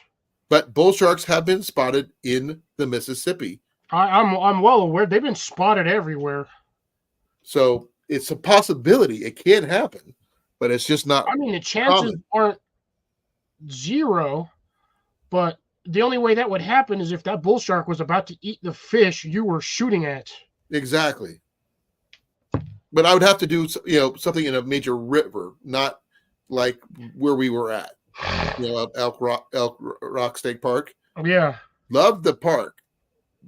But bull sharks have been spotted in the Mississippi. I'm well aware. They've been spotted everywhere. So it's a possibility. It can happen, but it's just not. I mean, the chances aren't zero, but the only way that would happen is if that bull shark was about to eat the fish you were shooting at. Exactly. But I would have to do, something in a major river, not like where we were at, Elk Rock State Park. Yeah. Love the park,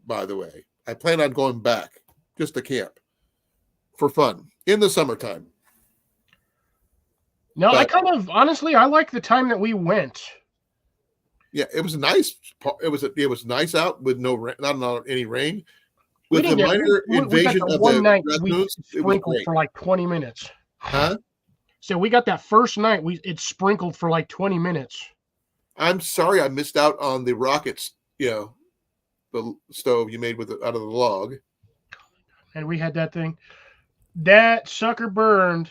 by the way. I plan on going back just to camp for fun in the summertime. No, I honestly, I like the time that we went. Yeah, it was nice. It was nice out with not any rain. With the minor invasion of the raccoons, we sprinkled for like 20 minutes. Huh? So we got that first night. It sprinkled for like 20 minutes. I'm sorry I missed out on the rockets. The stove you made out of the log. And we had that thing. That sucker burned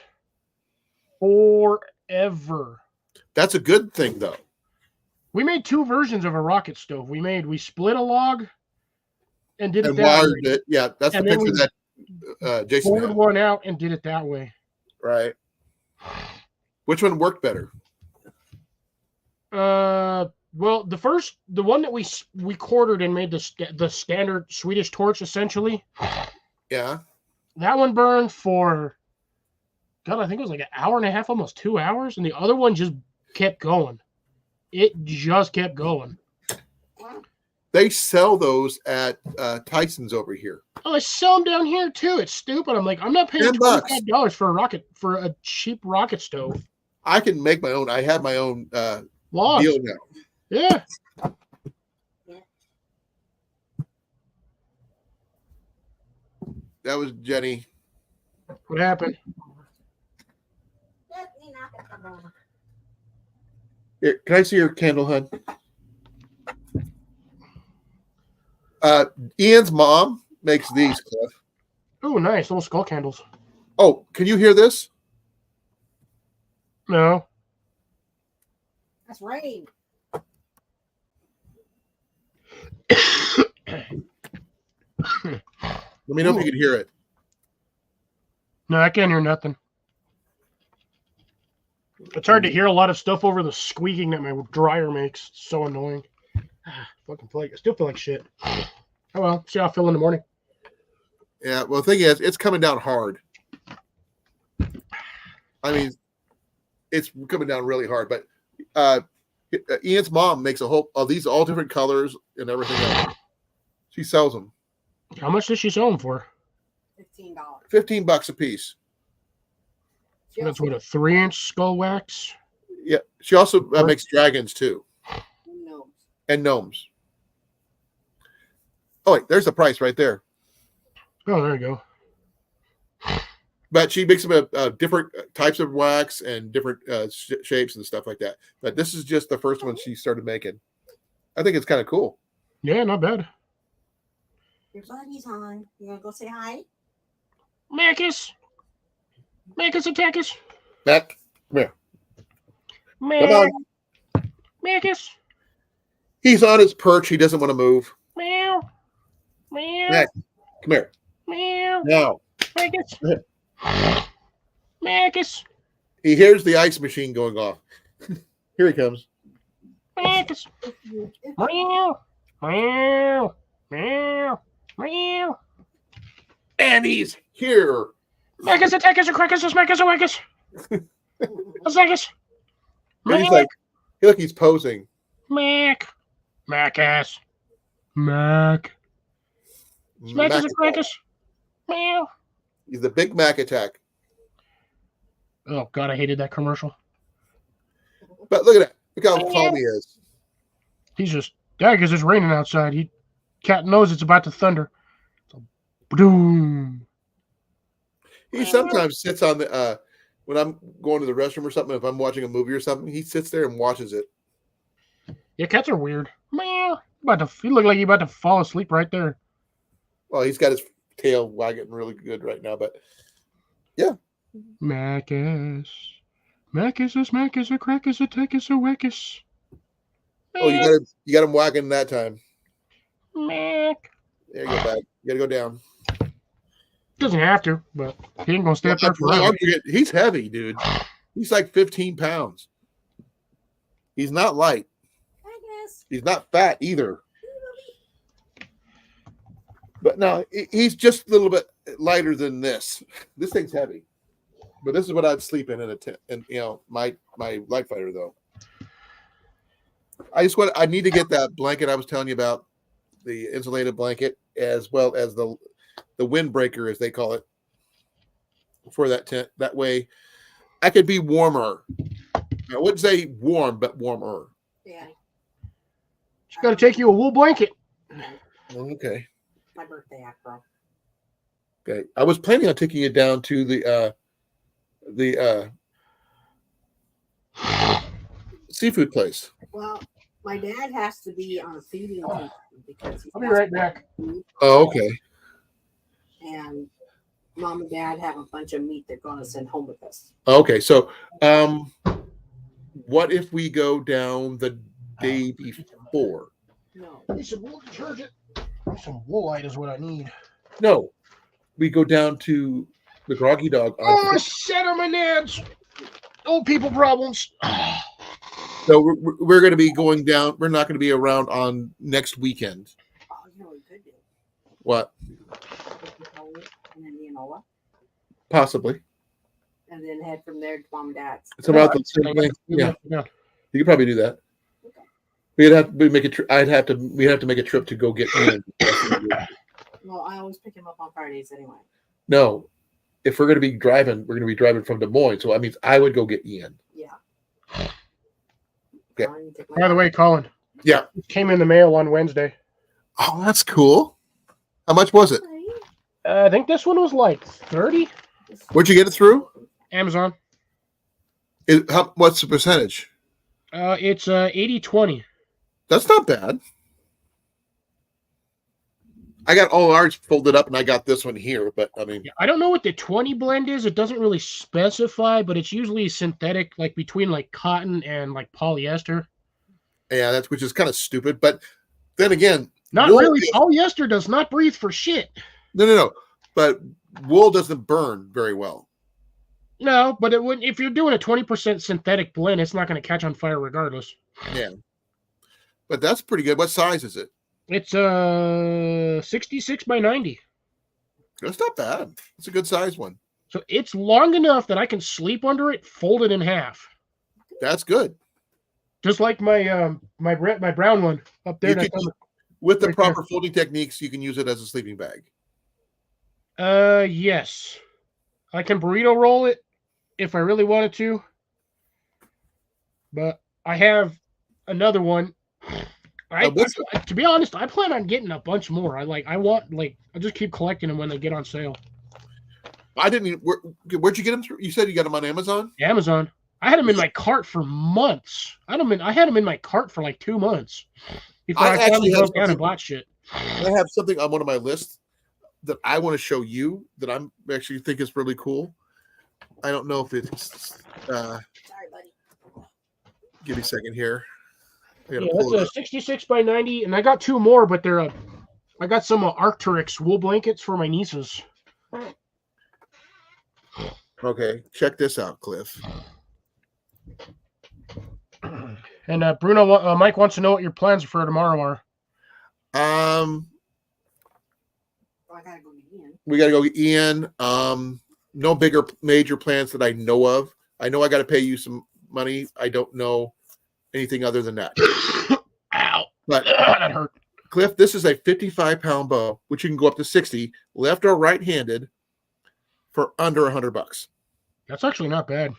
forever. That's a good thing, though. We made two versions of a rocket stove. We split a log and did it and that wired way. it. Yeah, that's the picture that Jason poured had. one out and did it that way. Right. Which one worked better? Well, the one that we quartered and made the standard Swedish torch essentially. Yeah. That one burned for, God, I think it was like an hour and a half, almost 2 hours, and the other one just kept going. It just kept going. They sell those at Tyson's over here. Oh, they sell them down here too. It's stupid. I'm like, I'm not paying $25 for a cheap rocket stove. I can make my own. I have my own Log. deal now. Yeah. That was Jenny. What happened? Here, can I see your candle, hon? Ian's mom makes these, Cliff. Oh, nice little skull candles. Oh, can you hear this? No. That's rain. Let me know if you can hear it. No, I can't hear nothing. It's hard to hear a lot of stuff over the squeaking that my dryer makes. It's so annoying. Fucking play. I still feel like shit. Oh well, see how I feel in the morning. Yeah, well, the thing is, it's coming down hard. I mean, it's coming down really hard. But Ian's mom makes a whole of these all different colors and everything else. She sells them. How much does she sell them for? $15. $15 a piece. That's what, a 3-inch skull wax? Yeah. She also makes dragons too. No. And gnomes. Oh, wait, there's the price right there. Oh, there you go. But she makes them different types of wax and different shapes and stuff like that. But this is just the first one she started making. I think it's kind of cool. Yeah, not bad. Your buddy's on. You gonna go say hi? Marcus! Marcus, attack us! Mac, come here. Come on. Marcus! He's on his perch. He doesn't want to move. Meow! Meow! Mac, come here. Meow! Now. Marcus! Marcus! He hears the ice machine going off. Here he comes. Marcus! Meow! Meow! Meow! Meow! And he's here. Marcus, attack us, or crack us, Marcus, or Marcus! Attack us! And he's like, look, he's posing. Mac! Marcus! Mac! Marcus, or crack us! Meow! He's the Big Mac attack. Oh, God, I hated that commercial. But look at that. Look how calm he is. He's just, yeah, because it's raining outside. Cat knows it's about to thunder. So, boom. He sometimes sits on the, when I'm going to the restroom or something, if I'm watching a movie or something, he sits there and watches it. Yeah, cats are weird. Meow. You look like you're about to fall asleep right there. Well, he's got his tail wagging really good right now, but yeah. Macus. Macus, Macus, a crackus, a techus, a wackus. Oh, you got him wagging that time. Mac. There you go, back. You got to go down. Doesn't have to, but he ain't gonna stay up there forever. He's heavy, dude. He's like 15 pounds. He's not light. I guess. He's not fat either. But no, he's just a little bit lighter than this. This thing's heavy. But this is what I'd sleep in a tent. And my light fighter though. I need to get that blanket I was telling you about, the insulated blanket, as well as the windbreaker, as they call it, for that tent. That way I could be warmer. I wouldn't say warm, but warmer. Yeah. Just gotta take you a wool blanket. Okay. My birthday act, bro. Okay. I was planning on taking you down to the seafood place. Well, my dad has to be on a feeding team because I'll be right back. Oh, okay. And mom and dad have a bunch of meat they're going to send home with us. Okay. So, what if we go down the day before? No. Need some wool detergent. Some woolite is what I need. No, we go down to the Groggy Dog. Oh, shit on my nads. Old people problems. So we're going to be going down. We're not going to be around on next weekend. Oh, you know what we could do? What? And then Indianola. Possibly. And then head from there to mom and dad's. It's about the same thing. Yeah, you could probably do that. We'd have to make a trip. We'd have to make a trip to go get Ian. Well, I always pick him up on Fridays anyway. No, if we're going to be driving, we're going to be driving from Des Moines. So that means I would go get Ian. Yeah. Okay. By the way, Colin. Yeah. It came in the mail on Wednesday. Oh, that's cool. How much was it? I think this one was like 30. Where'd you get it through? Amazon. What's the percentage? It's 80-20. That's not bad. I got all ours folded up, and I got this one here. But I mean, I don't know what the 20 blend is. It doesn't really specify, but it's usually synthetic, like between like cotton and like polyester. Yeah, which is kind of stupid. But then again, not really. Polyester does not breathe for shit. No. But wool doesn't burn very well. No, but it wouldn't. If you're doing a 20% synthetic blend, it's not going to catch on fire regardless. Yeah, but that's pretty good. What size is it? It's 66 by 90. That's not bad. It's a good size one. So it's long enough that I can sleep under it, fold it in half. That's good. Just like my my brown one up there. With the proper folding techniques, you can use it as a sleeping bag. Yes. I can burrito roll it if I really wanted to. But I have another one. To be honest, I plan on getting a bunch more. I just keep collecting them when they get on sale. I didn't even. Where'd you get them through? You said you got them on Amazon? Amazon. I had them in my cart for months. I had them in my cart for like 2 months before I finally broke down and bought shit. I have something on one of my lists that I want to show you that I'm actually think is really cool. I don't know if it's. Sorry, buddy. Give me a second here. Yeah, that's a 66 by 90, and I got 2 more, but they're I got some Arc'teryx wool blankets for my nieces. Okay, check this out, Cliff. And Bruno, Mike wants to know what your plans for tomorrow are. Well, I gotta go to Ian. We gotta go, Ian. No bigger major plans that I know of. I know I got to pay you some money. I don't know anything other than that. Ow! But that hurt. Cliff, this is a 55-pound bow, which you can go up to 60, left or right-handed, for under $100. That's actually not bad.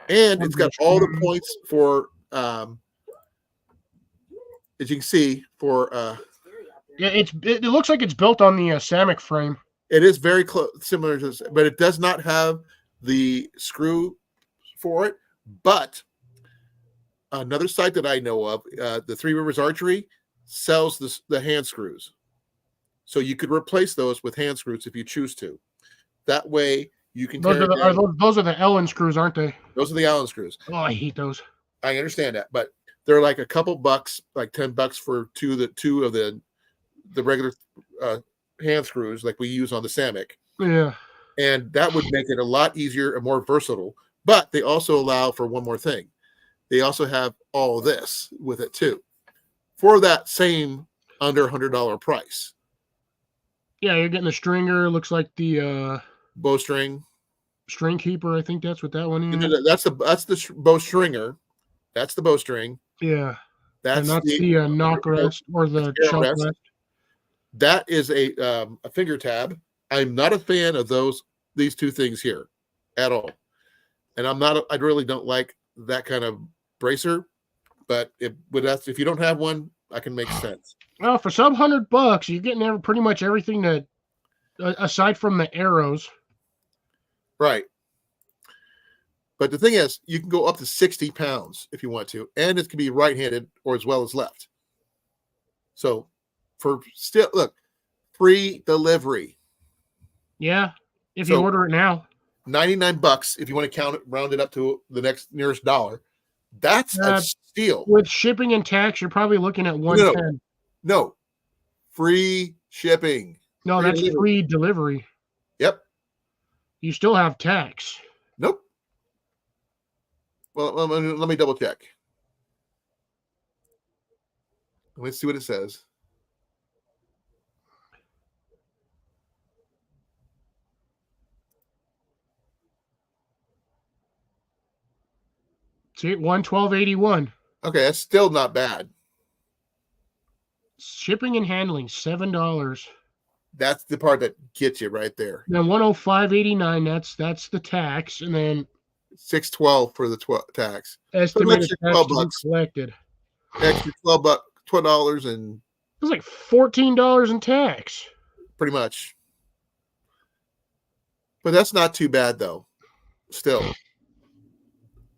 And it's got all the points for, as you can see, for. Yeah, it looks like it's built on the Samick frame. It is very close, similar to this, but it does not have the screw for it. But another site that I know of, the Three Rivers Archery, sells the hand screws. So you could replace those with hand screws if you choose to. That way you can. Those are the Allen screws, aren't they? Those are the Allen screws. Oh, I hate those. I understand that, but they're like a couple bucks, like $10 for two of the regular hand screws like we use on the Samick. Yeah. And that would make it a lot easier and more versatile. But they also allow for one more thing. They also have all of this with it too, for that same under $100 price. Yeah, you're getting the stringer. Looks like the bowstring, string keeper. I think that's what that one is. That's the bowstringer. That's the bowstring. Yeah, that's the knock rest or the shelf rest. That is a finger tab. I'm not a fan of these two things here at all, and I really don't like that kind of bracer. But if you don't have one, I can make sense. Well, for some $100, you're getting pretty much everything that, aside from the arrows. Right. But the thing is, you can go up to 60 pounds if you want to, and it can be right-handed or as well as left. So, free delivery. Yeah, if you order it now. $99 if you want to round it up to the nearest dollar. That's a steal. With shipping and tax, you're probably looking at $110. No, free shipping. No, that's free delivery. Yep. You still have tax. Nope. Well, let me double check. Let's see what it says. See, $112.81. Okay, that's still not bad. Shipping and handling, $7. That's the part that gets you right there. Then $105.89. That's the tax, and then $612 for the tax. Estimated tax collected. Extra $12 and it's like $14 in tax. Pretty much. But that's not too bad though. Still.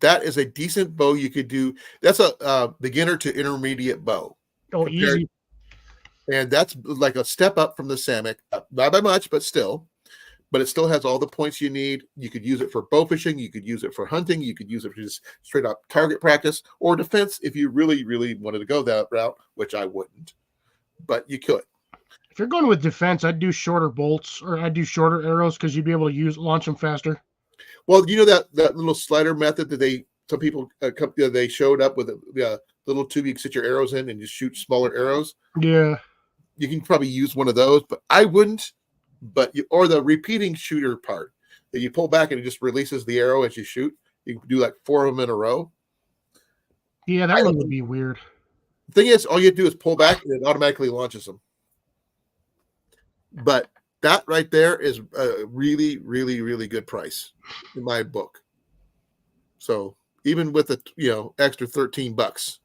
That is a decent bow you could do. That's a beginner to intermediate bow. Oh, easy. And that's like a step up from the Samick. Not by much, but still. But it still has all the points you need. You could use it for bow fishing. You could use it for hunting. You could use it for just straight up target practice or defense if you really, really wanted to go that route, which I wouldn't. But you could. If you're going with defense, I'd do shorter bolts or I'd do shorter arrows because you'd be able to launch them faster. Well, you know that little slider method that some people they showed up with a little tube you can sit your arrows in and just shoot smaller arrows. Yeah, you can probably use one of those, but I wouldn't. Or the repeating shooter part that you pull back and it just releases the arrow as you shoot. You can do like 4 of them in a row. Yeah, that one would be weird. The thing is, all you do is pull back and it automatically launches them. But that right there is a really, really, really good price in my book. So even with the extra $13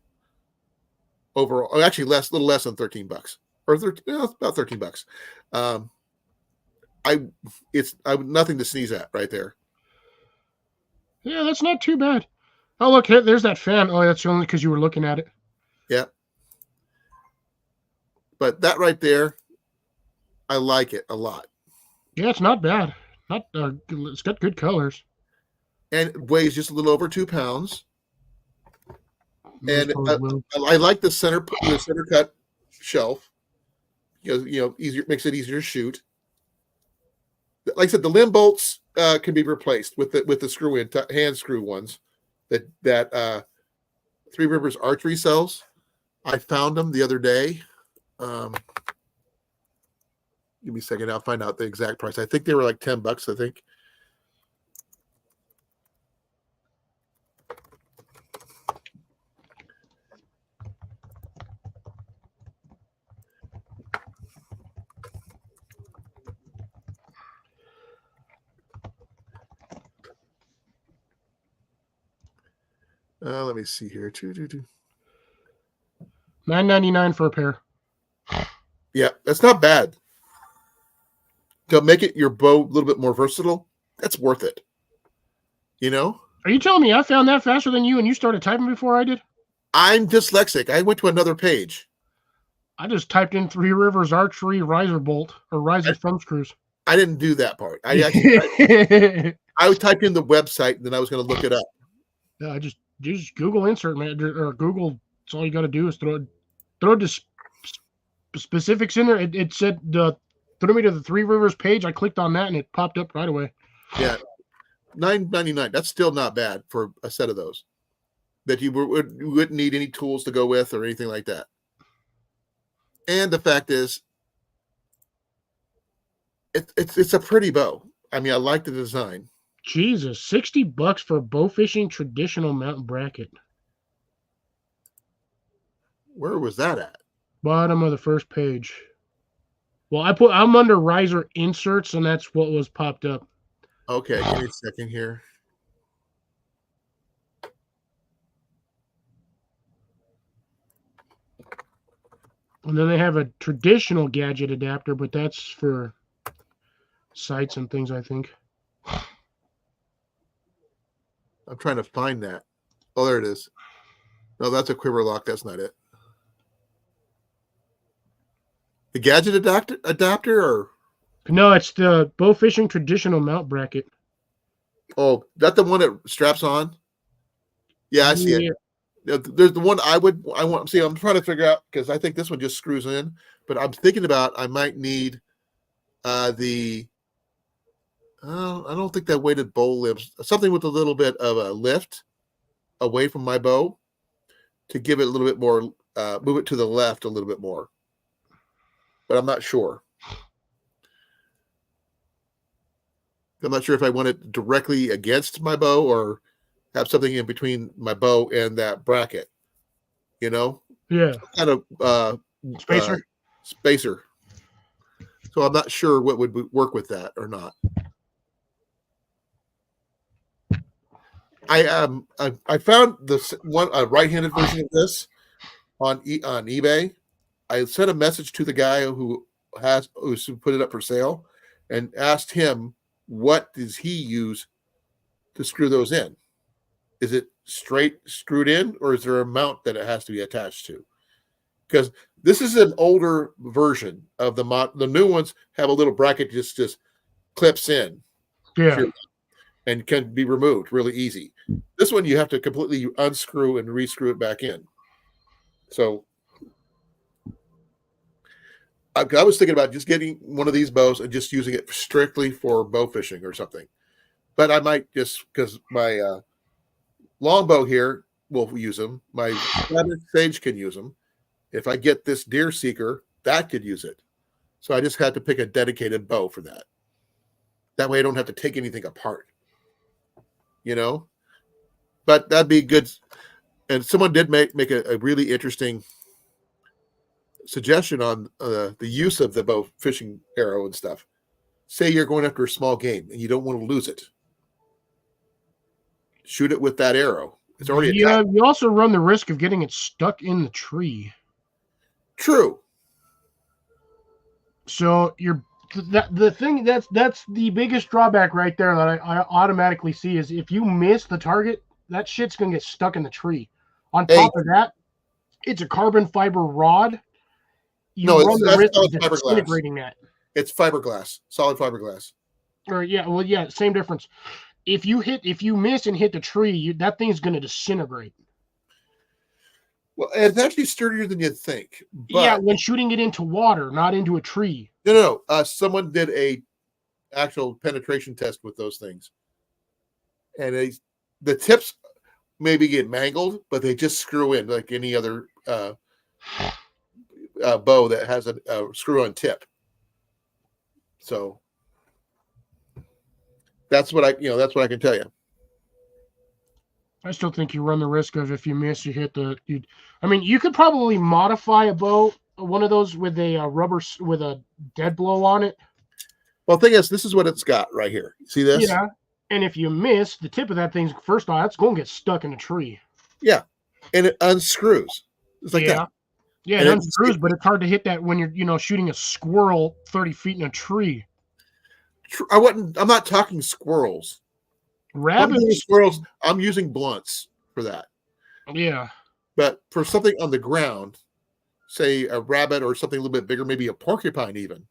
overall, or actually little less than $13, or about $13. I nothing to sneeze at right there. Yeah, that's not too bad. Oh, look, there's that fan. Oh, that's only because you were looking at it. Yeah. But that right there, I like it a lot. Yeah, it's not bad. Not it's got good colors. And it weighs just a little over 2 pounds. And Well. I like the center cut shelf because easier, makes it easier to shoot. Like I said, the limb bolts can be replaced with the screw in hand screw ones that Three Rivers Archery sells. I found them the other day. Give me a second. I'll find out the exact price. I think they were like $10. I think. Let me see here. $9.99 for a pair. Yeah, that's not bad. To make it your bow a little bit more versatile, that's worth it. Are you telling me I found that faster than you and you started typing before I did? I'm dyslexic. I went to another page. I just typed in Three Rivers Archery riser bolt or riser thumb screws. I didn't do that part. I typed in the website and then I was going to look it up. Yeah, just Google insert, man, or Google. That's all you got to do is throw the specifics in there. It said threw me to the Three Rivers page. I clicked on that and it popped up right away. Yeah, $9.99. That's still not bad for a set of those that you wouldn't need any tools to go with or anything like that. And the fact is, it's a pretty bow. I mean, I like the design. Jesus, $60 for a bow fishing traditional mountain bracket. Where was that at? Bottom of the first page. Well, I'm under riser inserts, and that's what was popped up. Okay, give me a second here. And then they have a traditional gadget adapter, but that's for sights and things, I think. I'm trying to find that. Oh, there it is. No, that's a quiver lock. That's not it. The gadget adapter or? No, it's the bow fishing traditional mount bracket. Oh, that the one that straps on? Yeah, I see it. There's the one I want. See, I'm trying to figure out because I think this one just screws in, but I'm thinking about I might need I don't think that weighted bow limbs, something with a little bit of a lift away from my bow to give it a little bit more, move it to the left a little bit more. But I'm not sure. I'm not sure if I want it directly against my bow or have something in between my bow and that bracket. Yeah. Kind of spacer. So I'm not sure what would work with that or not. I found this one a right-handed version of this on eBay. I sent a message to the guy who put it up for sale and asked him what does he use to screw those in. Is it straight screwed in or is there a mount that it has to be attached to? Because this is an older version of the new ones have a little bracket just clips in. Yeah. And can be removed really easy. This one you have to completely unscrew and rescrew it back in. So I was thinking about just getting one of these bows and just using it strictly for bow fishing or something. But I might just because my longbow here will use them. My sage can use them. If I get this deer seeker, that could use it. So I just had to pick a dedicated bow for that. That way I don't have to take anything apart. But that'd be good. And someone did make a really interesting suggestion on the use of the bow fishing arrow and stuff. say you're going after a small game and you don't want to lose it. Shoot it with that arrow. It's already Yeah, attached. you also run the risk of getting it stuck in the tree. True. So the thing that's the biggest drawback right there that I automatically see is if you miss the target, that shit's gonna get stuck in the tree. On top of that, it's a carbon fiber rod. You run the risk of disintegrating that. It's fiberglass, solid fiberglass. Or yeah, same difference. If you miss and hit the tree, that thing's gonna disintegrate. Well, it's actually sturdier than you'd think. But yeah, when shooting it into water, not into a tree. No. Someone did a actual penetration test with those things, and the tips maybe get mangled, but they just screw in like any other bow that has a screw-on tip. So that's what I can tell you. I still think you run the risk of if you miss, you hit the. You could probably modify a bow, one of those with a rubber with a dead blow on it. Well, the thing is, this is what it's got right here. See this? Yeah. And if you miss, the tip of that thing's first off, that's going to get stuck in a tree. Yeah, and it unscrews. It's like that. Yeah, it unscrews, but it's hard to hit that when you're shooting a squirrel 30 feet in a tree. I'm not talking squirrels. Rabbits. Squirrels. I'm using blunts for that. Yeah. But for something on the ground, say a rabbit or something a little bit bigger, maybe a porcupine even.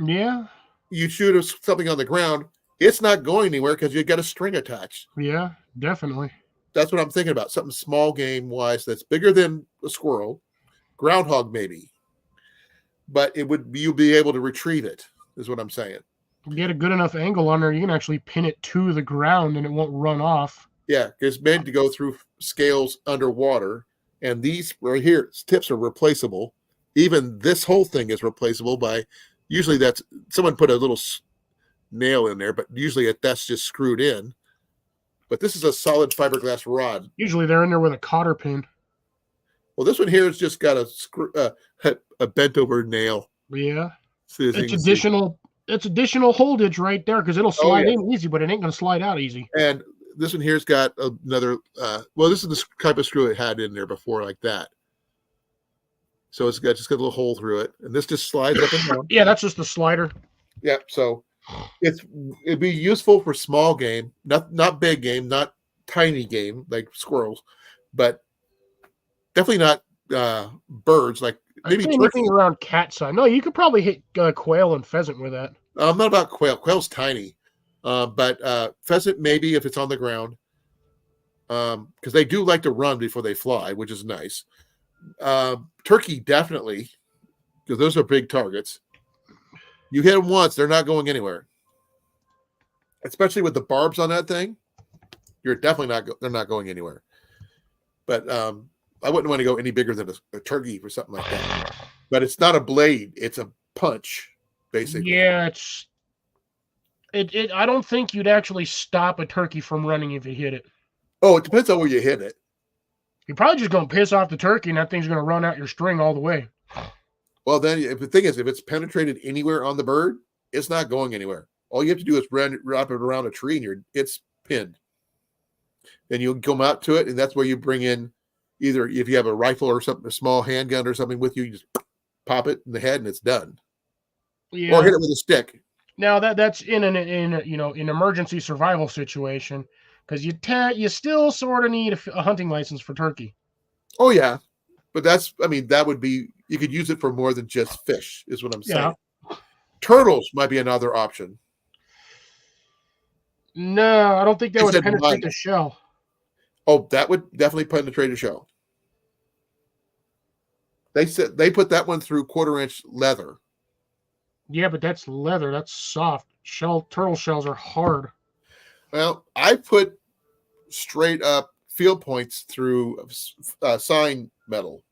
Yeah. You shoot something on the ground, it's not going anywhere because you got a string attached. Yeah, definitely. That's what I'm thinking about. Something small game wise that's bigger than a squirrel, groundhog maybe. But you'll be able to retrieve it, is what I'm saying. Get a good enough angle on there, you can actually pin it to the ground and it won't run off. Yeah, it's meant to go through scales underwater. And these right here, tips are replaceable. Even this whole thing is replaceable by, usually that's, someone put a little nail in there, but usually that's just screwed in. But this is a solid fiberglass rod. Usually they're in there with a cotter pin. Well, this one here has just got a bent over nail. Yeah. It's additional holdage right there because it'll slide in easy, but it ain't going to slide out easy. And this one here's got another, this is the type of screw it had in there before like that. So it's just got a little hole through it. And this just slides up and down. Yeah, that's just the slider. Yep. So it'd be useful for small game, not big game, not tiny game like squirrels, but definitely not birds like maybe anything around cat size. No, you could probably hit quail and pheasant with that. Not about quail. Quail's tiny, but pheasant maybe if it's on the ground, because they do like to run before they fly, which is nice. Turkey definitely, because those are big targets. You hit them once, they're not going anywhere. Especially with the barbs on that thing, you're definitely they're not going anywhere. But I wouldn't want to go any bigger than a turkey for something like that. But it's not a blade; it's a punch, basically. Yeah, I don't think you'd actually stop a turkey from running if you hit it. Oh, it depends on where you hit it. You're probably just going to piss off the turkey, and that thing's going to run out your string all the way. Well, then the thing is, if it's penetrated anywhere on the bird, it's not going anywhere. All you have to do is wrap it around a tree, and it's pinned. Then you'll come out to it, and that's where you bring in either if you have a rifle or something, a small handgun or something with you, you just pop it in the head, and it's done. Yeah. Or hit it with a stick. Now that's in an emergency survival situation because you still sort of need a hunting license for turkey. Oh yeah, but that would be, you could use it for more than just fish, is what I'm saying. Yeah. Turtles might be another option. No, I don't think that would penetrate the shell. Oh, that would definitely penetrate a shell. They said they put that one through 1/4-inch leather. Yeah, but that's leather. That's soft. Turtle shells are hard. Well, I put straight up field points through sign metal.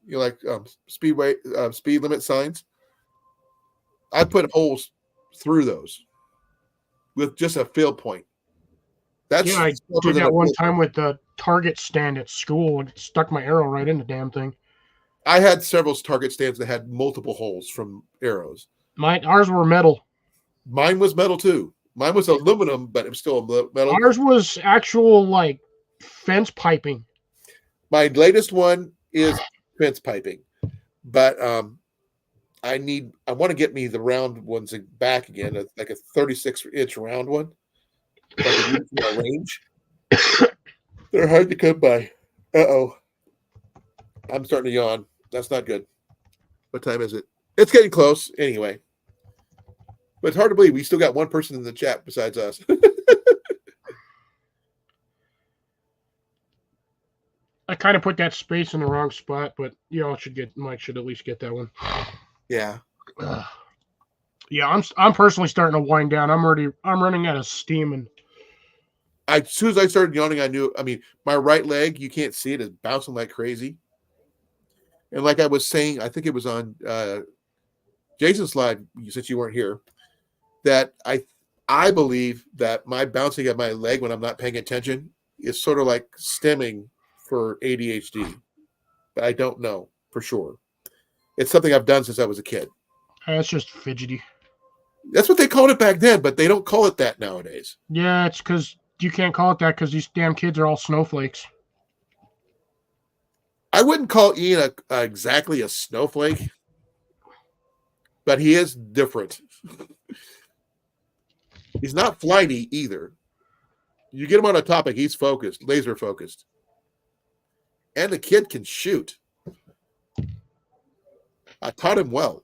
You like speed limit signs? I put holes through those with just a field point. I did that one time with the target stand at school and stuck my arrow right in the damn thing. I had several target stands that had multiple holes from arrows. Ours were metal. Mine was metal too. Mine was aluminum, but it was still metal. Ours was actual like fence piping. My latest one is fence piping, but I want to get me the round ones back again, like a 36-inch round one, like a my range. They're hard to come by. I'm starting to yawn. That's not good. What time is it? It's getting close anyway. But it's hard to believe we still got one person in the chat besides us. I kind of put that space in the wrong spot, but y'all Mike should at least get that one. Yeah. Yeah, I'm personally starting to wind down. I'm running out of steam, and As soon as I started yawning, I knew. I mean, my right leg, you can't see it, is bouncing like crazy. And like I was saying, I think it was on Jason's slide, since you weren't here, that I believe that my bouncing of my leg when I'm not paying attention is sort of like stemming for ADHD, but I don't know for sure. It's something I've done since I was a kid. it's just fidgety. That's what they called it back then, but they don't call it that nowadays. Yeah, it's because you can't call it that because these damn kids are all snowflakes. I wouldn't call Ian exactly a snowflake, but he is different. He's not flighty either. You get him on a topic, he's focused, laser focused. And the kid can shoot. I taught him well.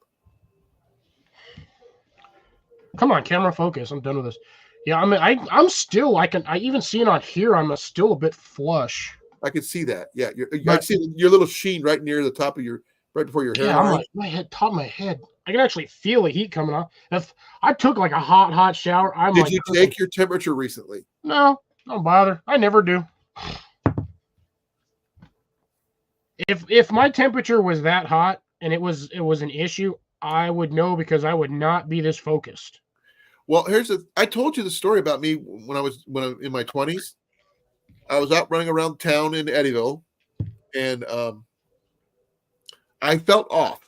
Come on, camera focus. I'm done with this. Yeah, I mean, I'm still. I even see it on here. I'm still a bit flush. I can see that. Yeah, I see your little sheen right near the top of right before your hair. Yeah, I'm like top of my head. I can actually feel the heat coming off. If I took like a hot shower, Did you take your temperature recently? No, don't bother. I never do. If my temperature was that hot and it was an issue, I would know because I would not be this focused. Well, I told you the story about me when I'm in my 20s. I was out running around town in Eddyville, and I felt off.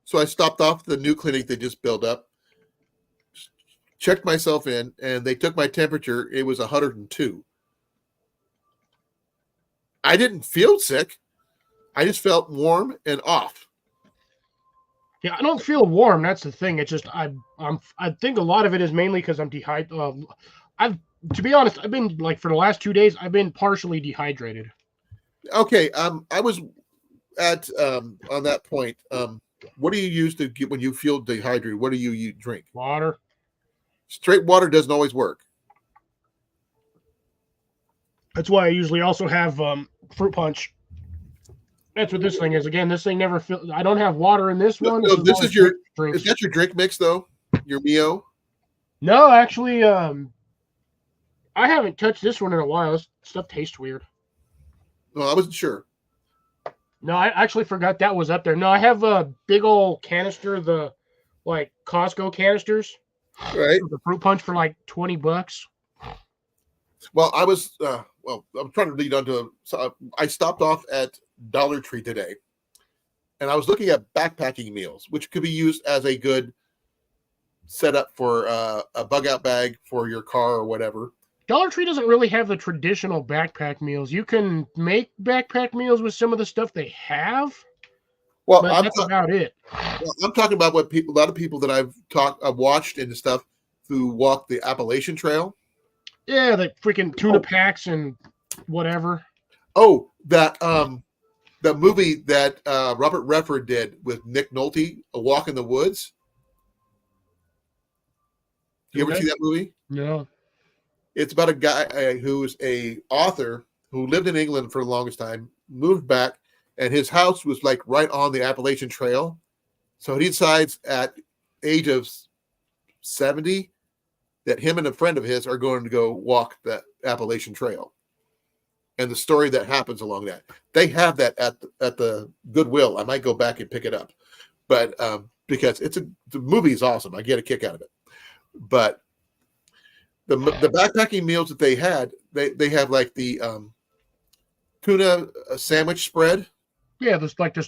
So I stopped off the new clinic they just built up, checked myself in, and they took my temperature. It was 102. I didn't feel sick. I just felt warm and off. Yeah, I don't feel warm. That's the thing. It's just I think a lot of it is mainly because I'm dehydrated. To be honest, I've been like for the last 2 days, I've been partially dehydrated. Okay, I was at on that point. What do you use to get when you feel dehydrated? What do you drink? Water. Straight water doesn't always work. That's why I usually also have fruit punch. That's what this thing is. Again, this thing never feels. I don't have water in this one. No, this is your drinks. Is that your drink mix though? Your Mio? No, actually, I haven't touched this one in a while. This stuff tastes weird. Well, I wasn't sure. No, I actually forgot that was up there. No, I have a big old canister, the like Costco canisters. Right. The fruit punch for like $20. Well, I'm trying to lead on to. I stopped off at Dollar Tree today, and I was looking at backpacking meals, which could be used as a good setup for a bug out bag for your car or whatever. Dollar Tree doesn't really have the traditional backpack meals. You can make backpack meals with some of the stuff they have. Well, but that's about it. Well, I'm talking about what a lot of people that I've watched and stuff who walk the Appalachian Trail. Yeah, the freaking tuna packs and whatever. Oh, that the movie that Robert Redford did with Nick Nolte, A Walk in the Woods. You ever see that movie? No. It's about a guy who's a author who lived in England for the longest time, moved back, and his house was like right on the Appalachian Trail. So he decides at age of 70 that him and a friend of his are going to go walk the Appalachian Trail. And the story that happens along that. They have that at the Goodwill. I might go back and pick it up. But because the movie is awesome. I get a kick out of it. But the backpacking meals that they had, they have like the tuna sandwich spread. Yeah, this like the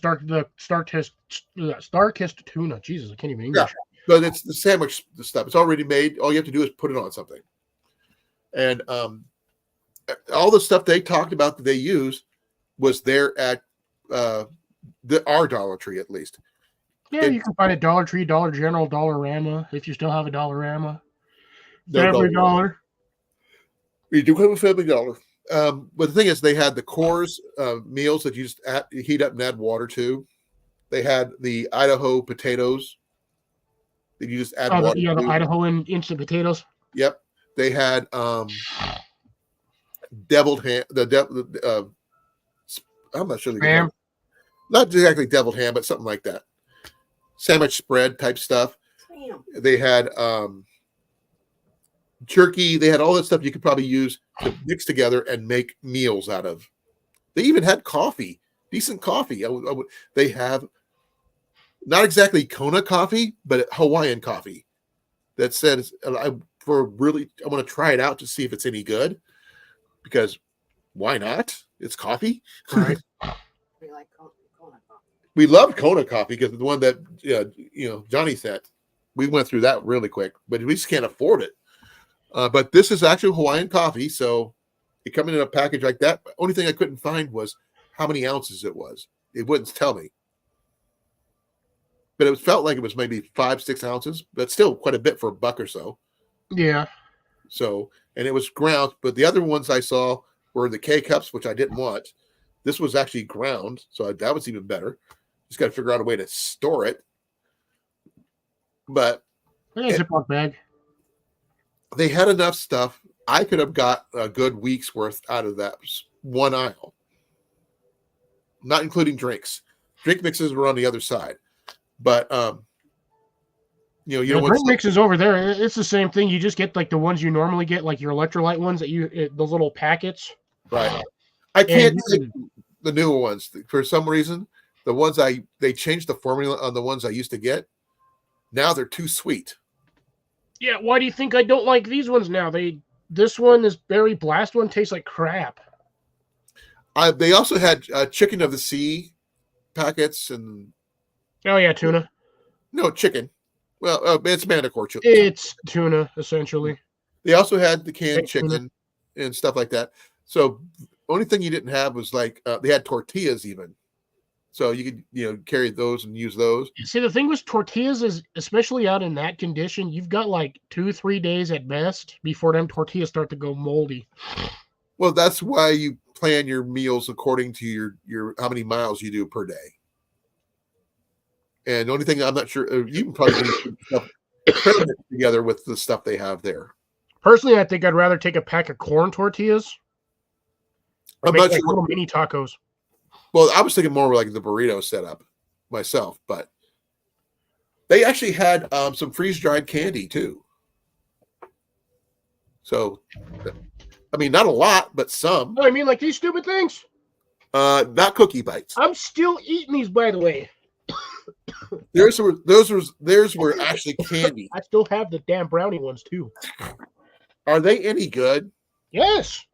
Star-Kissed tuna. Jesus, I can't even Yeah, English. but it's the sandwich stuff. It's already made. All you have to do is put it on something. And all the stuff they talked about that they use was there at our Dollar Tree, at least. Yeah, you can find it Dollar Tree, Dollar General, Dollarama, if you still have a Dollarama. No Family Dollar. We do have a Family Dollar. But the thing is, they had the Coors meals that you just heat up and add water to. They had the Idaho potatoes that you just add water the to. Idaho instant potatoes. Yep. They had deviled ham. I'm not sure. Ham. Not exactly deviled ham, but something like that. Sandwich spread type stuff. Damn. They had jerky. They had all that stuff you could probably use to mix together and make meals out of. They even had coffee, decent coffee. They have not exactly Kona coffee, but Hawaiian coffee. That says I want to try it out to see if it's any good, because why not? It's coffee. Right. We like Colan coffee. We loved Kona coffee because the one that Johnny sent. We went through that really quick, but we just can't afford it. But this is actually Hawaiian coffee, so it coming in a package like that. The only thing I couldn't find was how many ounces it was. It wouldn't tell me, but it felt like it was maybe 5-6 ounces, but still quite a bit for $1 or so. Yeah. So, and it was ground, but the other ones I saw were the K cups, which I didn't want. This was actually ground, so that was even better. Just got to figure out a way to store it. But Ziploc bag. They had enough stuff. I could have got a good week's worth out of that one aisle, not including drinks. Drink mixes were on the other side, but drink mixes over there. It's the same thing. You just get like the ones you normally get, like your electrolyte ones those little packets. Right. I can't take the newer ones for some reason. The ones they changed the formula on the ones I used to get. Now they're too sweet. Yeah, why do you think I don't like these ones now? This Berry Blast one tastes like crap. They also had Chicken of the Sea packets and. Oh yeah, tuna. No, chicken. Well, it's Manticore chicken. It's tuna essentially. They also had the canned chicken and stuff like that. So only thing you didn't have was like they had tortillas even. So you could carry those and use those. See, the thing with tortillas is, especially out in that condition, you've got like 2-3 days at best before them tortillas start to go moldy. Well, that's why you plan your meals according to your how many miles you do per day. And the only thing I'm not sure, you can probably do stuff together with the stuff they have there. Personally, I think I'd rather take a pack of corn tortillas. I'm make not like sure. Little mini tacos. Well, I was thinking more like the burrito setup myself, but they actually had some freeze-dried candy too. So, I mean, not a lot, but some. No, I mean like these stupid things. Not cookie bites. I'm still eating these, by the way. Theirs were actually candy. I still have the damn brownie ones too. Are they any good? Yes.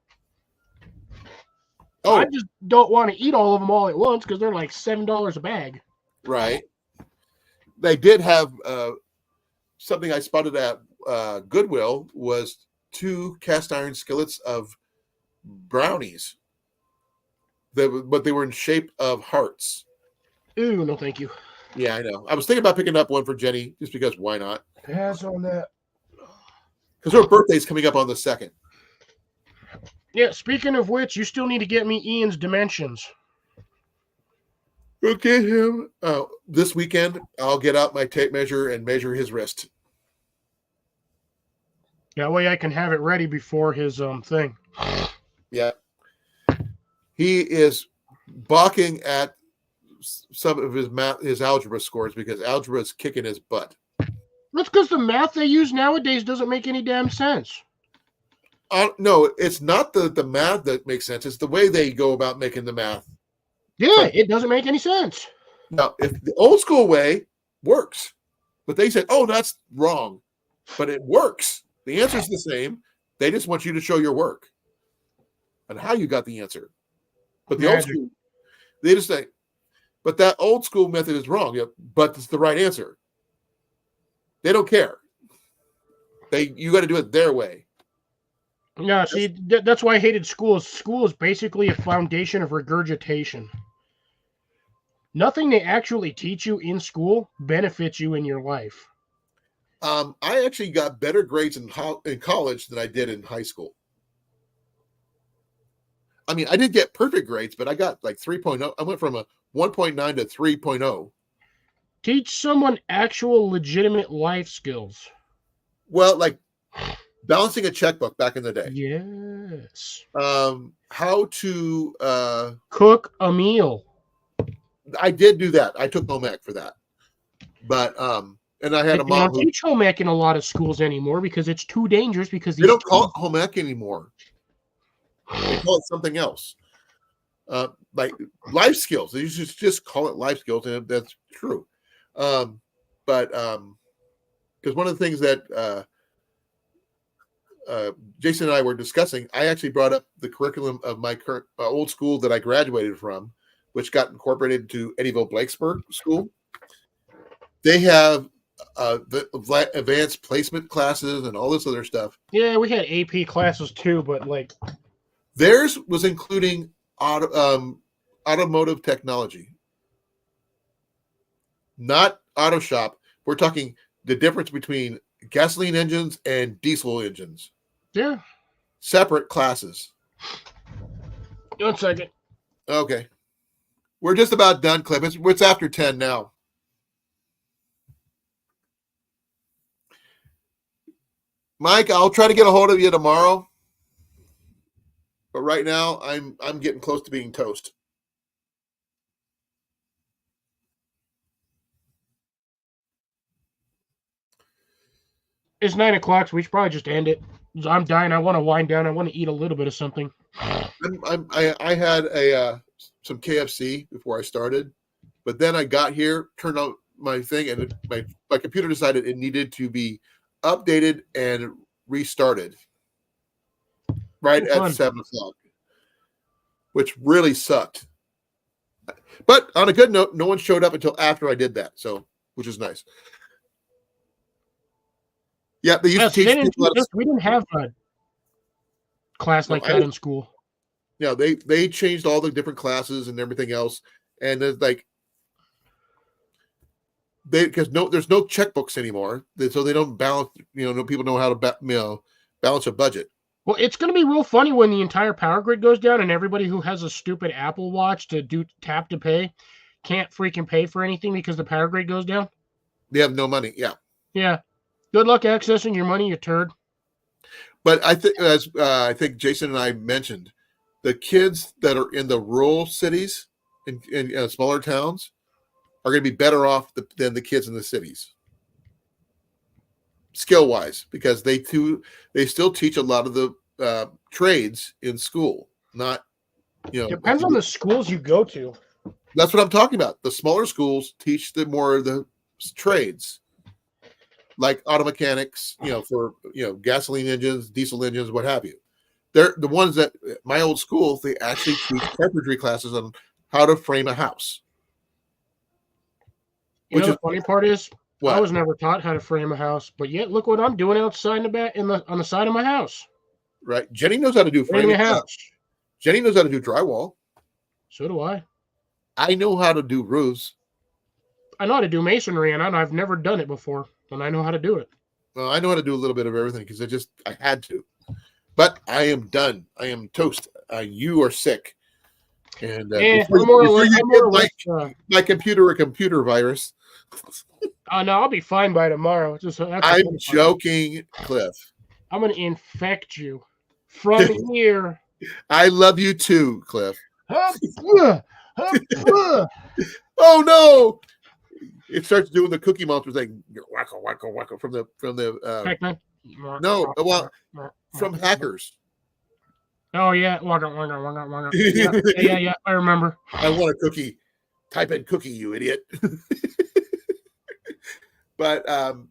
Oh, I just don't want to eat all of them all at once because they're like $7 a bag. right. They did have something I spotted at Goodwill was 2 cast iron skillets of brownies. But they were in shape of hearts. Ooh, no, thank you. Yeah, I know. I was thinking about picking up one for Jenny just because why not? Pass on that. Because her birthday's coming up on the 2nd. Yeah, speaking of which, you still need to get me Ian's dimensions. We'll get him this weekend. I'll get out my tape measure and measure his wrist. That way I can have it ready before his thing. Yeah. He is balking at some of his algebra scores because algebra is kicking his butt. That's because the math they use nowadays doesn't make any damn sense. No, it's not the math that makes sense. It's the way they go about making the math. Yeah, it doesn't make any sense. Now, if the old school way works, but they said, oh, that's wrong, but it works. The answer is the same. They just want you to show your work and how you got the answer. But the old school, they just say, But that old school method is wrong. Yeah, but it's the right answer. They don't care. You got to do it their way. Yeah, see, that's why I hated school. School is basically a foundation of regurgitation. Nothing they actually teach you in school benefits you in your life. I actually got better grades in college than I did in high school. I mean, I did get perfect grades, but I got like 3.0. I went from a 1.9 to 3.0. Teach someone actual legitimate life skills. Well, like balancing a checkbook back in the day. Yes. How to cook a meal. I did do that. I took home ec for that. But and I had a They mom don't teach home ec in a lot of schools anymore because it's too dangerous because they don't call it home ec anymore. They call it something else. Like life skills. They just call it life skills, and that's true. But because one of the things that Jason and I were discussing, I actually brought up the curriculum of my current old school that I graduated from, which got incorporated into Eddyville Blakesburg School. They have the advanced placement classes and all this other stuff. Yeah, we had AP classes too, but like theirs was including automotive technology, not auto shop. We're talking the difference between gasoline engines and diesel engines. Yeah. Separate classes. 1 second. Okay. We're just about done, Cliff. It's after 10 now. Mike, I'll try to get a hold of you tomorrow. But right now, I'm getting close to being toast. It's 9 o'clock, so we should probably just end it. I'm dying. I want to wind down. I want to eat a little bit of something. I had some KFC before I started, but then I got here, turned on my thing, and my computer decided it needed to be updated and restarted right at 7 o'clock, which really sucked. But on a good note, no one showed up until after I did that, so which is nice. Yeah, they used to teach people we didn't have a class like that in school. Yeah, they changed all the different classes and everything else, and it's like there's no checkbooks anymore, so they don't balance. No people know how to balance a budget. Well, it's going to be real funny when the entire power grid goes down and everybody who has a stupid Apple Watch to do tap to pay can't freaking pay for anything because the power grid goes down. They have no money. Yeah. Yeah. Good luck accessing your money, you turd. But I think, as I think Jason and I mentioned, the kids that are in the rural cities in smaller towns are going to be better off than the kids in the cities, skill wise, because they still teach a lot of the trades in school. Not, depends on the schools you go to. That's what I'm talking about. The smaller schools teach more of the trades, like auto mechanics, for gasoline engines, diesel engines, what have you. They're the ones that my old school, they actually teach carpentry classes on how to frame a house. The funny part is, what? I was never taught how to frame a house, but yet look what I'm doing outside on the side of my house. Right, Jenny knows how to do framing a house. Jenny knows how to do drywall. So do I. I know how to do roofs. I know how to do masonry, and I've never done it before, and I know how to do it. Well, I know how to do a little bit of everything because I had to. But I am done. I am toast. You are sick. And before you get my computer a computer virus. No, I'll be fine by tomorrow. I'm joking, Cliff. I'm going to infect you from here. I love you too, Cliff. Oh, no. It starts doing the Cookie Monster thing. Wacko, wacko, wacko from the no, well, from Hackers. Oh yeah, yeah. I remember. I want a cookie. Type in cookie, you idiot. But I'm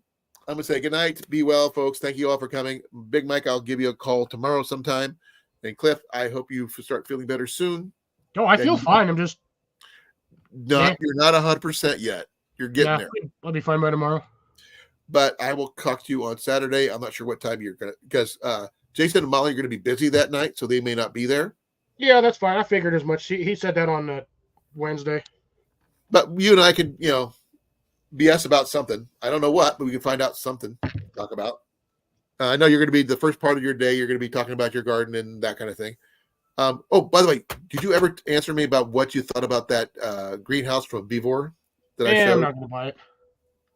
gonna say good night. Be well, folks. Thank you all for coming. Big Mike, I'll give you a call tomorrow sometime. And Cliff, I hope you start feeling better soon. Oh, I feel fine. I'm just You're not 100% yet. You're getting there. I'll be fine by tomorrow. But I will talk to you on Saturday. I'm not sure what time you're gonna, because Jason and Molly are gonna be busy that night, so they may not be there. Yeah, that's fine. I figured as much. He said that on Wednesday. But you and I can, BS about something. I don't know what, but we can find out something to talk about. I know you're going to be the first part of your day. You're going to be talking about your garden and that kind of thing. Oh, by the way, did you ever answer me about what you thought about that greenhouse from D.A.V that I showed? I'm not going to buy it.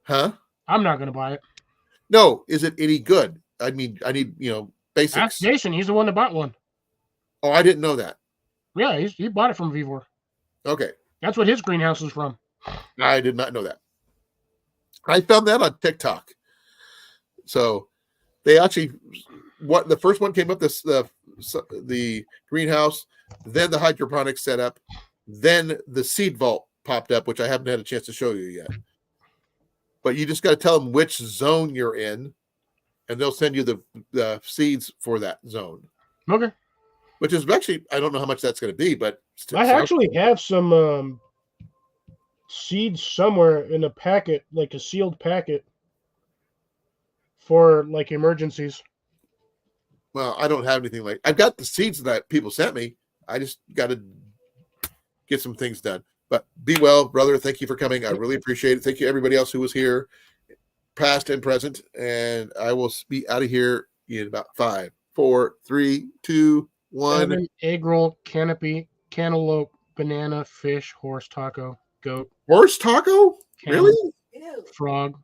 Huh? I'm not going to buy it. No. Is it any good? I mean, I need, basics. Ask Jason. He's the one that bought one. Oh, I didn't know that. Yeah, he bought it from D.A.V. Okay. That's what his greenhouse is from. I did not know that. I found that on TikTok. So they actually, the first one came up, the greenhouse, then the hydroponics setup, then the seed vault popped up, which I haven't had a chance to show you yet. But you just got to tell them which zone you're in, and they'll send you the seeds for that zone. Okay. Which is actually, I don't know how much that's going to be, but I actually have some seeds somewhere in a packet, like a sealed packet for like emergencies. Well, I don't have anything I've got the seeds that people sent me. I just got to get some things done. But be well, brother. Thank you for coming. I really appreciate it. Thank you, everybody else who was here, past and present. And I will be out of here in about 5, 4, 3, 2, 1. 7, egg roll, canopy, cantaloupe, banana, fish, horse taco, goat. Horse taco? Camel, Really? Ew. frog,